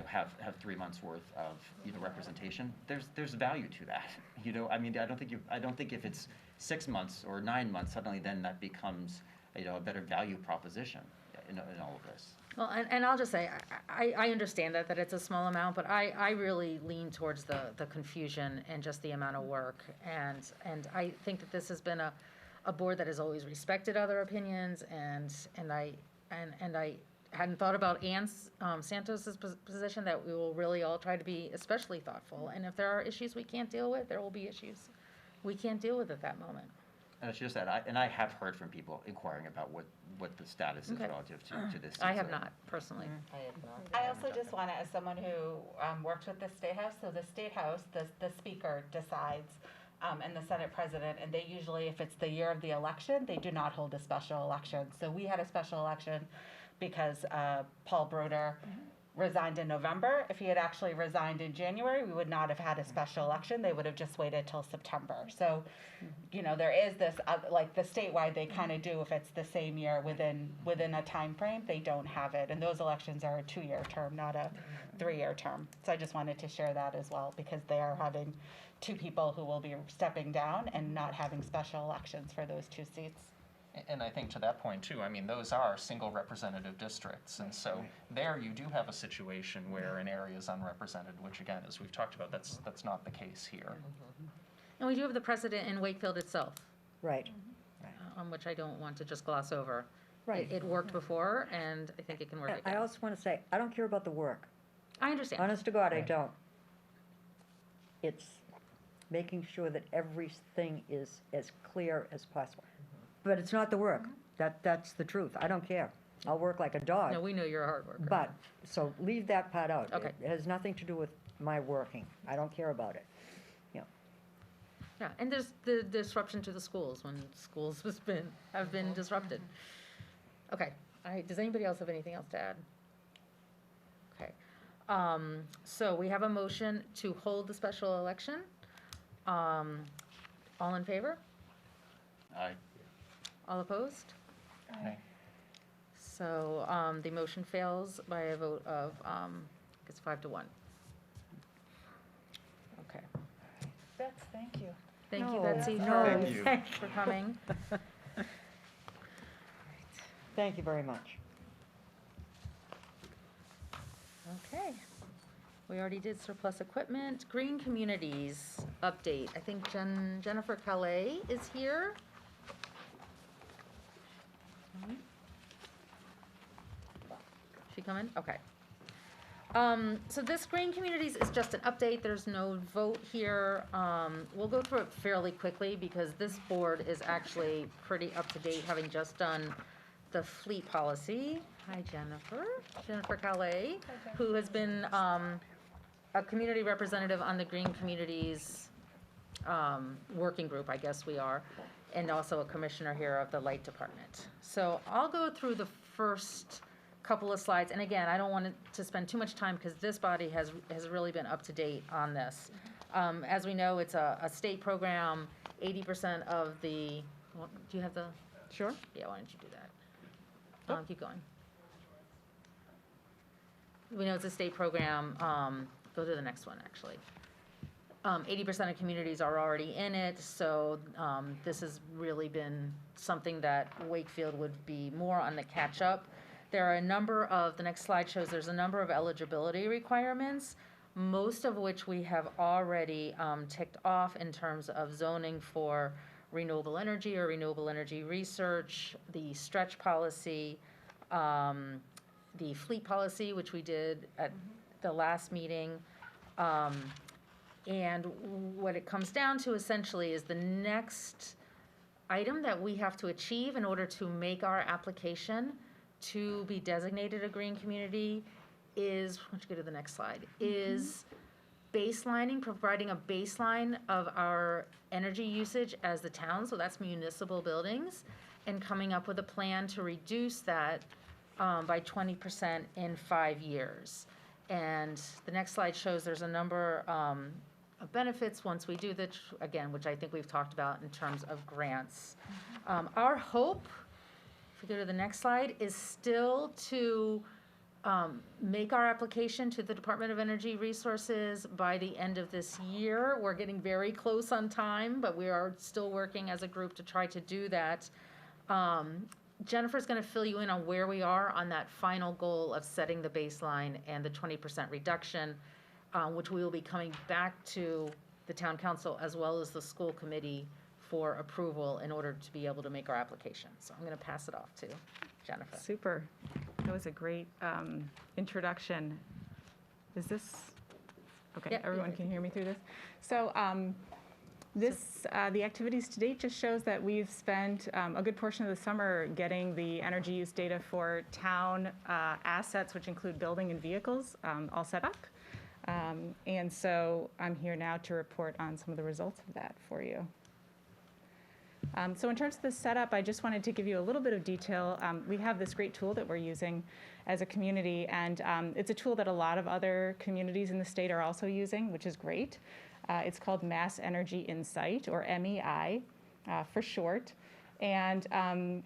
have 3 months worth of, representation, there's value to that. I don't think if it's 6 months or 9 months, suddenly then that becomes, a better value proposition in all of this. Well, and I'll just say, I understand that it's a small amount, but I really lean towards the confusion and just the amount of work. And I think that this has been a a board that has always respected other opinions, and I hadn't thought about Ann Santos's position, that we will really all try to be especially thoughtful. And if there are issues we can't deal with, there will be issues we can't deal with at that moment. And it's just that, I have heard from people inquiring about what the status is Okay. relative to this. I have so- not, personally. I have not. I also just want to, as someone who worked with the State House, so the State House, the Speaker decides, and the Senate President, and they usually, if it's the year of the election, they do not hold a special election. So we had a special election because Paul Broder resigned in November. If he had actually resigned in January, we would not have had a special election. They would have just waited till September. So, there is this, like the statewide, they kind of do, if it's the same year within a time frame, they don't have it. And those elections are a 2-year term, not a 3-year term. So I just wanted to share that as well, because they are having 2 people who will be stepping down and not having special elections for those 2 seats. And I think to that point too, I mean, those are single representative districts. And so there you do have a situation where an area is unrepresented, which again, as we've talked about, that's not the case here. And we do have the precedent in Wakefield itself, Right, which I don't want to just gloss over. right. It worked before, and I think it can work And again. I also want to say, I don't care about the work. I understand. Honest to God, I don't. It's making sure that everything is as clear as possible. But it's not the work. That's the truth. I don't care. I'll work like a dog. No, we know you're a hard worker. But, so leave that part out. Okay. It has nothing to do with my working. I don't care about it. Yeah, and there's the disruption to the schools when schools have been disrupted. Okay, does anybody else have anything else to add? Okay, so we have a motion to hold the special election. All in favor? Aye. All opposed? Aye. So, the motion fails by a vote of, it's 5-1. Okay. Bets, thank you. Thank you, No, Betsy, no. for, Thank you. for coming. Thank you very much. Okay. We already did surplus equipment. Green communities update. I think Jennifer Calais is here. She coming? Okay. So this green communities is just an update. There's no vote here. We'll go through it fairly quickly because this board is actually pretty up to date, having just done the fleet policy. Hi, Jennifer. Jennifer Calais, who has been a community representative on the Green Communities working group, I guess we are, and also a commissioner here of the Light Department. So I'll go through the first couple of slides, and again, I don't want to spend too much time because this body has really been up to date on this. As we know, it's a state program. 80% of the, well, do you have the? Sure. Yeah, why don't you do that? Keep going. We know it's a state program. Go to the next one, actually. 80% of communities are already in it, so this has really been something that Wakefield would be more on the catch-up. There are a number of, the next slide shows there's a number of eligibility requirements, most of which we have already ticked off in terms of zoning for renewable energy or renewable energy research, the stretch policy, the fleet policy, which we did at the last meeting. And what it comes down to essentially is the next item that we have to achieve in order to make our application to be designated a green community is, why don't you go to the next slide, is baselining, providing a baseline of our energy usage as the town, so that's municipal buildings, and coming up with a plan to reduce that by 20% in 5 years. And the next slide shows there's a number of benefits once we do that, again, which I think we've talked about in terms of grants. Our hope, if we go to the next slide, is still to make our application to the Department of Energy Resources by the end of this year. We're getting very close on time, but we are still working as a group to try to do that. Jennifer's going to fill you in on where we are on that final goal of setting the baseline and the 20% reduction, which we will be coming back to the town council as well as the school committee for approval in order to be able to make our application. So I'm going to pass it off to Jennifer. Super. That was a great introduction. Is this, okay, Yeah, everyone yeah. can hear me through this? So the activities to date just shows that we've spent a good portion of the summer getting the energy use data for town assets, which include building and vehicles, all set up. And so I'm here now to report on some of the results of that for you. So in terms of the setup, I just wanted to give you a little bit of detail. We have this great tool that we're using as a community, and it's a tool that a lot of other communities in the state are also using, which is great. It's called Mass Energy Insight, or MEI for short. And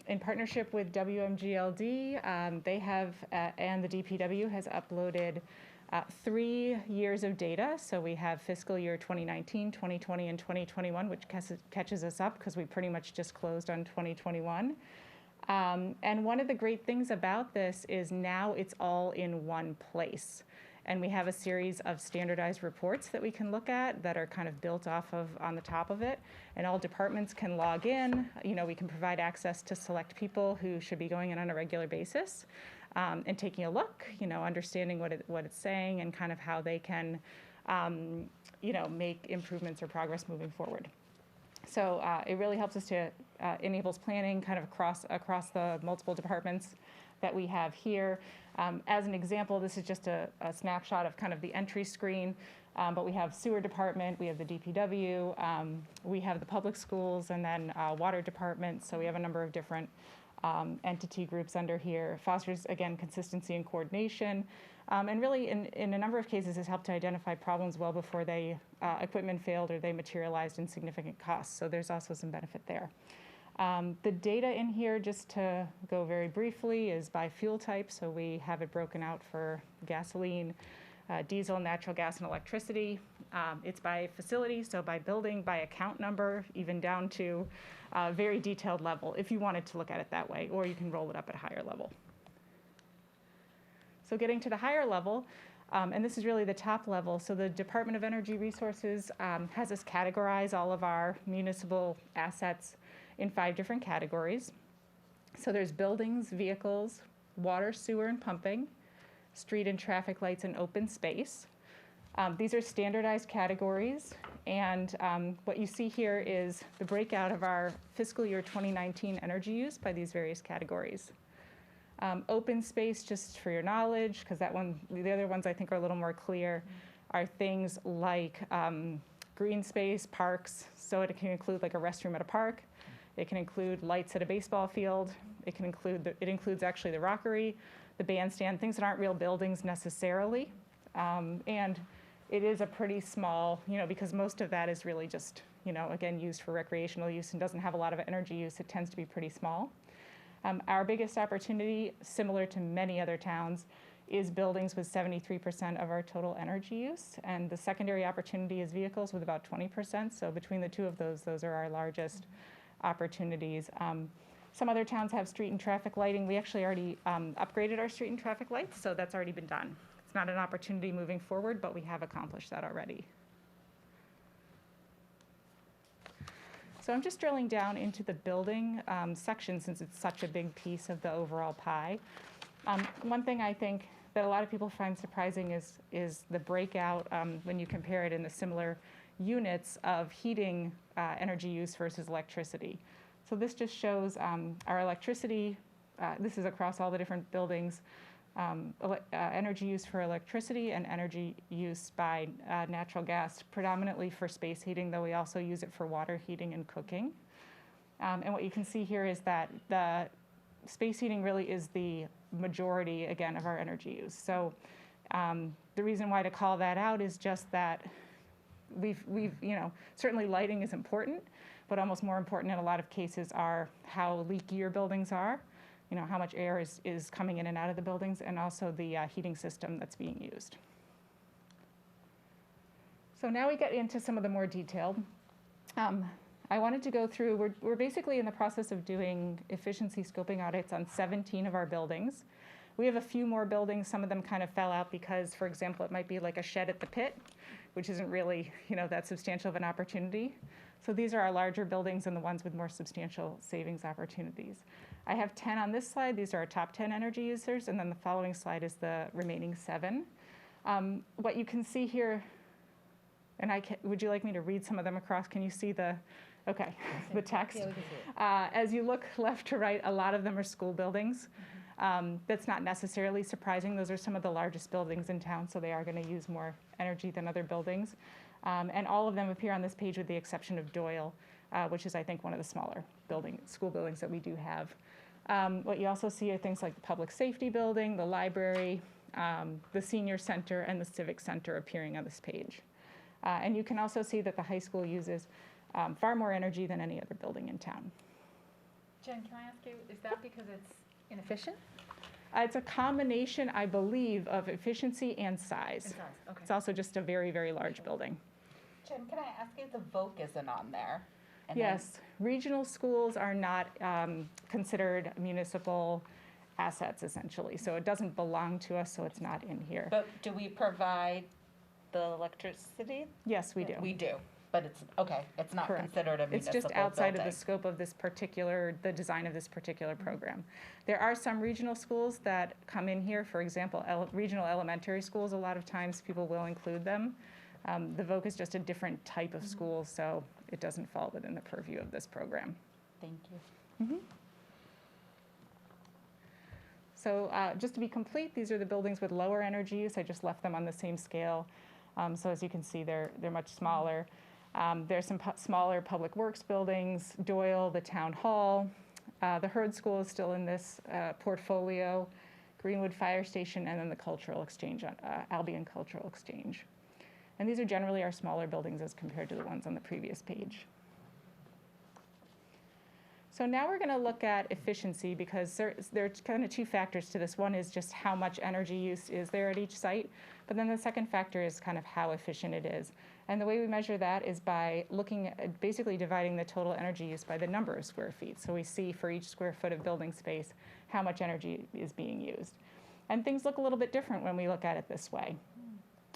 in partnership with WMGLD, they have, and the DPW has uploaded 3 years of data. So we have fiscal year 2019, 2020, and 2021, which catches us up because we pretty much just closed on 2021. And one of the great things about this is now it's all in one place. And we have a series of standardized reports that we can look at that are kind of built off of on the top of it. And all departments can log in. You know, we can provide access to select people who should be going in on a regular basis and taking a look, you know, understanding what it's saying and kind of how they can, you know, make improvements or progress moving forward. So it really helps us to enables planning kind of across the multiple departments that we have here. As an example, this is just a snapshot of kind of the entry screen, but we have sewer department, we have the DPW, we have the public schools, and then water department. So we have a number of different entity groups under here. Fosters, again, consistency and coordination. And really, in a number of cases, has helped to identify problems well before they equipment failed or they materialized in significant costs. So there's also some benefit there. The data in here, just to go very briefly, is by fuel type. So we have it broken out for gasoline, diesel, natural gas, and electricity. It's by facility, so by building, by account number, even down to a very detailed level, if you wanted to look at it that way, or you can roll it up at a higher level. So getting to the higher level, and this is really the top level. So the Department of Energy Resources has us categorize all of our municipal assets in 5 different categories. So there's buildings, vehicles, water, sewer, and pumping, street and traffic lights, and open space. These are standardized categories, and what you see here is the breakout of our fiscal year 2019 energy use by these various categories. Open space, just for your knowledge, because that one, the other ones I think are a little more clear, are things like green space, parks. So it can include like a restroom at a park. It can include lights at a baseball field. It can include, it includes actually the rockery, the bandstand, things that aren't real buildings necessarily. And it is a pretty small, you know, because most of that is really just, you know, again, used for recreational use and doesn't have a lot of energy use. It tends to be pretty small. Our biggest opportunity, similar to many other towns, is buildings with 73% of our total energy use. And the secondary opportunity is vehicles with about 20%. So between the two of those are our largest opportunities. Some other towns have street and traffic lighting. We actually already upgraded our street and traffic lights, so that's already been done. It's not an opportunity moving forward, but we have accomplished that already. So I'm just drilling down into the building section since it's such a big piece of the overall pie. One thing I think that a lot of people find surprising is the breakout when you compare it in the similar units of heating energy use versus electricity. So this just shows our electricity, this is across all the different buildings, energy use for electricity and energy use by natural gas, predominantly for space heating, though we also use it for water heating and cooking. And what you can see here is that the space heating really is the majority, again, of our energy use. So the reason why to call that out is just that we've, you know, certainly lighting is important, but almost more important in a lot of cases are how leaky your buildings are, you know, how much air is coming in and out of the buildings, and also the heating system that's being used. So now we get into some of the more detailed. I wanted to go through, we're basically in the process of doing efficiency scoping audits on 17 of our buildings. We have a few more buildings. Some of them kind of fell out because, for example, it might be like a shed at the pit, which isn't really, you know, that substantial of an opportunity. So these are our larger buildings and the ones with more substantial savings opportunities. I have 10 on this slide. These are our top 10 energy users, and then the following slide is the remaining 7. What you can see here, and would you like me to read some of them across? Can you see the text? Yeah, we can see it. As you look left to right, a lot of them are school buildings. That's not necessarily surprising. Those are some of the largest buildings in town, so they are going to use more energy than other buildings. And all of them appear on this page with the exception of Doyle, which is, I think, one of the smaller school buildings that we do have. What you also see are things like the public safety building, the library, the senior center, and the civic center appearing on this page. And you can also see that the high school uses far more energy than any other building in town. Jen, can I ask you, is that because it's inefficient? It's a combination, I believe, of efficiency and size. Okay. It's also just a very, very large building. Jen, can I ask you, the VOC isn't on there? And Yes, regional schools are not considered municipal assets, essentially. So it doesn't belong to us, so it's not in here. But do we provide the electricity? Yes, we do. We do, but it's not Correct. considered a It's municipal just outside of building. the scope of the design of this particular program. There are some regional schools that come in here. For example, regional elementary schools, a lot of times people will include them. The VOC is just a different type of school, so it doesn't fall within the purview of this program. Thank you. So just to be complete, these are the buildings with lower energy use. I just left them on the same scale. So as you can see, they're much smaller. There's some smaller public works buildings, Doyle, the town hall. The Hurd School is still in this portfolio, Greenwood Fire Station, and then the Cultural Exchange, Albion Cultural Exchange. And these are generally our smaller buildings as compared to the ones on the previous page. So now we're going to look at efficiency because there are kind of two factors to this. One is just how much energy use is there at each site, but then the second factor is kind of how efficient it is. And the way we measure that is by looking at basically dividing the total energy use by the number of square feet. So we see for each square foot of building space how much energy is being used. And things look a little bit different when we look at it this way.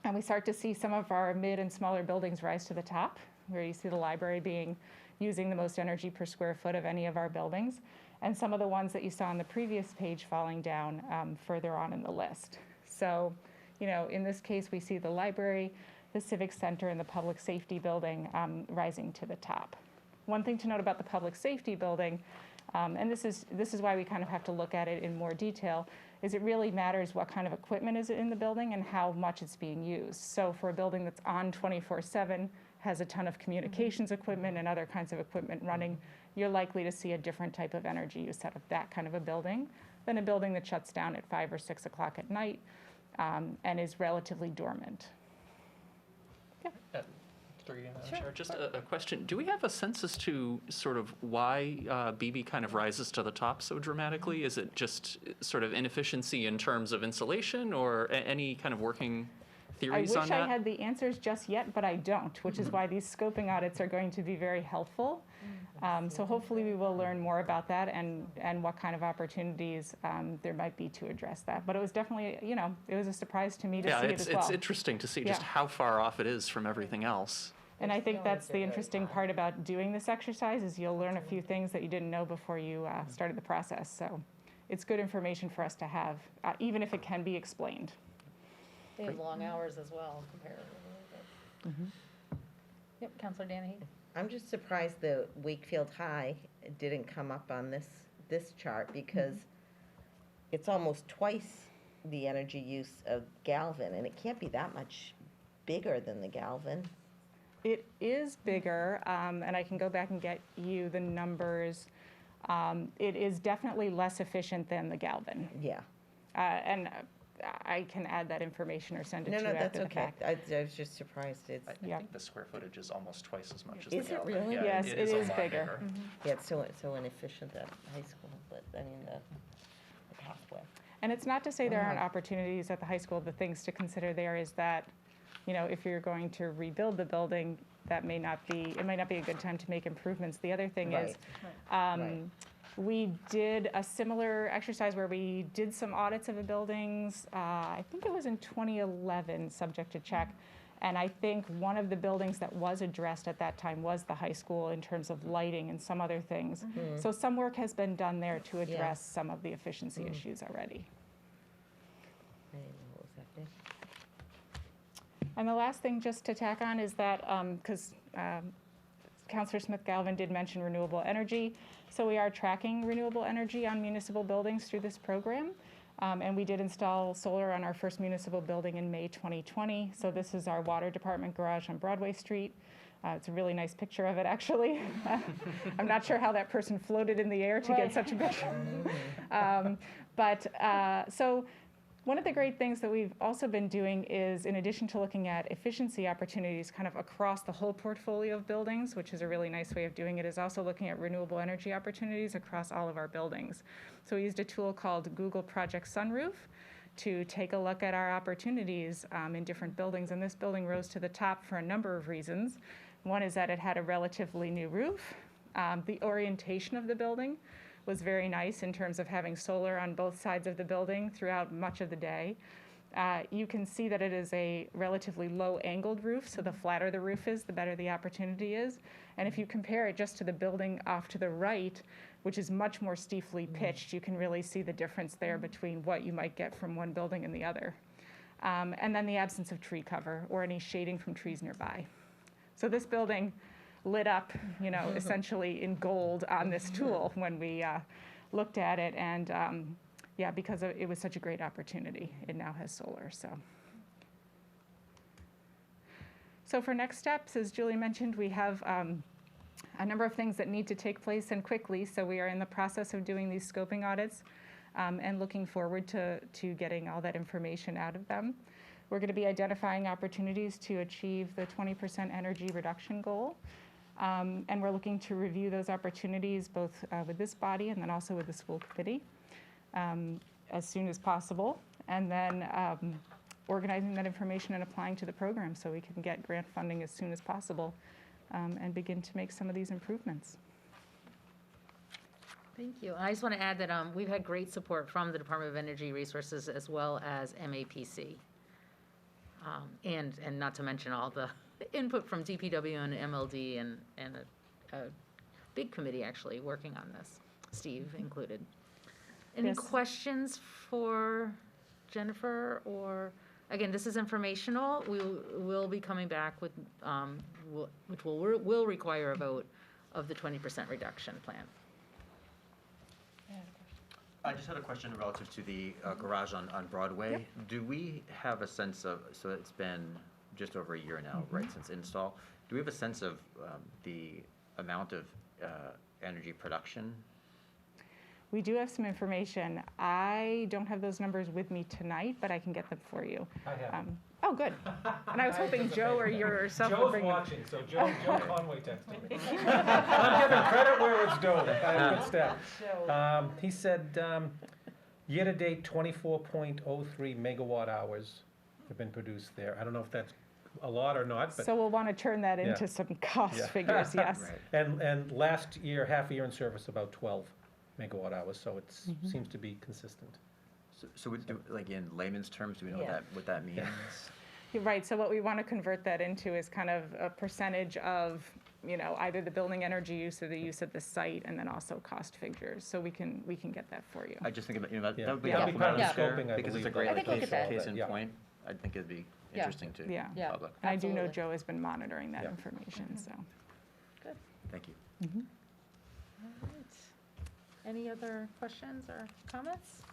And we start to see some of our mid and smaller buildings rise to the top, where you see the library using the most energy per square foot of any of our buildings, and some of the ones that you saw on the previous page falling down further on in the list. So, in this case, we see the library, the civic center, and the public safety building rising to the top. One thing to note about the public safety building, and this is why we kind of have to look at it in more detail, is it really matters what kind of equipment is in the building and how much it's being used. So for a building that's on 24/7, has a ton of communications equipment and other kinds of equipment running, you're likely to see a different type of energy use out of that kind of a building than a building that shuts down at 5 or 6 o'clock at night and is relatively dormant. Through you, Madam Chair. Just a question. Do we have a sense as to sort of why BB kind of rises to the top so dramatically? Is it just sort of inefficiency in terms of insulation or any kind of working theories on I wish that? I had the answers just yet, but I don't, which is why these scoping audits are going to be very helpful. So hopefully we will learn more about that and what kind of opportunities there might be to address that. But it was definitely, it was a surprise to me to see it as well. It's interesting to see just how far off it is from everything else. And I think that's the interesting part about doing this exercise is you'll learn a few things that you didn't know before you started the process. So it's good information for us to have, even if it can be explained. They have long hours as well, comparatively. Yep, Councilor Danahy. I'm just surprised the Wakefield High didn't come up on this chart because it's almost twice the energy use of Galvin, and it can't be that much bigger than the Galvin. It is bigger, and I can go back and get you the numbers. It is definitely less efficient than the Galvin. Yeah. And I can add that information or send it to you that's after the okay. fact. I was just surprised. I think the square footage is almost twice as much as Is the it Galvin. really? Yeah, Yes, it is a lot bigger. Yeah, it's so inefficient at high school, but I mean the pathway. And it's not to say there aren't opportunities at the high school. The things to consider there is that, if you're going to rebuild the building, it might not be a good time to make improvements. The other thing is, we did a similar exercise where we did some audits of the buildings. I think it was in 2011, subject to check. And I think one of the buildings that was addressed at that time was the high school in terms of lighting and some other things. So some work has been done there to address some of the efficiency issues already. What was that thing? And the last thing just to tack on is that, because Councilor Smith-Galvin did mention renewable energy, so we are tracking renewable energy on municipal buildings through this program. And we did install solar on our first municipal building in May 2020. So this is our water department garage on Broadway Street. It's a really nice picture of it, actually. I'm not sure how that person floated in the air to get such a picture. So one of the great things that we've also been doing is, in addition to looking at efficiency opportunities kind of across the whole portfolio of buildings, which is a really nice way of doing it, is also looking at renewable energy opportunities across all of our buildings. So we used a tool called Google Project Sunroof to take a look at our opportunities in different buildings. And this building rose to the top for a number of reasons. One is that it had a relatively new roof. The orientation of the building was very nice in terms of having solar on both sides of the building throughout much of the day. You can see that it is a relatively low-angled roof, so the flatter the roof is, the better the opportunity is. And if you compare it just to the building off to the right, which is much more steeply pitched, you can really see the difference there between what you might get from one building and the other. And then the absence of tree cover or any shading from trees nearby. So this building lit up, essentially in gold on this tool when we looked at it. And because it was such a great opportunity, it now has solar. So for next steps, as Julie mentioned, we have a number of things that need to take place and quickly. So we are in the process of doing these scoping audits and looking forward to getting all that information out of them. We're going to be identifying opportunities to achieve the 20% energy reduction goal. And we're looking to review those opportunities both with this body and then also with the school committee as soon as possible. And then organizing that information and applying to the program so we can get grant funding as soon as possible and begin to make some of these improvements. Thank you. I just want to add that we've had great support from the Department of Energy Resources as well as MAPC. And not to mention all the input from DPW and MLD and a big committee actually working on this, Steve included. Any Yes. questions for Jennifer? Or, again, this is informational. We'll be coming back with, which will require a vote of the 20% reduction plan. I just had a question relative to the garage on Broadway. Yep. Do we have a sense of, so it's been just over a year now, right, since install. Do we have a sense of the amount of energy production? We do have some information. I don't have those numbers with me tonight, but I can get them for you. I have. Oh, good. And I was hoping Joe or yourself would Joe's bring them. watching, so Joe Conway texted me. I'm giving credit where it's due. Good stuff. He said, year-to-date, 24.03 megawatt hours have been produced there. I don't know if that's a lot or not, but. So we'll want to turn that into some cost figures, yes. Right. And last year, half a year in service, about 12 megawatt hours, so it seems to be consistent. So we do, like in layman's terms, do we know Yeah. what that means? You're right, so what we want to convert that into is kind of a percentage of, either the building energy use or the use at the site, and then also cost figures. So we can get that for you. I just think about, that Yeah. would be Yeah. helpful Part of to the share, scoping, I because it's a believe, great I think we'll get that. case in Yeah. point. I think it'd be Yeah. interesting to Yeah. Yeah. public. And I do know Absolutely. Joe has been monitoring that Yeah. information, so. Thank you. All right. Any other questions or comments?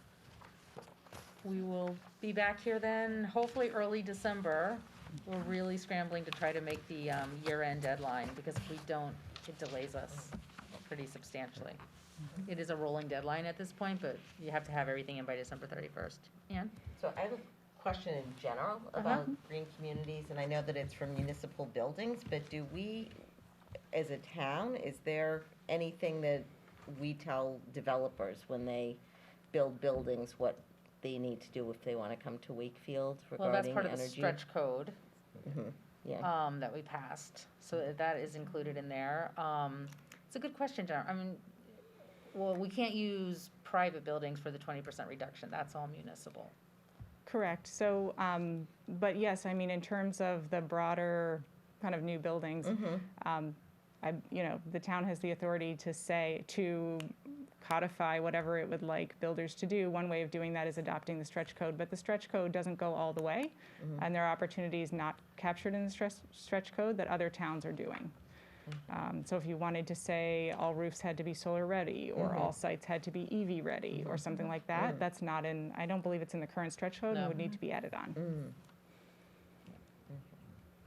We will be back here then, hopefully early December. We're really scrambling to try to make the year-end deadline, because if we don't, it delays us pretty substantially. It is a rolling deadline at this point, but you have to have everything in by December 31st. Ann? So I have a question in general about green communities, and I know that it's for municipal buildings, but do we, as a town, is there anything that we tell developers when they build buildings, what they need to do if they want to come to Wakefield Well, that's regarding part of the energy? stretch code Yeah. that we passed, so that is included in there. It's a good question, John. I mean, well, we can't use private buildings for the 20% reduction. That's all municipal Correct. So, but yes, I mean, in terms of the broader kind of new buildings, the town has the authority to codify whatever it would like builders to do. One way of doing that is adopting the stretch code, but the stretch code doesn't go all the way, and there are opportunities not captured in the stretch code that other towns are doing. So if you wanted to say all roofs had to be solar ready, or all sites had to be EV ready, or something like that, that's not in, I don't believe it's in the current stretch code and would need to be added on.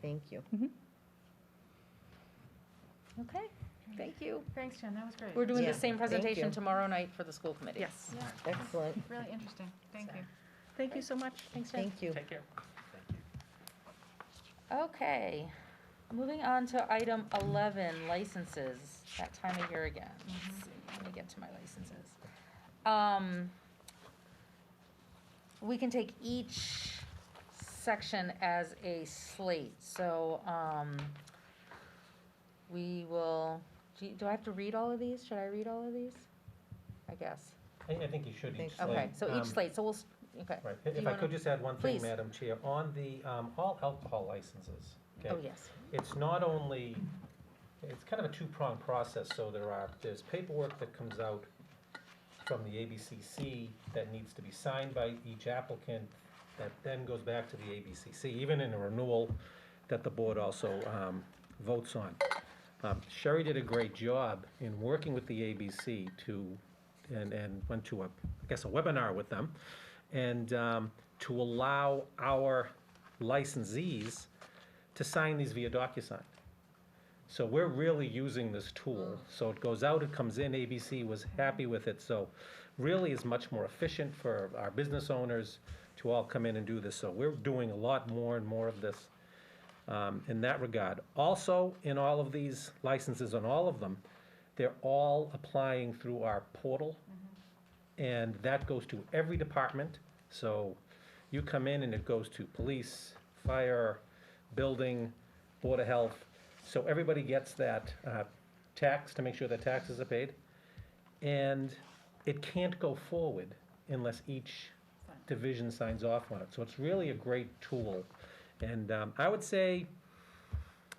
Thank you. Okay, thank you. Thanks, Jen, that was great. We're doing Yeah, the same thank presentation you. tomorrow night for the school committee. Yes. Yeah, Excellent. really interesting, thank you. Thank you so much. Thanks, Jen. Thank you. Take care. Okay, moving on to item 11, licenses, that time of year again. Let's see, let me get to my licenses. We can take each section as a slate, so, we will, do I have to read all of these? Should I read all of these? I guess. I think you should each slate. Okay, so each slate, so we'll, okay. Right, Do if you I wanna- could just add one thing, Please. Madam Chair, on the all alcohol licenses, okay? Oh, yes. It's not only, it's kind of a two-pronged process, so there's paperwork that comes out from the ABCC that needs to be signed by each applicant, that then goes back to the ABCC, even in a renewal that the board also votes on. Sherry did a great job in working with the ABC and went to a webinar with them, and to allow our licensees to sign these via DocuSign. So we're really using this tool. So it goes out, it comes in, ABC was happy with it. So really is much more efficient for our business owners to all come in and do this. So we're doing a lot more and more of this in that regard. Also, in all of these licenses, on all of them, they're all applying through our portal. And that goes to every department. So you come in and it goes to police, fire, building, Board of Health. So everybody gets that tax to make sure that taxes are paid. And it can't go forward unless each division signs off on it. So it's really a great tool. And I would say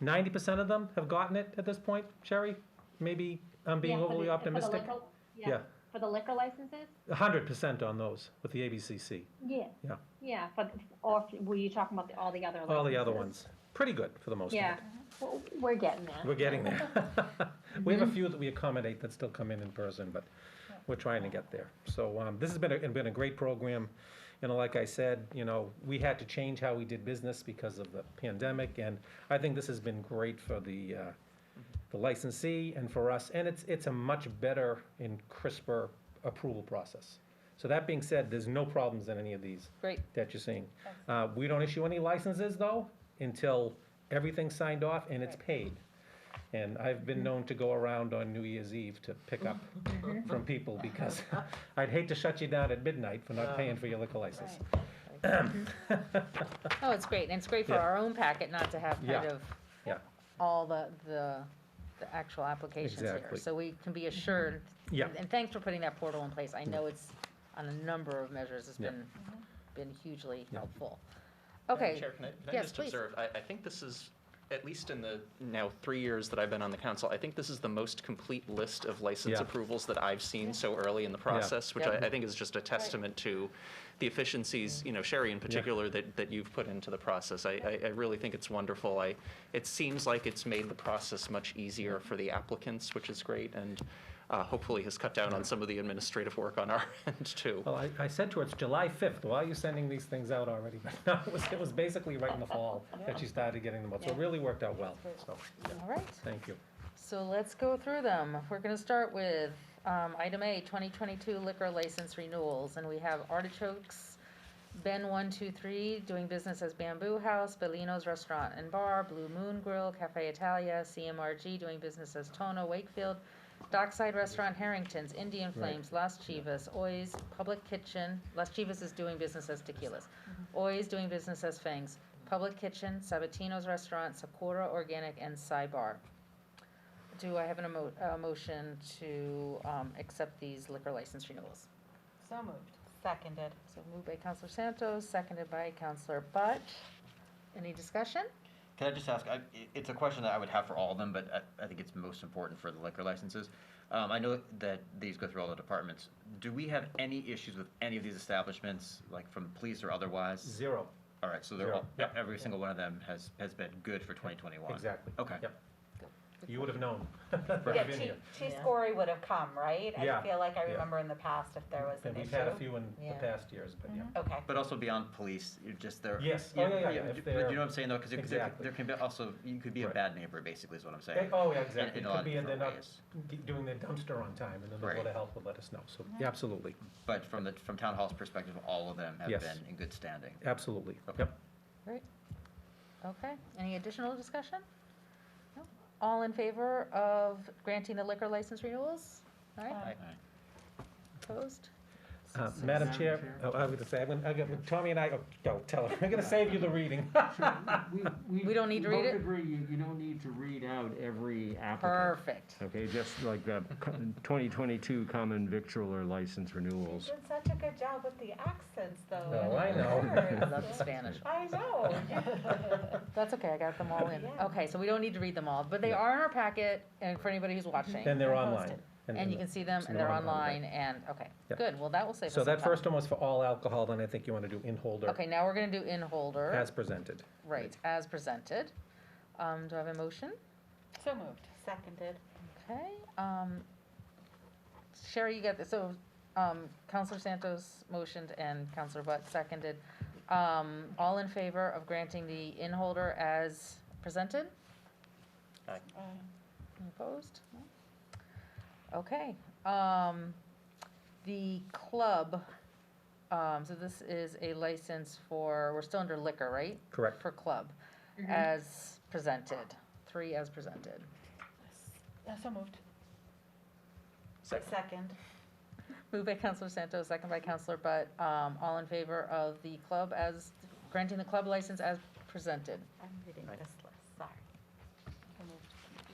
90% of them have gotten it at this point, Sherry? Maybe I'm being Yeah, for overly the- optimistic? For the liquor, Yeah. For the liquor licenses? 100% on those with the ABCC. Yeah. Yeah. Yeah, or were you talking about all the other licenses? All the other ones. Pretty good for the most Yeah, part. well, we're getting there. We're getting there. We have a few that we accommodate that still come in person, but we're trying to get there. So this has been a great program. You know, like I said, we had to change how we did business because of the pandemic, and I think this has been great for the licensee and for us, and it's a much better and crisper approval process. So that being said, there's no problems in any of these Great. that you're seeing. We don't issue any licenses, though, until everything's signed off and it's paid. And I've been known to go around on New Year's Eve to pick up from people, because I'd hate to shut you down at midnight for not paying for your liquor license. Oh, it's great, and it's great for Yeah. our own packet not to have kind Yeah. of Yeah. all the actual applications here. Exactly. So we can be assured. Yeah. And thanks for putting that portal in place. I know it's, on a number of measures, it's Yeah. been hugely Yeah. helpful. Madam Okay, Chair, can I yes, just please. observe, I think this is, at least in the now 3 years that I've been on the council, I think this is the most complete list of license Yeah. approvals that I've seen so early in the process, which Yep. I think is just a testament to the efficiencies, Sherry in particular, that you've put into the process. I really think it's wonderful. It seems like it's made the process much easier for the applicants, which is great, and hopefully has cut down on some of the administrative work on our end, too. Well, I said to her, it's July 5th. Why are you sending these things out already? But no, it was basically right in the fall that she started getting them out. So it really worked out well. So, All right, thank you. so let's go through them. We're gonna start with item A, 2022 liquor license renewals, and we have Artichokes, Ben 123, doing business as Bamboo House, Bellino's Restaurant and Bar, Blue Moon Grill, Cafe Italia, CMRG, doing business as Tono, Wakefield, Dockside Restaurant, Harrington's, Indian Flames, Las Chivas, Oy's, Public Kitchen, Las Chivas is doing business as Tequilas, Oy's doing business as Fangs, Public Kitchen, Sabatino's Restaurant, Sakura Organic, and Bar. Do I have a motion to accept these liquor license renewals? So moved. Seconded. So moved by Counselor Santos, seconded by Counselor Butt. Any discussion? Can I just ask, it's a question that I would have for all of them, but I think it's most important for the liquor licenses. I know that these go through all the departments. Do we have any issues with any of these establishments, like from police or otherwise? Zero. All right, so they're Zero. all, Yep. every single one of them has been good for 2021? Exactly. Okay. Yep. You would have known. Yeah, Been here. T-Scory would have come, right? Yeah, I feel like I yeah. remember in the past if there was an And issue. we've had a few in the Yeah. past years, but yeah. Okay. But also beyond police, you're just there. Yes. Oh, yeah, yeah. If But they're- you know what I'm saying, though? Because Exactly. there can be also, you could be a Right. bad neighbor, basically, is what I'm saying. Oh, yeah, exactly. In It a lot could of be, and they're different not ways. doing their dumpster on time, and then the Right. Board of Health would let us know. So, yeah, absolutely, But from Town Hall's perspective, all of them have Yes. been in good standing. absolutely. Okay. Yep. Okay, any additional discussion? No? All in favor of granting the liquor license renewals? All right, Aye. opposed? Madam Chair, I was going to say, Tommy and I, go, tell her, we're going to save you the reading. We don't need to read it? Both agree, you don't need to read out every applicant. Perfect. Okay, just like 2022 common victualler license renewals. You did such a good job with the accents, though. No, I know. I love the Spanish. I know. That's okay, I got them all in. Yeah. Okay, so we don't need to read them all, but they No. are in our packet, and for anybody who's watching. And they're I online. posted. And you can see them, so and they're they're on the online, and, okay, Yep. good, well, that will save us So some that time. first one was for all alcohol, then I think you want to do in holder Okay, now we're gonna do in holder. as presented. Right, as presented. Do I have a motion? So moved. Seconded. Okay, Sherry, you got this, so, Counselor Santos motioned and Counselor Butt seconded. All in favor of granting the in holder as presented? Aye. Any opposed? No? Okay, the club, so this is a license for, we're still under liquor, right? Correct. For club, as presented, 3 as presented. So moved. Second. Moved by Counselor Santos, second by Counselor Butt, all in favor of the club as, granting the club license as presented. I'm reading Aye. this list, sorry.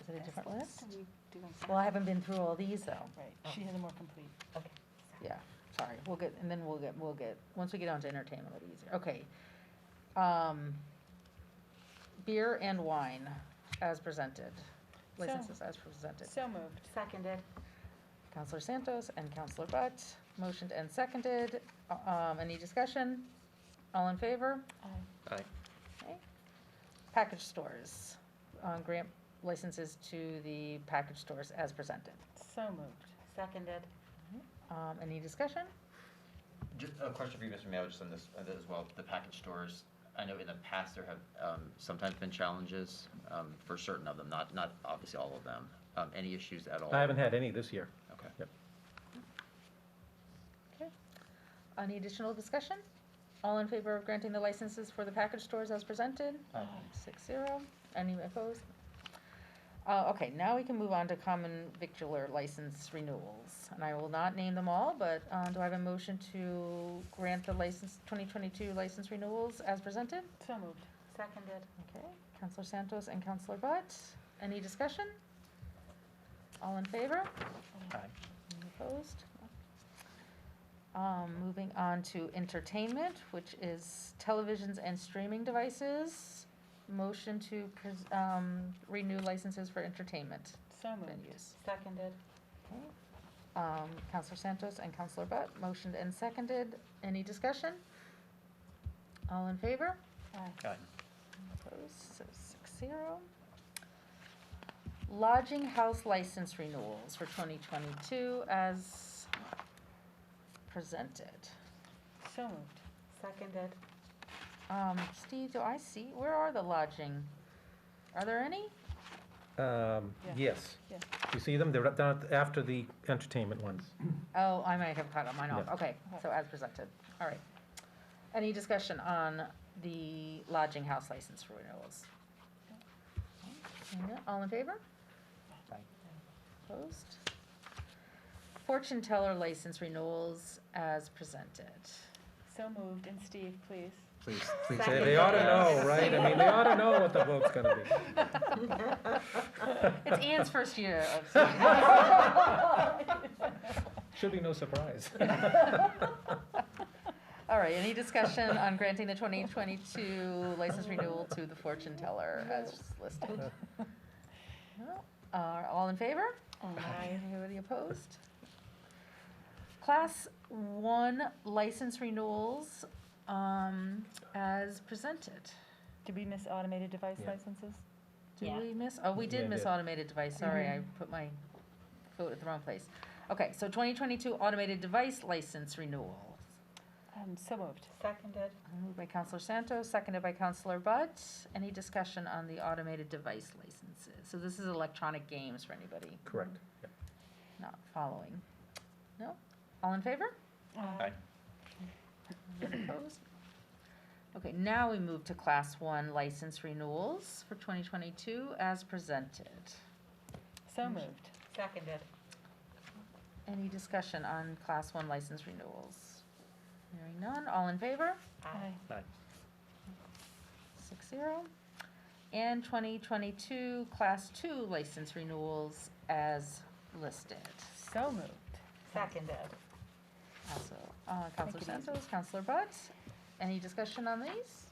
Is it a different list? We do them Well, I haven't been through all these though. Right, she has a more complete. Okay. Yeah, sorry, we'll get, and then we'll get, once we get on to entertainment, it'll be easier. Okay. Beer and wine as presented, licenses as presented. So moved. Seconded. Counselor Santos and Counselor Butt, motioned and seconded. Any discussion? All in favor? Aye. Okay. Package stores, grant licenses to the package stores as presented. So moved. Seconded. Any discussion? Just a question for you, Mr. Mayo, just on this as well, the package stores. I know in the past there have sometimes been challenges for certain of them, not obviously all of them. Any issues at all? I haven't had any this year. Okay. Yep. Okay. Any additional discussion? All in favor of granting the licenses for the package stores as presented? 6-0. Any opposed? Okay, now we can move on to common victular license renewals. And I will not name them all, but do I have a motion to grant the license, 2022 license renewals as presented? So moved. Seconded. Okay, Counselor Santos and Counselor Butt. Any discussion? All in favor? Aye. Any opposed? Moving on to entertainment, which is televisions and streaming devices. Motion to renew licenses for entertainment So moved. venues. Seconded. Okay. Counselor Santos and Counselor Butt, motioned and seconded. Any discussion? All in favor? Aye. Opposed, so 6-0. Lodging house license renewals for 2022 as presented. So moved. Seconded. Steve, do I see, where are the lodging? Are there any? Yes. Yeah. You see them? They're down after the entertainment ones. Oh, I might have cut mine off. Yeah. Okay, so as presented. All right. Any discussion on the lodging house license for renewals? Okay, all in favor? Aye. Opposed? Fortune teller license renewals as presented. So moved. And Steve, please. Please, they ought to know, right? I mean, they ought to know what the vote's gonna be. It's Ann's first year of. Should be no surprise. right, any discussion on granting the 2022 license renewal to the fortune teller as listed? No? All in favor? Anybody opposed? Class 1 license renewals as presented. Did we miss automated device Yeah. licenses? Did Yeah. we miss? Oh, we Yeah, did miss did. automated device, sorry, I put my foot at the wrong place. Okay, so 2022 automated device license renewal. So moved. Seconded. Moved by Counselor Santos, seconded by Counselor Butt. Any discussion on the automated device licenses? So this is electronic games for anybody Correct. Yeah. not following. No? All in favor? Aye. Anyone opposed? Okay, now we move to Class 1 license renewals for 2022 as presented. So moved. Seconded. Any discussion on Class 1 license renewals? Hearing none, all in favor? Aye. 6-0. And 2022 Class 2 license renewals as listed. So moved. Seconded. Also, Counselor Make it Santos, Counselor Butt, any discussion on these?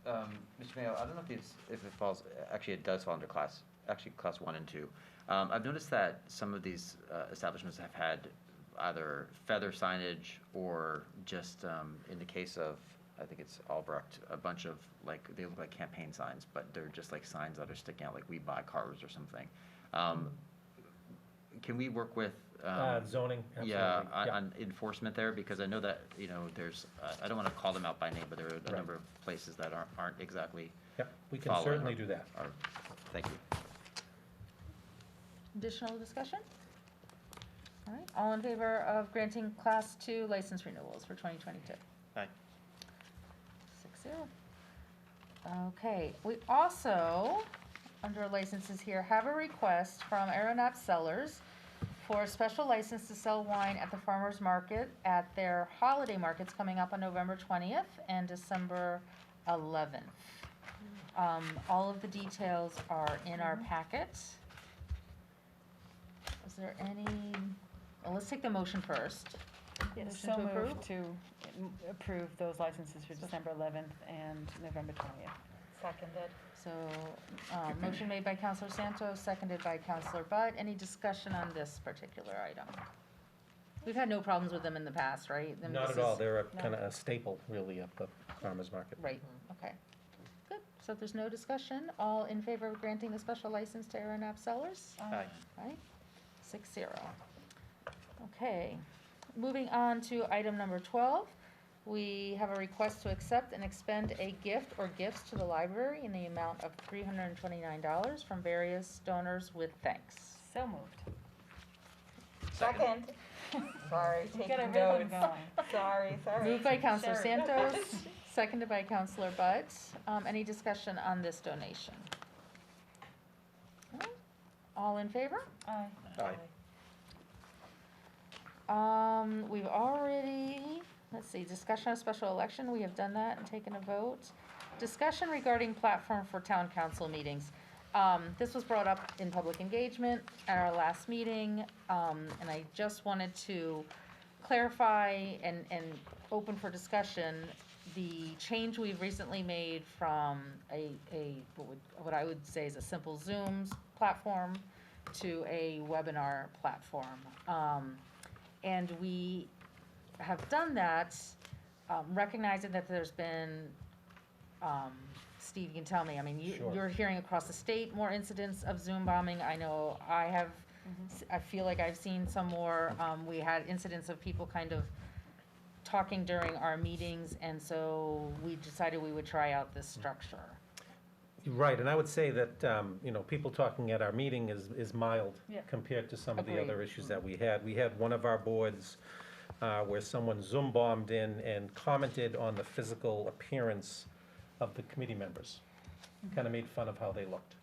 Mr. Mayo, I don't know if it falls, actually it does fall under class 1 and 2. I've noticed that some of these establishments have had either feather signage or just, in the case of, I think it's Albrecht, a bunch of they look like campaign signs, but they're just like signs that are sticking out, like we buy cars or something. Can we work with? Zoning, absolutely. Yeah, Yeah. on enforcement there, because I know that, there's, I don't want to call them out by name, but there are a Right. number of places that aren't exactly. Yep, we can Following certainly up. do that. Thank you. Additional discussion? All right, all in favor of granting Class 2 license renewals for 2022? Aye. 6-0. Okay, we also, under licenses here, have a request from Aeronap Sellers for a special license to sell wine at the farmer's market at their holiday markets coming up on November 20th and December 11th. All of the details are in our packet. Is there any, well, let's take the motion first. Yes, Motion so to approve? moved to approve those licenses for December 11th and November 20th. Seconded. So, motion made by Counselor Santos, seconded by Counselor Butt. Any discussion on this particular item? We've had no problems with them in the past, right? I mean, Not this at all, is- they're a kind of a staple, really, of the farmer's market. Right, okay. Good, so if there's no discussion, all in favor of granting the special license to Aeronap Sellers? Aye. Right, 6-0. Okay, moving on to item number 12. We have a request to accept and expend a gift or gifts to the library in the amount of $329 from various donors with thanks. So moved. Second. Sorry, Get a taking rhythm notes. going. Sorry. Moved by Counselor Sure. Santos, seconded by Counselor Butt. Any discussion on this donation? All in favor? Aye. Aye. We've already, let's see, discussion of special election, we have done that and taken a vote. Discussion regarding platform for town council meetings. This was brought up in public engagement at our last meeting, and I just wanted to clarify and open for discussion the change we've recently made from what I would say is a simple Zoom platform to a webinar platform. And we have done that, recognizing that there's been, Steve, you can tell me, I mean, Sure. you're hearing across the state more incidents of Zoom bombing. I know I have, I feel like I've seen some more. We had incidents of people kind of talking during our meetings, and so we decided we would try out this structure. Right, and I would say that, people talking at our meeting is mild Yeah. compared to some of the Agreed. other issues that we had. We had one of our boards where someone Zoom bombed in and commented on the physical appearance of the committee members. Kind of made fun of how they looked.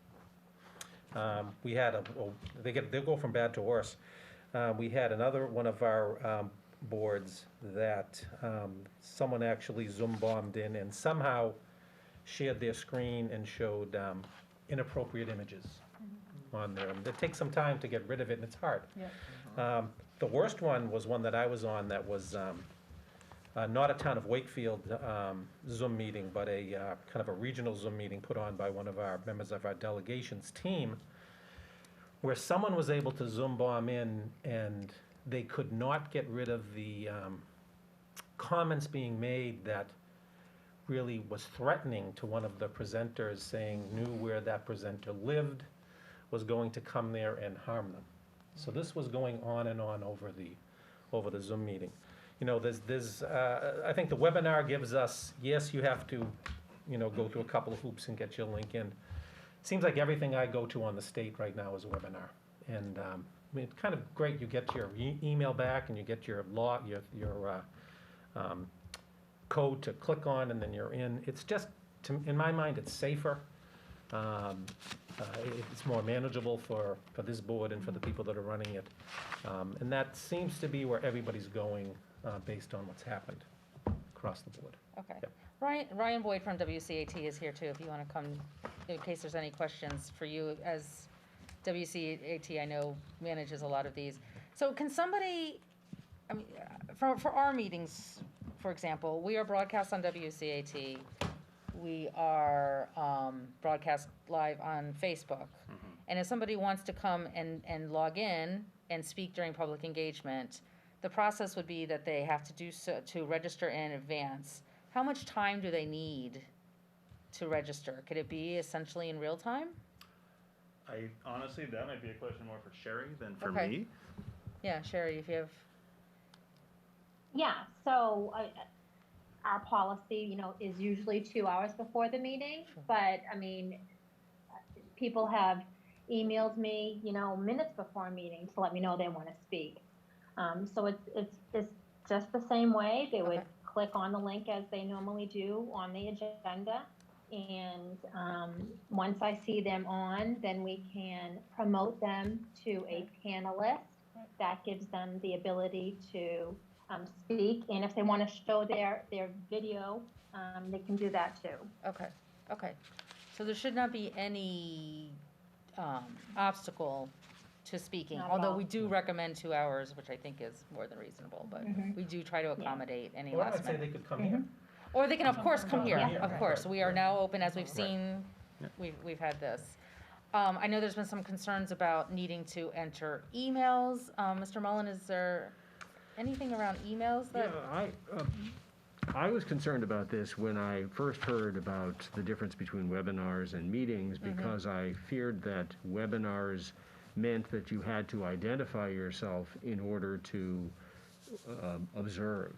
We had they'll go from bad to worse. We had another one of our boards that someone actually Zoom bombed in and somehow shared their screen and showed inappropriate images on there. It takes some time to get rid of it, and it's hard. Yeah. The worst one was one that I was on that was not a town of Wakefield Zoom meeting, but a kind of a regional Zoom meeting put on by one of our members of our delegations team, where someone was able to Zoom bomb in, and they could not get rid of the comments being made that really was threatening to one of the presenters, saying knew where that presenter lived, was going to come there and harm them. So this was going on and on over the Zoom meeting. You know, I think the webinar gives us, yes, you have to, you know, go through a couple of hoops and get your link in. Seems like everything I go to on the state right now is a webinar. And I mean, it's kind of great, you get your email back and you get your code to click on, and then you're in. It's just, in my mind, it's safer. It's more manageable for this board and for the people that are running it. And that seems to be where everybody's going based on what's happened across the board. Okay. Yep. Ryan Boyd from WCAT is here too, if you want to come, in case there's any questions for you, as WCAT, I know, manages a lot of these. So can somebody, I mean, for our meetings, for example, we are broadcast on WCAT. We are broadcast live on Facebook. And if somebody wants to come and log in and speak during public engagement, the process would be that they have to do so to register in advance. How much time do they need to register? Could it be essentially in real time? Honestly, that might be a question more for Sherry than for Okay. me. Yeah, Sherry, if you have. Yeah, so our policy, you know, is usually 2 hours before the meeting, but I mean, people have emailed me, you know, minutes before a meeting to let me know they want to speak. So it's just the same way. They would click on the link as they normally do on the agenda. And once I see them on, then we can promote them to a panelist. That gives them the ability to speak. And if they want to show their video, they can do that too. Okay. So there should not be any obstacle to speaking, Not at although all. we do recommend 2 hours, which I think is more than reasonable, but we do try to accommodate any Or I'd last say minute. they could come here. Or they can, of course, come here, Yeah. of course. We are now open, as we've Right. seen, we've had this. I know there's been some concerns about needing to enter emails. Mr. Mullen, is there anything around emails that? Yeah, I was concerned about this when I first heard about the difference between webinars and meetings, because I feared that webinars meant that you had to identify yourself in order to observe.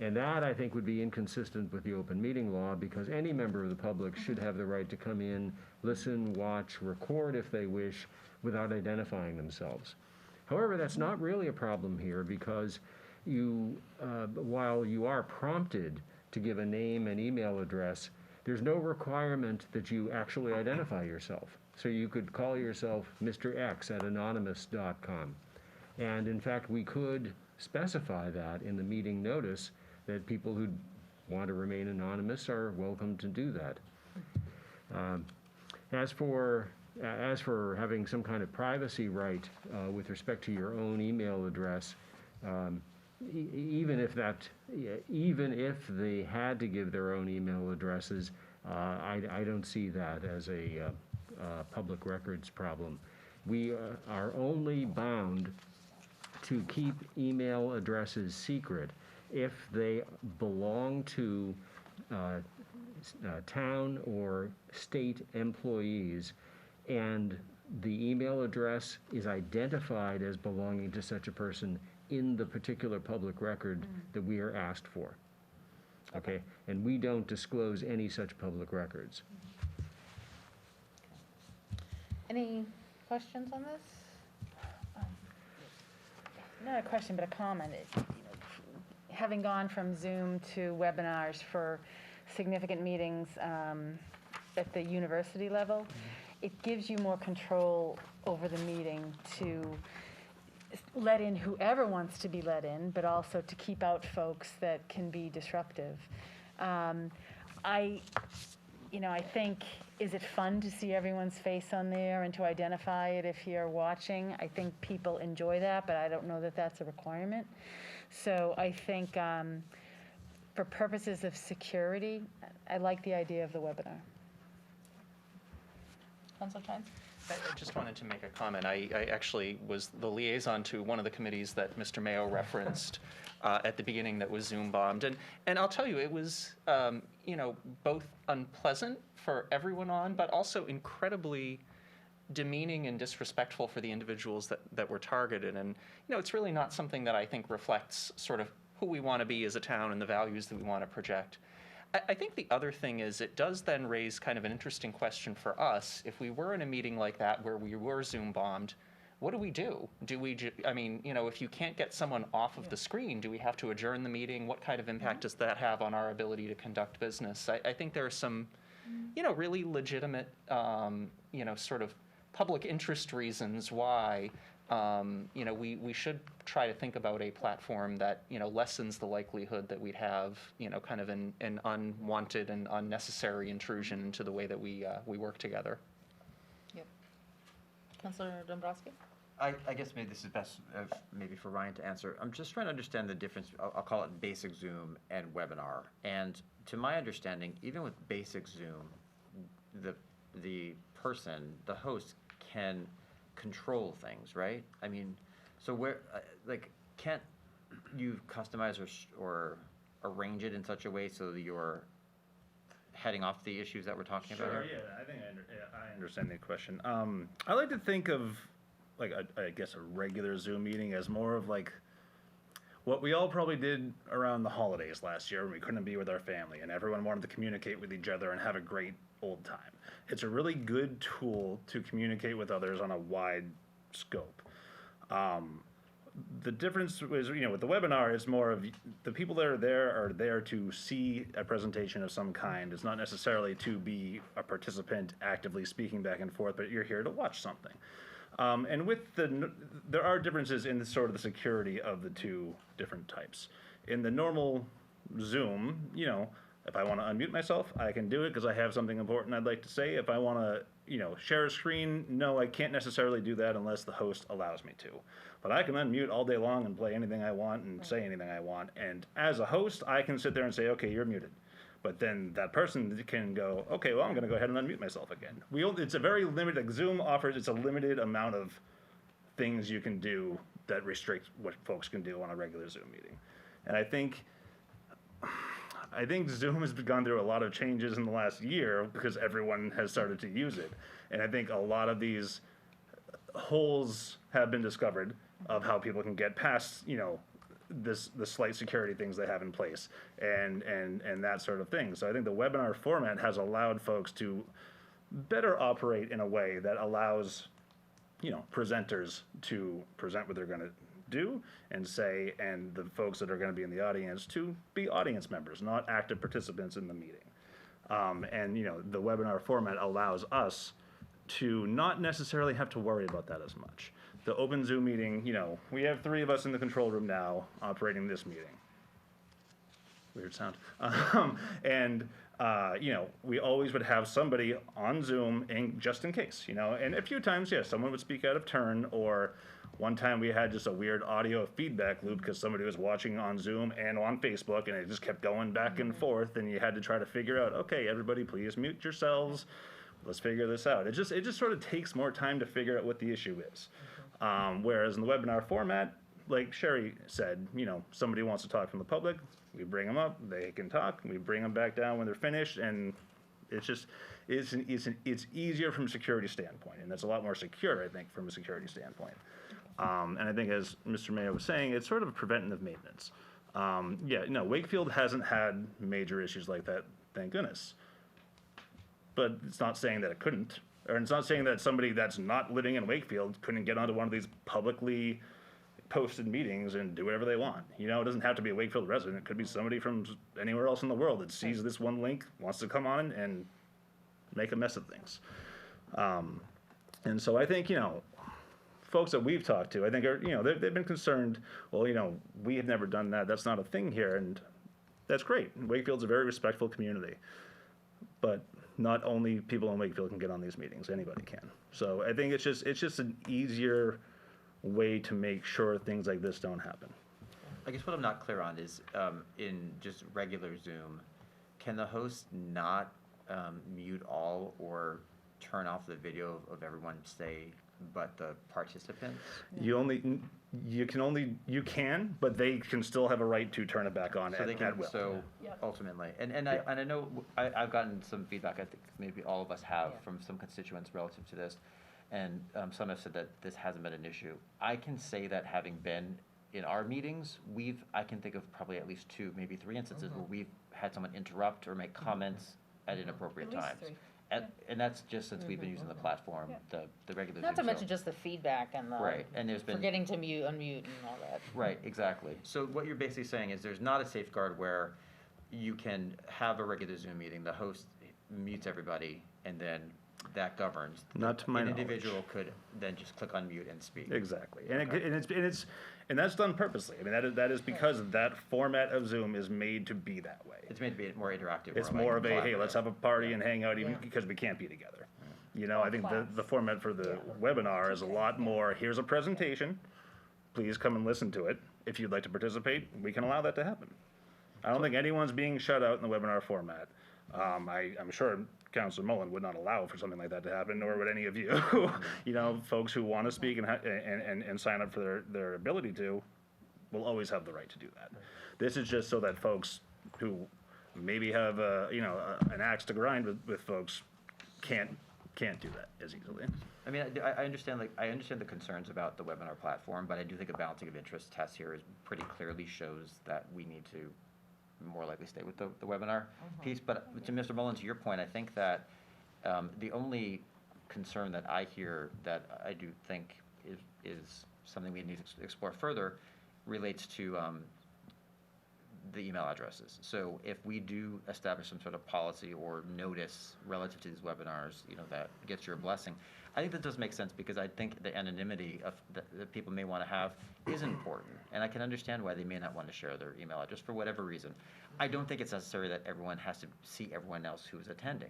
And that, I think, would be inconsistent with the open meeting law, because any member of the public should have the right to come in, listen, watch, record if they wish, without identifying themselves. However, that's not really a problem here, because while you are prompted to give a name and email address, there's no requirement that you actually identify yourself. So you could call yourself Mr. X at anonymous.com. And in fact, we could specify that in the meeting notice, that people who want to remain anonymous are welcome to do that. As for having some kind of privacy right with respect to your own email address, even if they had to give their own email addresses, I don't see that as a public records problem. We are only bound to keep email addresses secret if they belong to town or state employees, and the email address is identified as belonging to such a person in the particular public record that we are asked for. Okay? And we don't disclose any such public records. Any questions on this? Not a question, but a comment. Having gone from Zoom to webinars for significant meetings at the university level, it gives you more control over the meeting to let in whoever wants to be let in, but also to keep out folks that can be disruptive. I think, is it fun to see everyone's face on there and to identify it if you're watching? I think people enjoy that, but I don't know that that's a requirement. So I think for purposes of security, I like the idea of the webinar. Councilor Chines? I just wanted to make a comment. I actually was the liaison to one of the committees that Mr. Mayo referenced at the beginning that was Zoom bombed. And I'll tell you, it was, both unpleasant for everyone on, but also incredibly demeaning and disrespectful for the individuals that were targeted. And, it's really not something that I think reflects sort of who we want to be as a town and the values that we want to project. I think the other thing is it does then raise kind of an interesting question for us. If we were in a meeting like that where we were Zoom bombed, what do we do? If you can't get someone off of the screen, do we have to adjourn the meeting? What kind of impact does that have on our ability to conduct business? I think there are some, really legitimate, sort of public interest reasons why we should try to think about a platform that, lessens the likelihood that we'd have, kind of an unwanted and unnecessary intrusion into the way that we work together. Yep. Councilor Dombrowski? I guess maybe this is best maybe for Ryan to answer. I'm just trying to understand the difference, I'll call it basic Zoom and webinar. And to my understanding, even with basic Zoom, the host can control things, right? I mean, so where, can't you customize or arrange it in such a way so that you're heading off the issues that we're talking about here? Sure, yeah, I think I understand the question. I like to think of, I guess, a regular Zoom meeting as more of what we all probably did around the holidays last year when we couldn't be with our family and everyone wanted to communicate with each other and have a great old time. It's a really good tool to communicate with others on a wide scope. The difference is, with the webinar, it's more of the people that are there to see a presentation of some kind. It's not necessarily to be a participant actively speaking back and forth, but you're here to watch something. And there are differences in the security of the two different types. In the normal Zoom, if I want to unmute myself, I can do it because I have something important I'd like to say. If I want to, share a screen, no, I can't necessarily do that unless the host allows me to. But I can unmute all day long and play anything I want and say anything I want. And as a host, I can sit there and say, okay, you're muted. But then that person can go, okay, well, I'm going to go ahead and unmute myself again. It's a very limited, Zoom offers, it's a limited amount of things you can do that restrict what folks can do on a regular Zoom meeting. And I think Zoom has gone through a lot of changes in the last year because everyone has started to use it. And I think a lot of these holes have been discovered of how people can get past, the slight security things they have in place and that sort of thing. So I think the webinar format has allowed folks to better operate in a way that allows, presenters to present what they're going to do and say, and the folks that are going to be in the audience to be audience members, not active participants in the meeting. The webinar format allows us to not necessarily have to worry about that as much. The open Zoom meeting, we have 3 of us in the control room now operating this meeting. Weird sound. We always would have somebody on Zoom just in case, and a few times, someone would speak out of turn, or one time we had just a weird audio feedback loop because somebody was watching on Zoom and on Facebook, and it just kept going back and forth, and you had to try to figure out, okay, everybody please mute yourselves. Let's figure this out. It just sort of takes more time to figure out what the issue is. Whereas in the webinar format, like Sherry said, somebody wants to talk from the public, we bring them up, they can talk, we bring them back down when they're finished, and it's easier from a security standpoint, and that's a lot more secure, I think, from a security standpoint. And I think, as Mr. Mayor was saying, it's sort of a preventative maintenance. Wakefield hasn't had major issues like that, thank goodness. But it's not saying that it couldn't, or it's not saying that somebody that's not living in Wakefield couldn't get onto one of these publicly posted meetings and do whatever they want. It doesn't have to be a Wakefield resident. It could be somebody from anywhere else in the world that sees this one link, wants to come on and make a mess of things. And so I think, folks that we've talked to, I think they've been concerned, well, we have never done that. That's not a thing here. And that's great. Wakefield's a very respectful community. But not only people in Wakefield can get on these meetings, anybody can. So I think it's just an easier way to make sure things like this don't happen. I guess what I'm not clear on is, in just regular Zoom, can the host not mute all or turn off the video of everyone, say, but the participants? You can, but they can still have a right to turn it back on So they at can, will. so ultimately, and I know, I've gotten some feedback, I think maybe all of us have, from some constituents relative to this, and some have said that this hasn't been an issue. I can say that having been in our meetings, I can think of probably at least 2, maybe 3 instances where we've had someone interrupt or make comments at inappropriate At least times. 3. And that's just since we've been using the platform, the regular Not to Zoom, mention just the feedback and the Right, and there's been. forgetting to mute, unmute, and all that. Right, exactly. So what you're basically saying is there's not a safeguard where you can have a regular Zoom meeting, the host mutes everybody, and then that governs. Not to my An knowledge. individual could then just click on mute and speak. Exactly, and that's done purposely. I mean, that is because that format of Zoom is made to be that way. It's made to be more interactive. It's like more of a, hey, collaborative. let's have a party and hang out even because we can't be together. You know, I think the format for the webinar is a lot more, here's a presentation, please come and listen to it. If you'd like to participate, we can allow that to happen. I don't think anyone's being shut out in the webinar format. I'm sure Councilor Mullen would not allow for something like that to happen, nor would any of you. You know, folks who want to speak and sign up for their ability to will always have the right to do that. This is just so that folks who maybe have an axe to grind with folks can't do that as easily. I mean, I understand, I understand the concerns about the webinar platform, but I do think a balancing of interest test here is pretty clearly shows that we need to more likely stay with the webinar piece. But to Mr. Mullen, to your point, I think that the only concern that I hear that I do think is something we need to explore further relates to the email addresses. So if we do establish some sort of policy or notice relative to these webinars, that gets your blessing, I think that does make sense because I think the anonymity of that people may want to have is important. And I can understand why they may not want to share their email address for whatever reason. I don't think it's necessary that everyone has to see everyone else who is attending,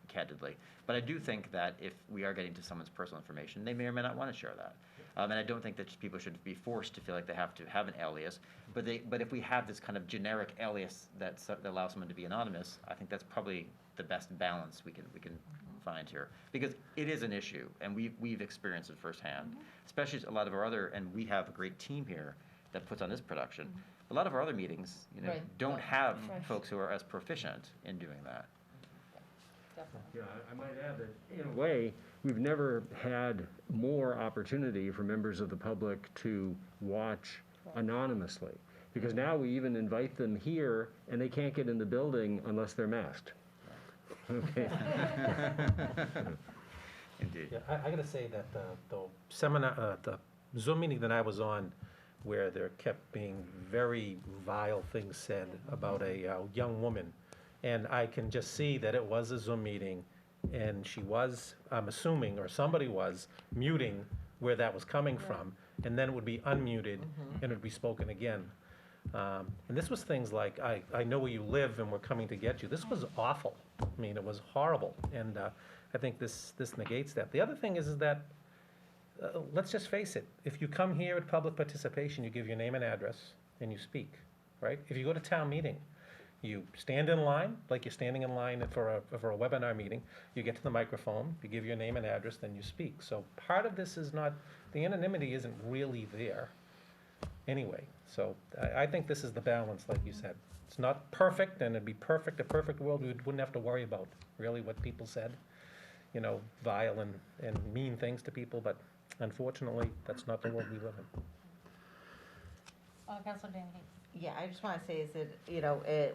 candidly. But I do think that if we are getting to someone's personal information, they may or may not want to share that. And I don't think that people should be forced to feel like they have to have an alias. But if we have this kind of generic alias that allows someone to be anonymous, I think that's probably the best balance we can find here. Because it is an issue, and we've experienced it firsthand. Especially a lot of our other, and we have a great team here that puts on this production. A lot of our other meetings, don't have folks who are as proficient in doing that. Yeah, I might add that, in a way, we've never had more opportunity for members of the public to watch anonymously. Because now we even invite them here, and they can't get in the building unless they're masked. Okay. Indeed. Yeah, I gotta say that the seminar, the Zoom meeting that I was on, where there kept being very vile things said about a young woman, and I can just see that it was a Zoom meeting, and she was, I'm assuming, or somebody was, muting where that was coming from, and then it would be unmuted, and it would be spoken again. And this was things like, I know where you live and we're coming to get you. This was awful. I mean, it was horrible, and I think this negates that. The other thing is that, let's just face it, if you come here at public participation, you give your name and address, and you speak, right? If you go to town meeting, you stand in line, like you're standing in line for a webinar meeting, you get to the microphone, you give your name and address, then you speak. So part of this is not, the anonymity isn't really there anyway. So I think this is the balance, like you said. It's not perfect, and it'd be perfect, a perfect world, we wouldn't have to worry about really what people said, vile and mean things to people, but unfortunately, that's not the world we live in. Councilor Danny. Yeah, I just want to say is that,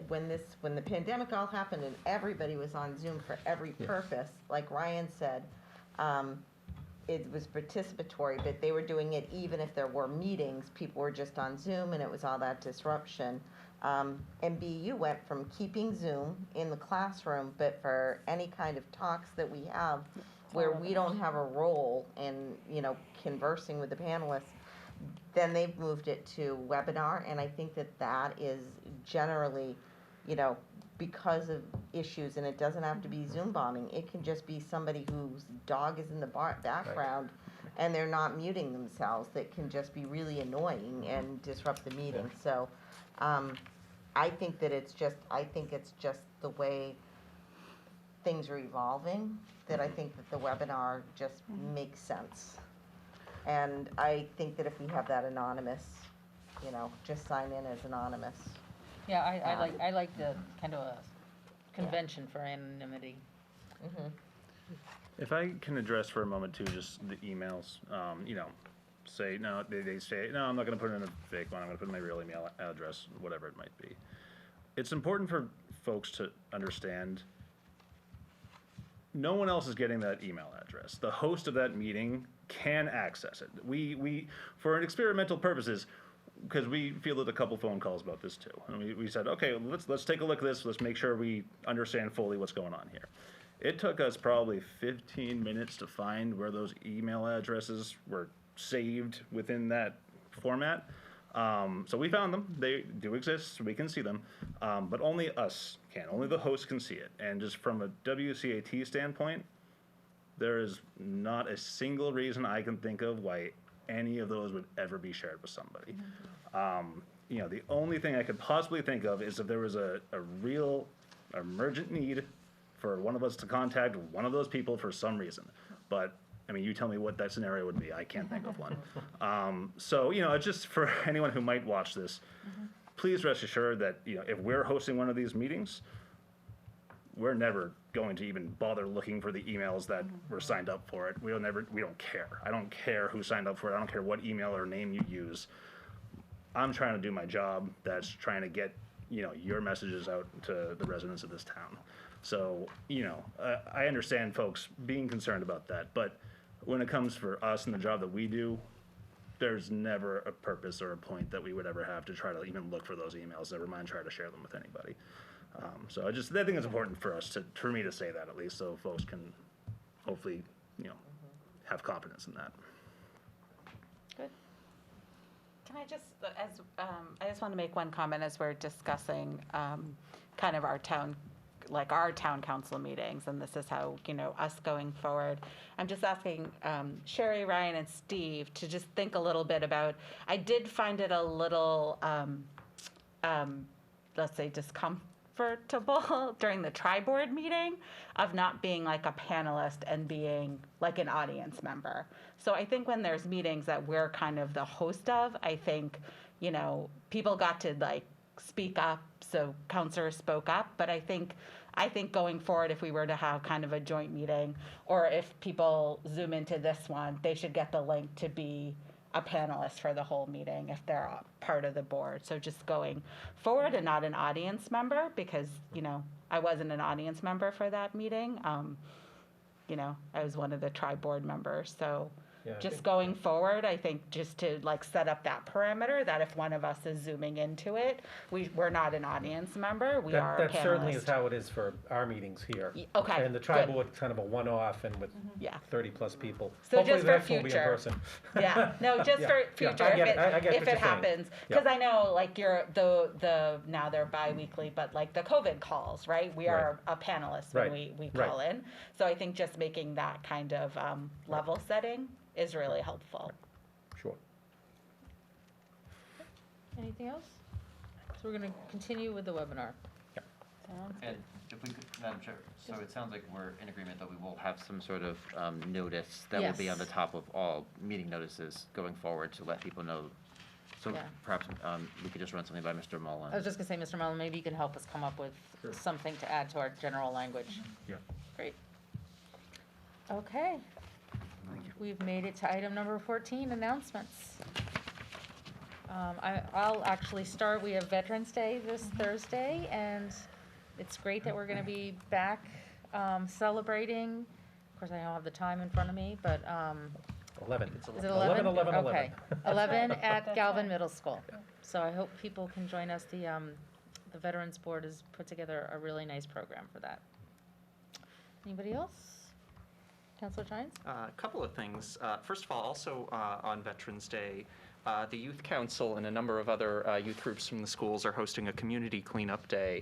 when the pandemic all happened and everybody was on Zoom for every purpose, like Ryan said, it was participatory, but they were doing it even if there were meetings, people were just on Zoom and it was all that disruption. And BU went from keeping Zoom in the classroom, but for any kind of talks that we have where we don't have a role in, conversing with the panelists, then they've moved it to webinar, and I think that is generally, because of issues, and it doesn't have to be Zoom bombing, it can just be somebody whose dog is in the background, and they're not muting themselves, that can just be really annoying and disrupt the meeting. So, I think it's just the way things are evolving, that I think that the webinar just makes sense. And I think that if we have that anonymous, just sign in as anonymous. Yeah, I like the kind of a convention for anonymity. If I can address for a moment too, just the emails, say, no, they say, no, I'm not gonna put in a fake one, I'm gonna put in my real email address, whatever it might be. It's important for folks to understand, no one else is getting that email address. The host of that meeting can access it. We for experimental purposes, because we fielded a couple phone calls about this too. And we said, okay, let's take a look at this, let's make sure we understand fully what's going on here. It took us probably 15 minutes to find where those email addresses were saved within that format. So we found them, they do exist, we can see them, but only us can, only the host can see it. And just from a WCAT standpoint, there is not a single reason I can think of why any of those would ever be shared with somebody. The only thing I could possibly think of is if there was a real emergent need for one of us to contact one of those people for some reason. But, you tell me what that scenario would be. I can't think of one. So, it's just for anyone who might watch this, please rest assured that, if we're hosting one of these meetings, we're never going to even bother looking for the emails that were signed up for it. We don't care. I don't care who signed up for it. I don't care what email or name you use. I'm trying to do my job. That's trying to get, your messages out to the residents of this town. So, I understand folks being concerned about that, but when it comes for us and the job that we do, there's never a purpose or a point that we would ever have to try to even look for those emails, never mind try to share them with anybody. So I think it's important for us for me to say that at least, so folks can hopefully, have confidence in that. Good. Can I just, I just want to make one comment as we're discussing kind of our town council meetings, and this is how, us going forward. I'm just asking Sherry, Ryan, and Steve to just think a little bit about, I did find it a little, let's say, discomfortable during the tri-board meeting of not being like a panelist and being like an audience member. So I think when there's meetings that we're kind of the host of, I think, people got to like speak up, so counselors spoke up, but I think going forward, if we were to have kind of a joint meeting, or if people Zoom into this one, they should get the link to be a panelist for the whole meeting if they're part of the board. So just going forward and not an audience member, because, I wasn't an audience member for that meeting. I was one of the tri-board members. So just going forward, I think just to like set up that parameter that if one of us is Zooming into it, we're not an audience member, we are a panelist. That certainly is how it is for our meetings here. Okay, And the tribal would kind of a one-off and with 30-plus people. So Hopefully just the for next one will be in future. person. Yeah, no, just for future, I get what if you're it saying. happens. Because I know like now they're bi-weekly, but like the COVID calls, right? We are a panelist when we call in. So I think just making that kind of level setting is really helpful. Sure. Anything else? So we're going to continue with the webinar. Sounds And if we could, Madam Chair, so it sounds like we're in agreement that we will have some sort of notice that will be on the top of all meeting notices going forward to let people know. So perhaps we could just run something by Mr. Mullen. I was just going to say, Mr. Mullen, maybe you can help us come up with something to add to our general language. Yeah. Great. Okay. We've made it to item number 14, announcements. I'll actually start. We have Veterans Day this Thursday, and it's great that we're going to be back celebrating. Of course, I don't have the time in front of me, but 11. is it 11? 11. Okay, 11 at Galvin Middle School. So I hope people can join us. The Veterans Board has put together a really nice program for that. Anybody else? Councilor Gines? A couple of things. First of all, also on Veterans Day, the Youth Council and a number of other youth groups from the schools are hosting a community cleanup day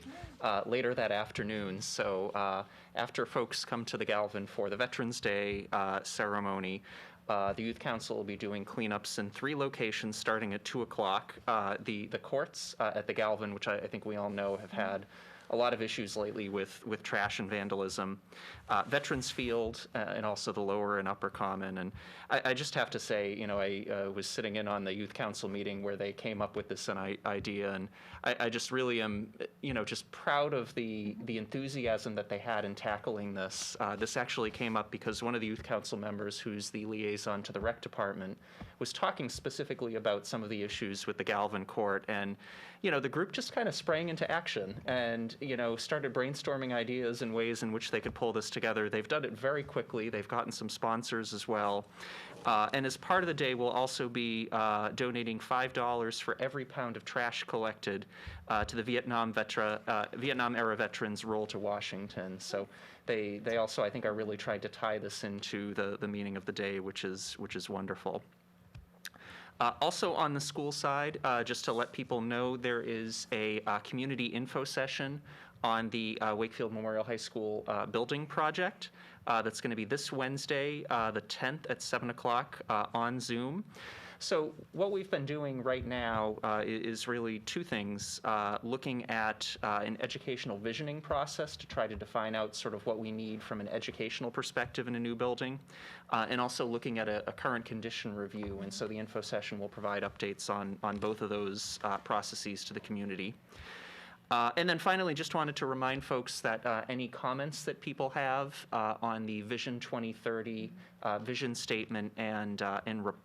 later that afternoon. So after folks come to the Galvin for the Veterans Day ceremony, The Youth Council will be doing cleanups in 3 locations starting at 2 o'clock. The courts at the Galvin, which I think we all know have had a lot of issues lately with trash and vandalism. Veterans Field, and also the Lower and Upper Common. And I just have to say, you know, I was sitting in on the Youth Council meeting where they came up with this idea, and I just really am, you know, just proud of the enthusiasm that they had in tackling this. This actually came up because one of the Youth Council members, who's the liaison to the Rec Department, was talking specifically about some of the issues with the Galvin Court, and you know, the group just kind of sprang into action and, you know, started brainstorming ideas and ways in which they could pull this together. They've done it very quickly. They've gotten some sponsors as well. And as part of the day, we'll also be donating $5 for every pound of trash collected to the Vietnam-era veterans' Roll to Washington. So they also, I think, are really trying to tie this into the meaning of the day, which is wonderful. Also on the school side, just to let people know, there is a community info session on the Wakefield Memorial High School building project that's going to be this Wednesday, the 10th at 7 o'clock on Zoom. So what we've been doing right now is really 2 things, looking at an educational visioning process to try to define out sort of what we need from an educational perspective in a new building, and also looking at a current condition review. And so the info session will provide updates on both of those processes to the community. And then finally, just wanted to remind folks that any comments that people have on the Vision 2030 vision statement and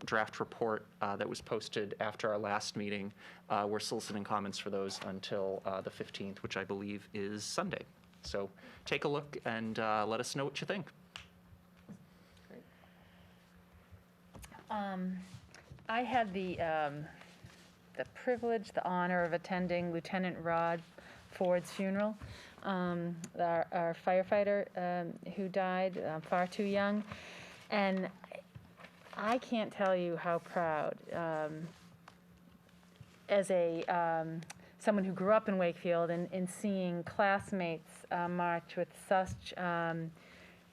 draft report that was posted after our last meeting, we're soliciting comments for those until the 15th, which I believe is Sunday. So take a look and let us know what you think. I had the privilege, the honor of attending Lieutenant Rod Ford's funeral, our firefighter who died far too young. And I can't tell you how proud, as someone who grew up in Wakefield and seeing classmates march with such,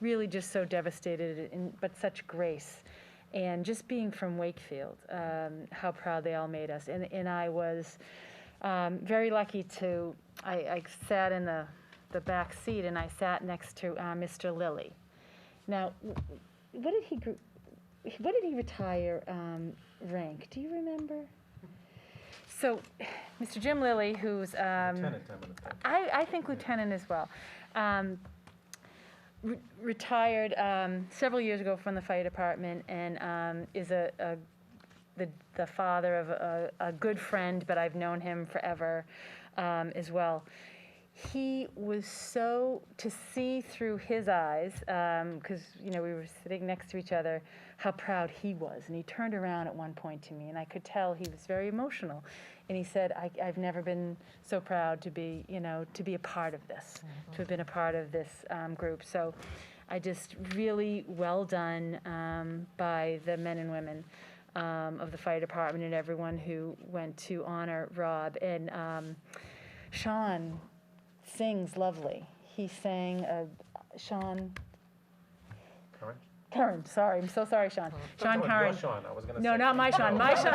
really just so devastated, but such grace. And just being from Wakefield, how proud they all made us. And I was very lucky to, I sat in the back seat and I sat next to Mr. Lilly. Now, what did he retire rank? Do you remember? So, Mr. Jim Lilly, who's Lieutenant, I think lieutenant as well. Retired several years ago from the fire department, and is the father of a good friend, but I've known him forever as well. He was so, to see through his eyes, because we were sitting next to each other, how proud he was. And he turned around at one point to me, and I could tell he was very emotional. And he said, I've never been so proud to be, to be a part of this, to have been a part of this group. So I just really well done by the men and women of the fire department and everyone who went to honor Rob. And Sean sings lovely. He sang, Sean... Curran, sorry, I'm so sorry, Sean. Sean Curran. Sean, I was going to No, say. not my Sean. My Sean.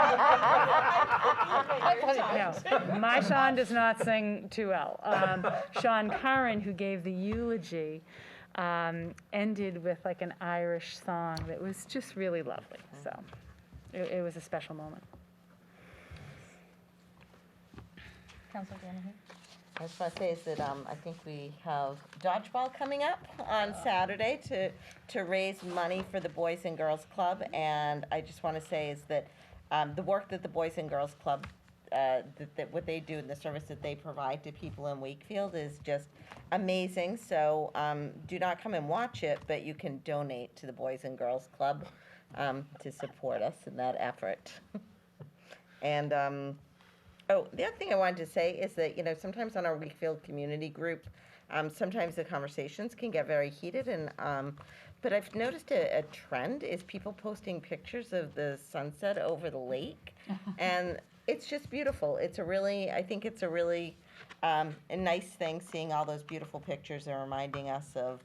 No, my Sean does not sing too well. Sean Curran, who gave the eulogy, ended with like an Irish song that was just really lovely. So it was a special moment. Councilor Danahy? I was going to say is that I think we have dodgeball coming up on Saturday to raise money for the Boys and Girls Club, and I just want to say is that the work that the Boys and Girls Club, that what they do and the service that they provide to people in Wakefield is just amazing. So do not come and watch it, but you can donate to the Boys and Girls Club to support us in that effort. And oh, the other thing I wanted to say is that, sometimes on our Wakefield community group, sometimes the conversations can get very heated, and but I've noticed a trend is people posting pictures of the sunset over the lake, and it's just beautiful. I think it's a really a nice thing seeing all those beautiful pictures and reminding us of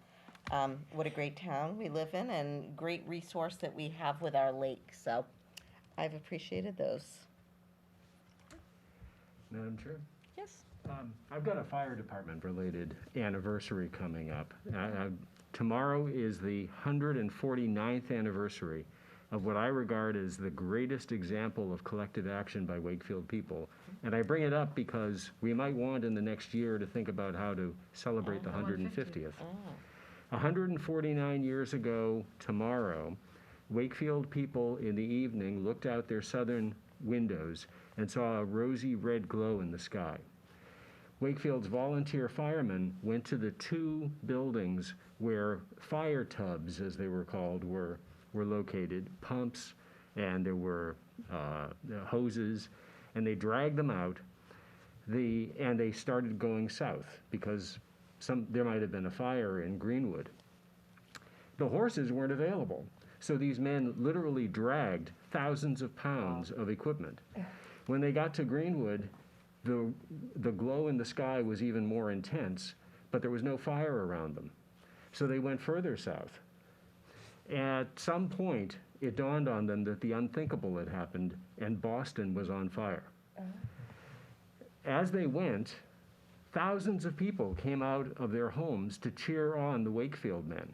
what a great town we live in and great resource that we have with our lake. So I've appreciated those. Madam Chair? Yes. I've got a fire department-related anniversary coming up. Tomorrow is the 149th anniversary of what I regard as the greatest example of collective action by Wakefield people. And I bring it up because we might want in the next year to think about how to celebrate the 150th. 149 years ago tomorrow, Wakefield people in the evening looked out their southern windows and saw a rosy red glow in the sky. Wakefield's volunteer firemen went to the two buildings where fire tubs, as they were called, were located, pumps, and there were hoses, and they dragged them out, and they started going south because there might have been a fire in Greenwood. The horses weren't available, so these men literally dragged thousands of pounds of equipment. When they got to Greenwood, the glow in the sky was even more intense, but there was no fire around them. So they went further south. At some point, it dawned on them that the unthinkable had happened, and Boston was on fire. As they went, thousands of people came out of their homes to cheer on the Wakefield men.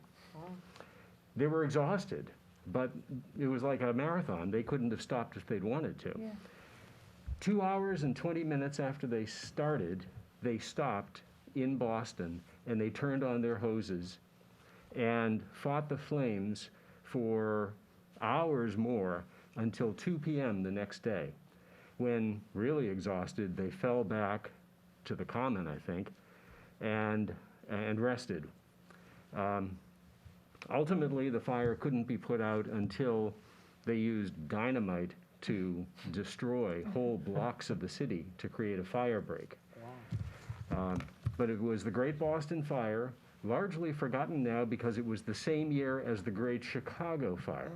They were exhausted, but it was like a marathon. They couldn't have stopped if they'd wanted to. 2 hours and 20 minutes after they started, they stopped in Boston, and they turned on their hoses and fought the flames for hours more until 2 p.m. the next day, when, really exhausted, they fell back to the common, I think, and rested. Ultimately, the fire couldn't be put out until they used dynamite to destroy whole blocks of the city to create a fire break. But it was the Great Boston Fire, largely forgotten now because it was the same year as the Great Chicago Fire.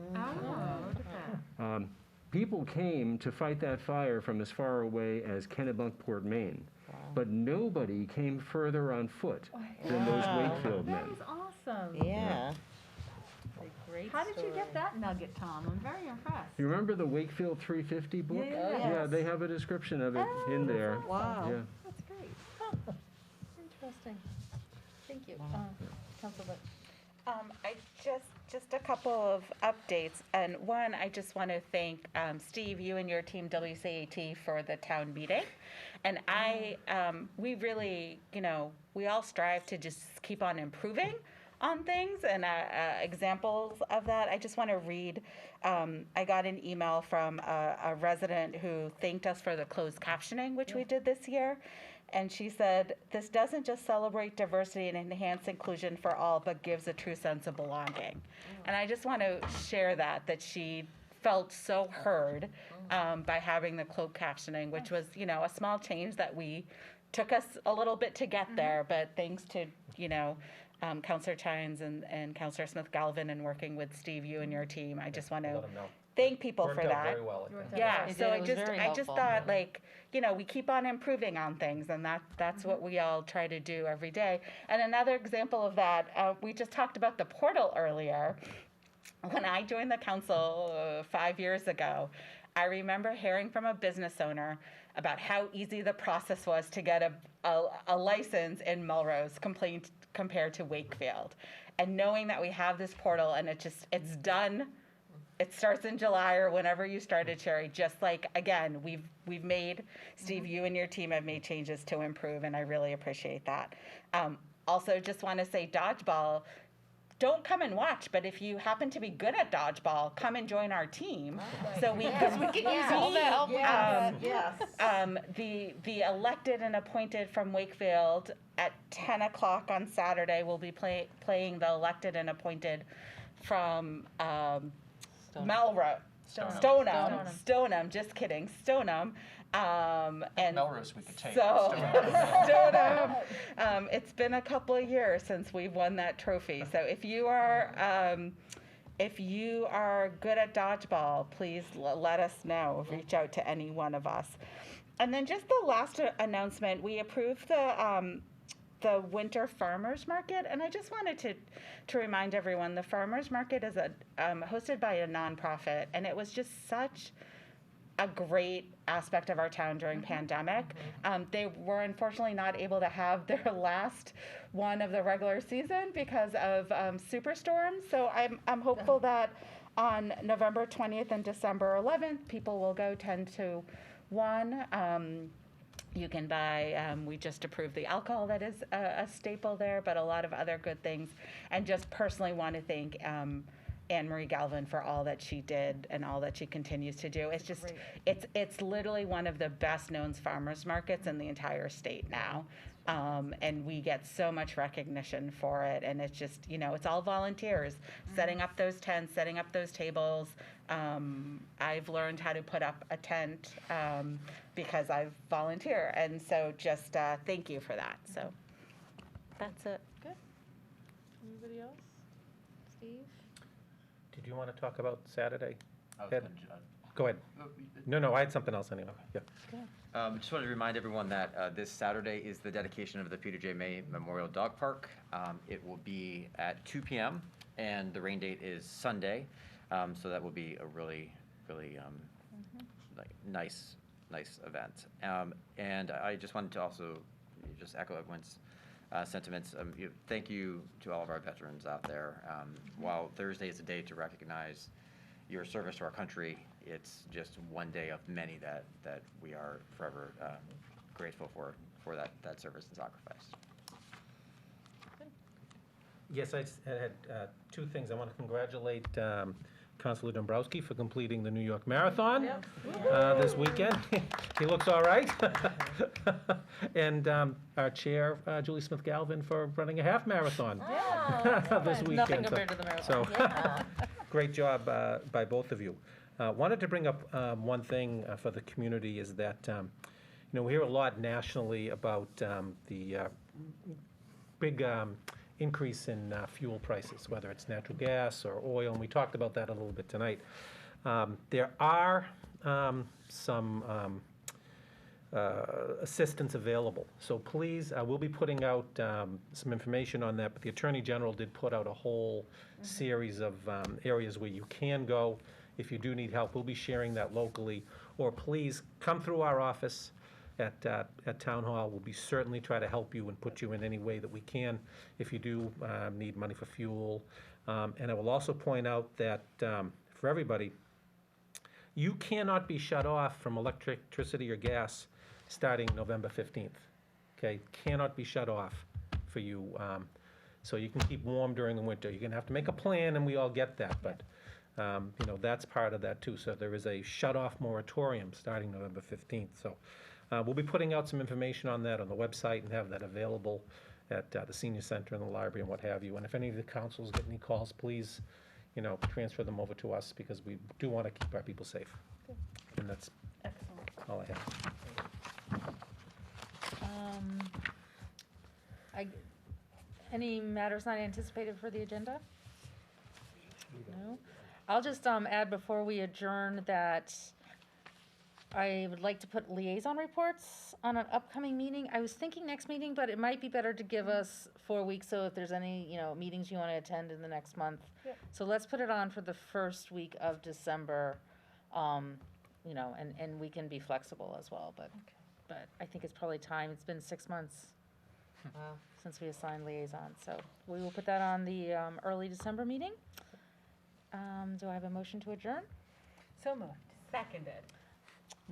People came to fight that fire from as far away as Kennebunkport, Maine. But nobody came further on foot than those Wakefield men. That was awesome. Yeah. How did you get that nugget, Tom? I'm very impressed. You remember the Wakefield 350 book? Yeah. They have a description of it in there. Wow. Yeah. That's great. Interesting. Thank you. Council Butch. I just a couple of updates, and one, I just want to thank Steve, you and your team WCAT for the town meeting, and we really, we all strive to just keep on improving on things, and examples of that, I just want to read. I got an email from a resident who thanked us for the closed captioning, which we did this year. And she said, "This doesn't just celebrate diversity and enhance inclusion for all, but gives a true sense of belonging." And I just want to share that she felt so heard by having the closed captioning, which was, a small change that took us a little bit to get there, but thanks to, Councillor Chines and Councillor Smith-Galvin and working with Steve, you and your team, I just want to Let 'em know. thank people Worked for out that. very well, I think. Yeah, It so did. It was very I just helpful. thought, we keep on improving on things, and that's what we all try to do every day. And another example of that, we just talked about the portal earlier. When I joined the council 5 years ago, I remember hearing from a business owner about how easy the process was to get a license in Melrose compared to Wakefield. And knowing that we have this portal and it's done. It starts in July or whenever you started, Sherry. Just like, again, we've made, Steve, you and your team have made changes to improve, and I really appreciate that. Also, just want to say dodgeball, don't come and watch, but if you happen to be good at dodgeball, come and join our team. So we can use all the help. The elected and appointed from Wakefield at 10 o'clock on Saturday will be playing the elected and appointed from Melrose. Stoneham, just kidding, Stoneham. And Melrose we could take. So, Stoneham, it's been a couple of years since we've won that trophy. So if you are good at dodgeball, please let us know. Reach out to any one of us. And then just the last announcement, we approved the winter farmers market, and I just wanted to remind everyone, the farmers market is hosted by a nonprofit, and it was just such a great aspect of our town during pandemic. They were unfortunately not able to have their last one of the regular season because of superstorms. So I'm hopeful that on November 20th and December 11th, people will go 10 to 1. You can buy, we just approved the alcohol that is a staple there, but a lot of other good things. And just personally want to thank Anne Marie Galvin for all that she did and all that she continues to do. It's just, it's literally one of the best known farmers markets in the entire state now. And we get so much recognition for it. And it's just, it's all volunteers, setting up those tents, setting up those tables. I've learned how to put up a tent because I volunteer. And so just thank you for that. So that's it. Good. Anybody else? Steve? Did you want to talk about Saturday? I was Ed? gonna Go ahead. No, I had something else anyway. Yeah. Just wanted to remind everyone that this Saturday is the dedication of the Peter J. May Memorial Dog Park. It will be at 2 p.m. and the rain date is Sunday, so that will be a really nice event. And I just wanted to also just echo everyone's sentiments. Thank you to all of our veterans out there. While Thursday is a day to recognize your service to our country, it's just one day of many that we are forever grateful for that service and sacrifice. Yes, I had two things. I want to congratulate Councilor Dombrowski for completing the New York Marathon this weekend. He looks all right. And our chair, Julie Smith Galvin, for running a half marathon this weekend. Nothing compared to the marathon. So, great job by both of you. Wanted to bring up one thing for the community is that, we hear a lot nationally about the big increase in fuel prices, whether it's natural gas or oil, and we talked about that a little bit tonight. There are some assistance available. So please, we'll be putting out some information on that, but the Attorney General did put out a whole series of areas where you can go if you do need help. We'll be sharing that locally, or please come through our office at Town Hall. We'll be certainly try to help you and put you in any way that we can if you do need money for fuel. And I will also point out that for everybody, you cannot be shut off from electricity or gas starting November 15th. Okay, cannot be shut off for you. So you can keep warm during the winter. You're gonna have to make a plan, and we all get that, but that's part of that too. So there is a shut-off moratorium starting November 15th. So we'll be putting out some information on that on the website and have that available at the senior center and the library and what have you. And if any of the councils get any calls, please, transfer them over to us, because we do want to keep our people safe. And that's all I have. Any matters not anticipated for the agenda? No. I'll just add before we adjourn that I would like to put liaison reports on an upcoming meeting. I was thinking next meeting, but it might be better to give us 4 weeks, so if there's any, meetings you want to attend in the next month. Yep. So let's put it on for the first week of December, and we can be flexible as well, but I think it's probably time. It's been 6 months since we assigned liaison, so we will put that on the early December meeting. Do I have a motion to adjourn? So moved. Seconded.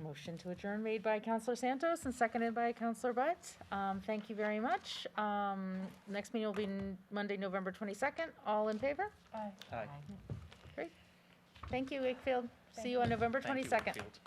Motion to adjourn made by Councilor Santos and seconded by Councilor Butt. Thank you very much. Next meeting will be Monday, November 22nd. All in favor? Aye. Aye. Great. Thank you, Wakefield. See you on November Thank you, 22nd. Wakefield.